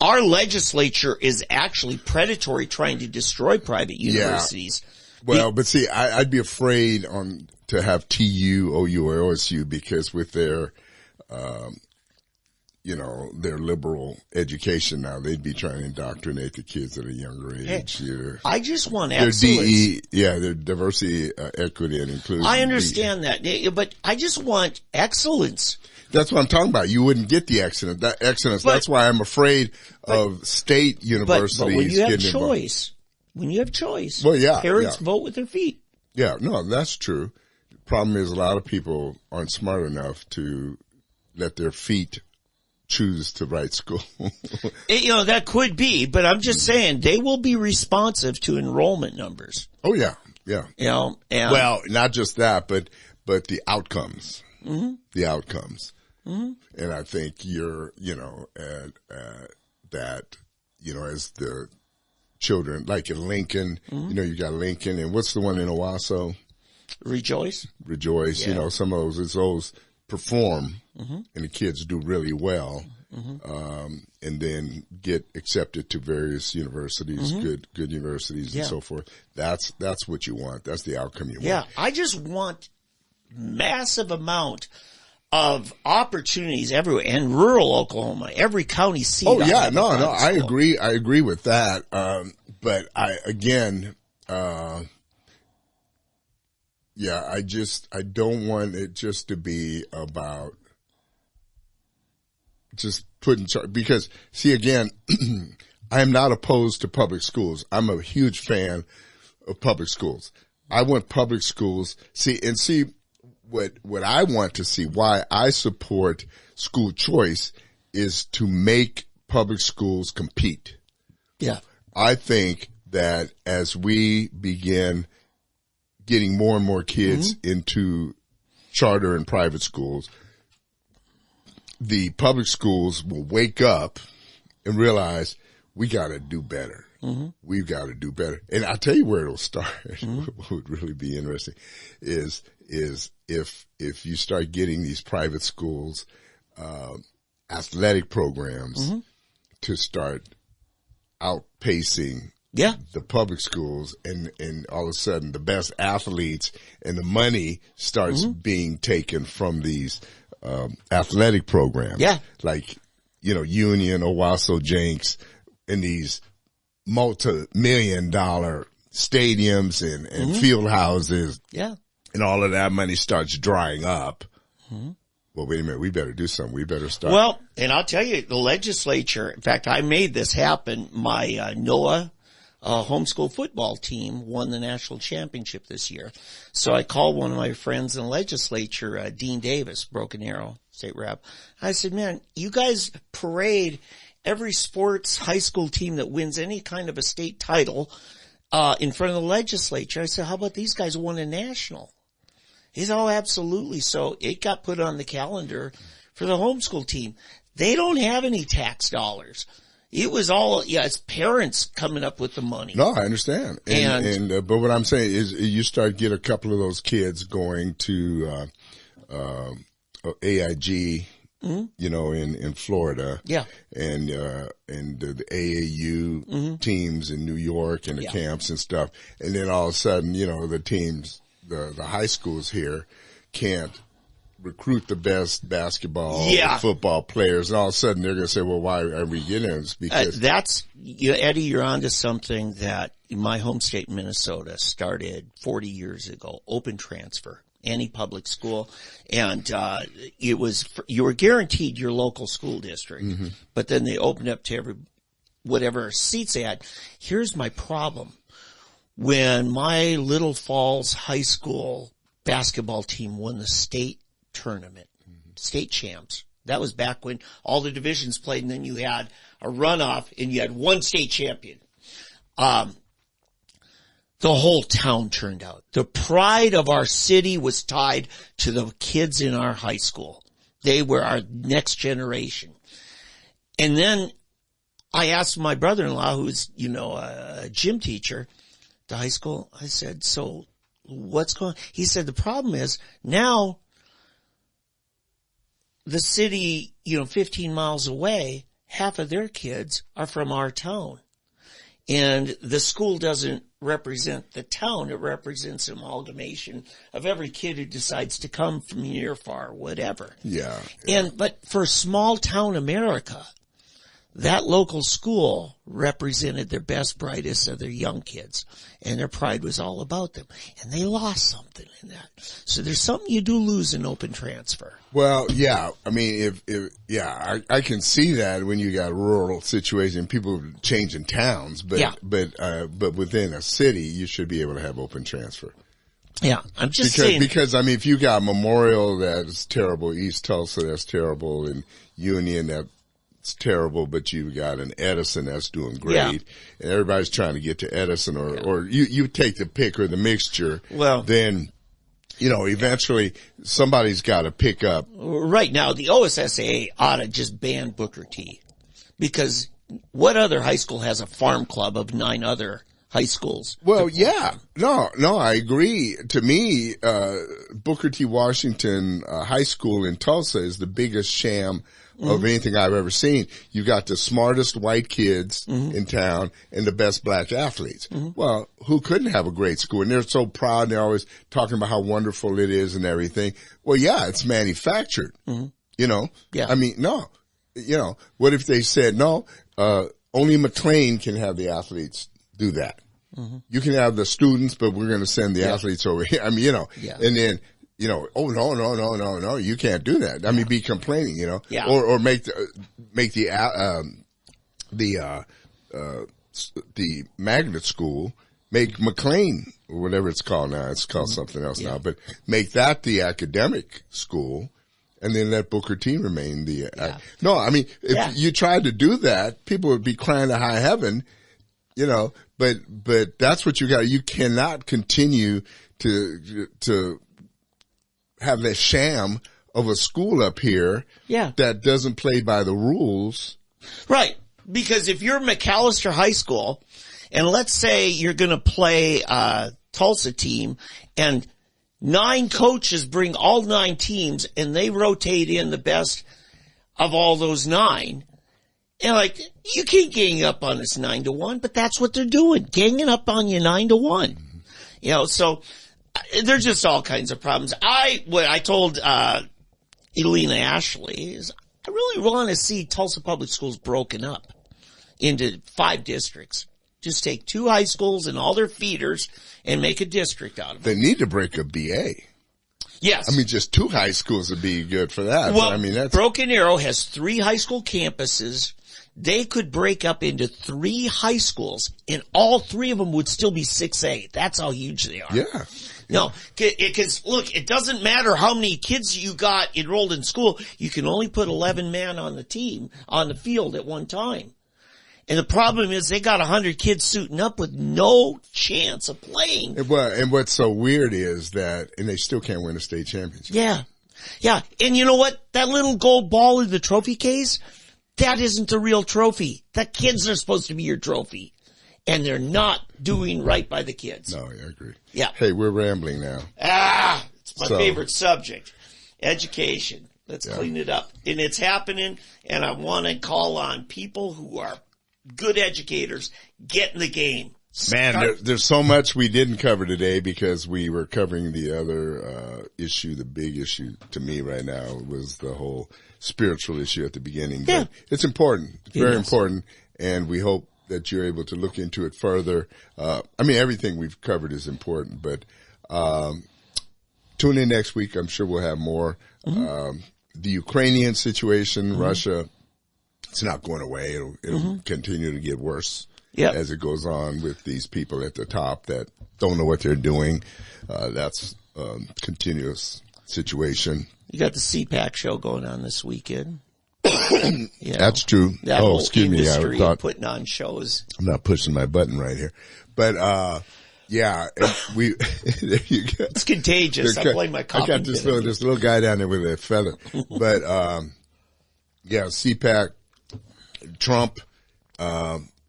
our legislature is actually predatory, trying to destroy private universities. Yeah. Well, but see, I'd be afraid to have TU, OU, or OSU, because with their their liberal education now, they'd be trying to indoctrinate the kids at a younger age. Hey, I just want excellence. Their diversity, equity, and inclusion. I understand that, but I just want excellence. That's what I'm talking about. You wouldn't get the excellence. That's why I'm afraid of state universities. But when you have choice, when you have choice, Well, yeah, parents yeah. vote with their feet. Yeah, no, that's true. The problem is a lot of people aren't smart enough to let their feet choose the right school. That could be, but I'm just saying they will be responsive to enrollment numbers. Oh, yeah, yeah. And Well, not just that, but the outcomes. Mm-hmm. The outcomes. Mm-hmm. And I think as the children, like in Lincoln, you got Lincoln, and what's the one in Owasso? Rejoice. Yeah. Some of those perform, and the kids do really well, and then get accepted to various universities, good universities, and so forth. That's what you want. That's the outcome you want. Yeah, I just want massive amount of opportunities everywhere, and rural Oklahoma, every county seat. Oh yeah, no, I agree. I agree with that. But I don't want it just to be about just putting because see again, I am not opposed to public schools. I'm a huge fan of public schools. I want public schools see what I want to see, why I support school choice is to make public schools compete. Yeah. I think that as we begin getting more and more kids into charter and private schools, the public schools will wake up and realize we got to do better. We've got to do better. And I'll tell you where it'll start. What would really be interesting is if you start getting these private schools, athletic programs to start outpacing the public schools, and all of a sudden the best athletes and the money starts being taken from these athletic programs. Yeah. Like, Union, Owasso, Jenks, and these multi-million-dollar stadiums and field houses. Yeah. And all of that money starts drying up. Well, wait a minute. We better do something. We better start. Well, and I'll tell you, the legislature, in fact, I made this happen. My NOAA homeschool football team won the national championship this year. So I called one of my friends in the legislature, Dean Davis, Broken Arrow state rep. I said, man, you guys parade every sports high school team that wins any kind of a state title in front of the legislature. I said, how about these guys won a national? He said, oh, absolutely. So it got put on the calendar for the homeschool team. They don't have any tax dollars. It was all, it's parents coming up with the money. No, I understand. But what I'm saying is you start get a couple of those kids going to AIG, in Florida. Yeah. And the AAU teams in New York and the camps and stuff. And then all of a sudden, the teams, the high schools here can't recruit the best basketball, football players, and all of a sudden they're going to say, well, why are we getting this? Because Eddie, you're onto something that my home state, Minnesota, started 40 years ago, open transfer, any public school. And, you were guaranteed your local school district, but then they opened up to whatever seats they had. Here's my problem. When my Little Falls High School basketball team won the state tournament, state champs. That was back when all the divisions played, and then you had a runoff and you had one state champion. The whole town turned out. The pride of our city was tied to the kids in our high school. They were our next generation. And then I asked my brother-in-law, who's, a gym teacher at the high school, I said, so what's going on? He said, the problem is now the city, 15 miles away, half of their kids are from our town. And the school doesn't represent the town. It represents an amalgamation of every kid who decides to come from near, far, whatever. Yeah. But for small town America, that local school represented their best, brightest of their young kids, and their pride was all about them. And they lost something in that. So there's something you do lose in open transfer. Well, yeah. I mean, I can see that when you got rural situation, people changing towns, but within a city, you should be able to have open transfer. Yeah, I'm just saying. Because, I mean, if you got Memorial that's terrible, East Tulsa that's terrible, and Union that's terrible, but you got an Edison that's doing great, and everybody's trying to get to Edison, or you take the pick or the mixture, then, eventually somebody's got to pick up. Right now, the OSSAA ought to just ban Booker T. Because what other high school has a farm club of 9 other high schools? Well, yeah. No, I agree. To me, Booker T. Washington High School in Tulsa is the biggest sham of anything I've ever seen. You got the smartest white kids in town and the best black athletes. Well, who couldn't have a great school? And they're so proud, and they're always talking about how wonderful it is and everything. Well, yeah, it's manufactured. Yeah. I mean, no. What if they said, no, only McLean can have the athletes do that. You can have the students, but we're going to send the athletes over here. I mean, and then, oh, no, you can't do that. I mean, be complaining, or make the magnet school, make McLean, or whatever it's called now. It's called something else now, but make that the academic school, and then let Booker T remain the, no, I mean, if you tried to do that, people would be crying to high heaven, but that's what you got. You cannot continue to have that sham of a school up here that doesn't play by the rules. Right. Because if you're McAllister High School, and let's say you're going to play a Tulsa team, and 9 coaches bring all 9 teams, and they rotate in the best of all those 9, and you can't gang up on us 9-1, but that's what they're doing, ganging up on you 9-1. So there's just all kinds of problems. What I told Elena Ashley is I really want to see Tulsa Public Schools broken up into 5 districts. Just take 2 high schools and all their feeders and make a district out of it. They need to break a BA. Yes. I mean, just 2 high schools would be good for that. Well, I mean, that's Broken Arrow has 3 high school campuses. They could break up into 3 high schools, and all 3 of them would still be 6A. That's how huge they are. Yeah. No, because look, it doesn't matter how many kids you got enrolled in school. You can only put 11 men on the team, on the field at one time. And the problem is they got 100 kids suiting up with no chance of playing. And what's so weird is that, and they still can't win a state championship. Yeah. Yeah. And you know what? That little gold ball in the trophy case, that isn't the real trophy. The kids are supposed to be your trophy. And they're not doing right by the kids. No, I agree. Yeah. Hey, we're rambling now. It's my favorite subject. Education. Let's clean it up. And it's happening, and I want to call on people who are good educators, get in the game. Man, there's so much we didn't cover today because we were covering the other issue. The big issue to me right now was the whole spiritual issue at the beginning. Yeah. But it's important. It's very important, and we hope that you're able to look into it further. I mean, everything we've covered is important, but tune in next week. I'm sure we'll have more. The Ukrainian situation, Russia, it's not going away. It'll continue to get worse as it goes on with these people at the top that don't know what they're doing. That's a continuous situation. You got the CPAC show going on this weekend. That's true. That whole excuse me. I thought putting on shows. I'm not pushing my button right here, but we. There you go. It's contagious. I blame my coffee. I got this little guy down there with a feather, but CPAC. Trump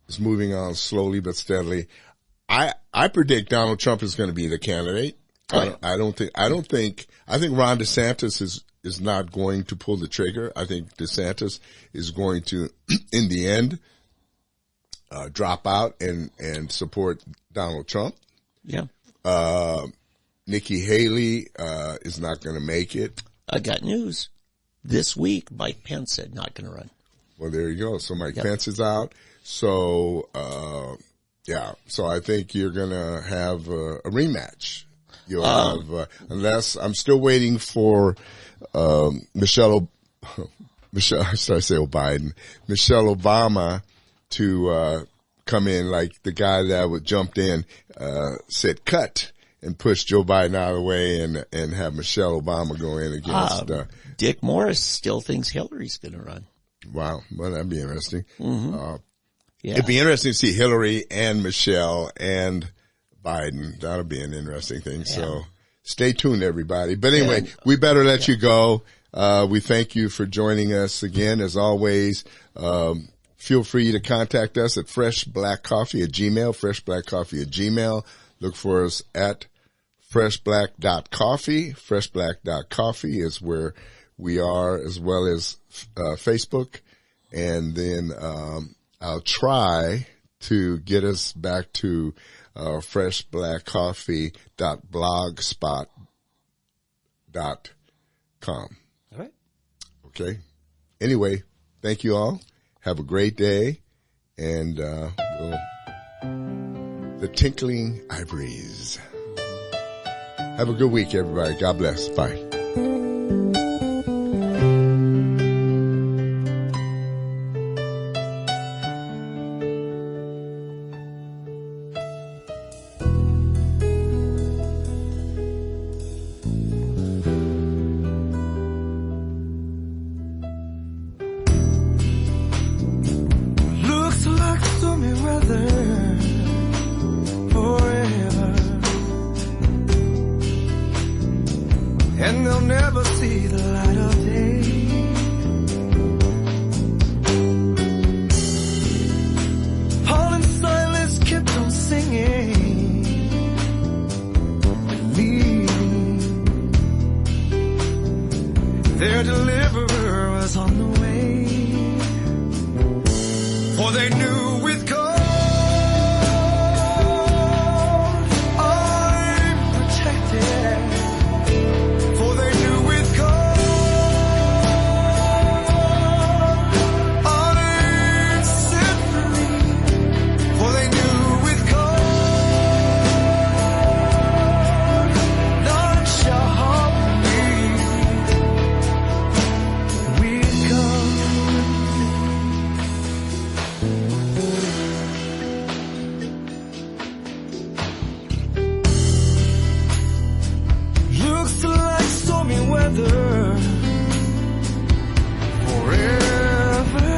is moving on slowly but steadily. I predict Donald Trump is going to be the candidate. I think Ron DeSantis is not going to pull the trigger. I think DeSantis is going to, in the end, drop out and support Donald Trump. Yeah. Nikki Haley is not going to make it. I got news. This week, Mike Pence said not going to run. Well, there you go. So Mike Yep. Pence is out. So, yeah. So I think you're going to have a rematch. You'll have, unless I'm still waiting for, Michelle, I started to say Biden, Michelle Obama to, come in like the guy that jumped in, said cut and push Joe Biden out of the way and have Michelle Obama go in against, Dick Morris still thinks Hillary's going to run. wow. Well, that'd be interesting. Yeah. It'd be interesting to see Hillary and Michelle and Biden. That'll be an interesting thing. So stay tuned, everybody. But anyway, we better let you go. We thank you for joining us again. As always, feel free to contact us at freshblackcoffee@gmail.com, freshblackcoffee@gmail.com. Look for us at freshblack.coffee. Freshblack.coffee is where we are, as well as Facebook. And then I'll try to get us back to freshblackcoffee.blogspot.com. All right. Okay. Anyway, thank you all. Have a great day. And the tinkling ivories. Have a good week, everybody. God bless. Bye. Looks like stormy weather forever, and they'll never see the light of day. Paul and Silas kept on singing, believing their deliverer was on the way. For they knew with God I'm protected. For they knew with God I'm set free. For they knew with God none shall harm me. With God. Looks like stormy weather forever,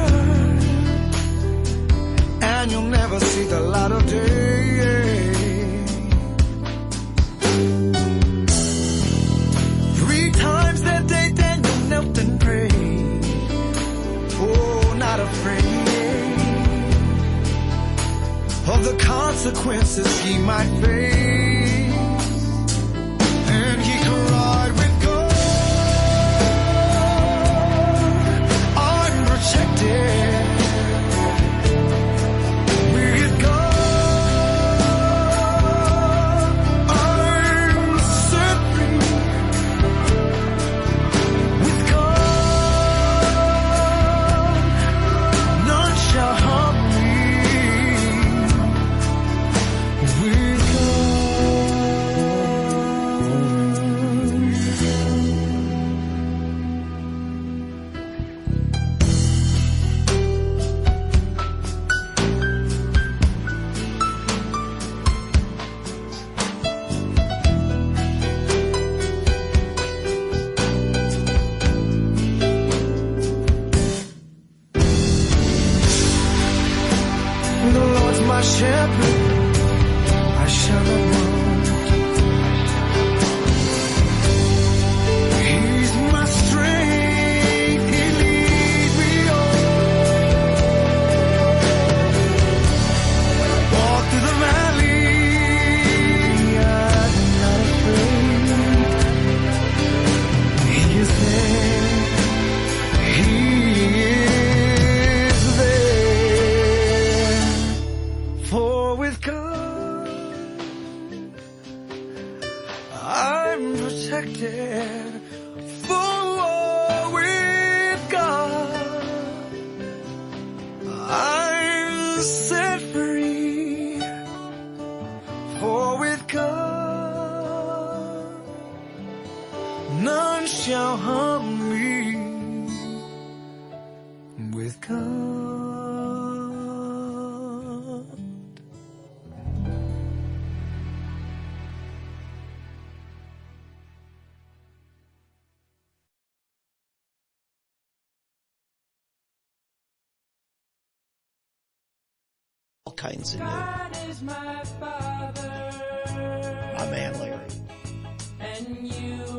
and you'll never see the light of day. 3 times that day Daniel knelt and prayed, oh, not afraid of the consequences he might face. And he cried with God, I'm protected. With God, I'm set free. With God, none shall harm me. With God. now hungry with God. All kinds of new. God is my Father, My man Larry. and you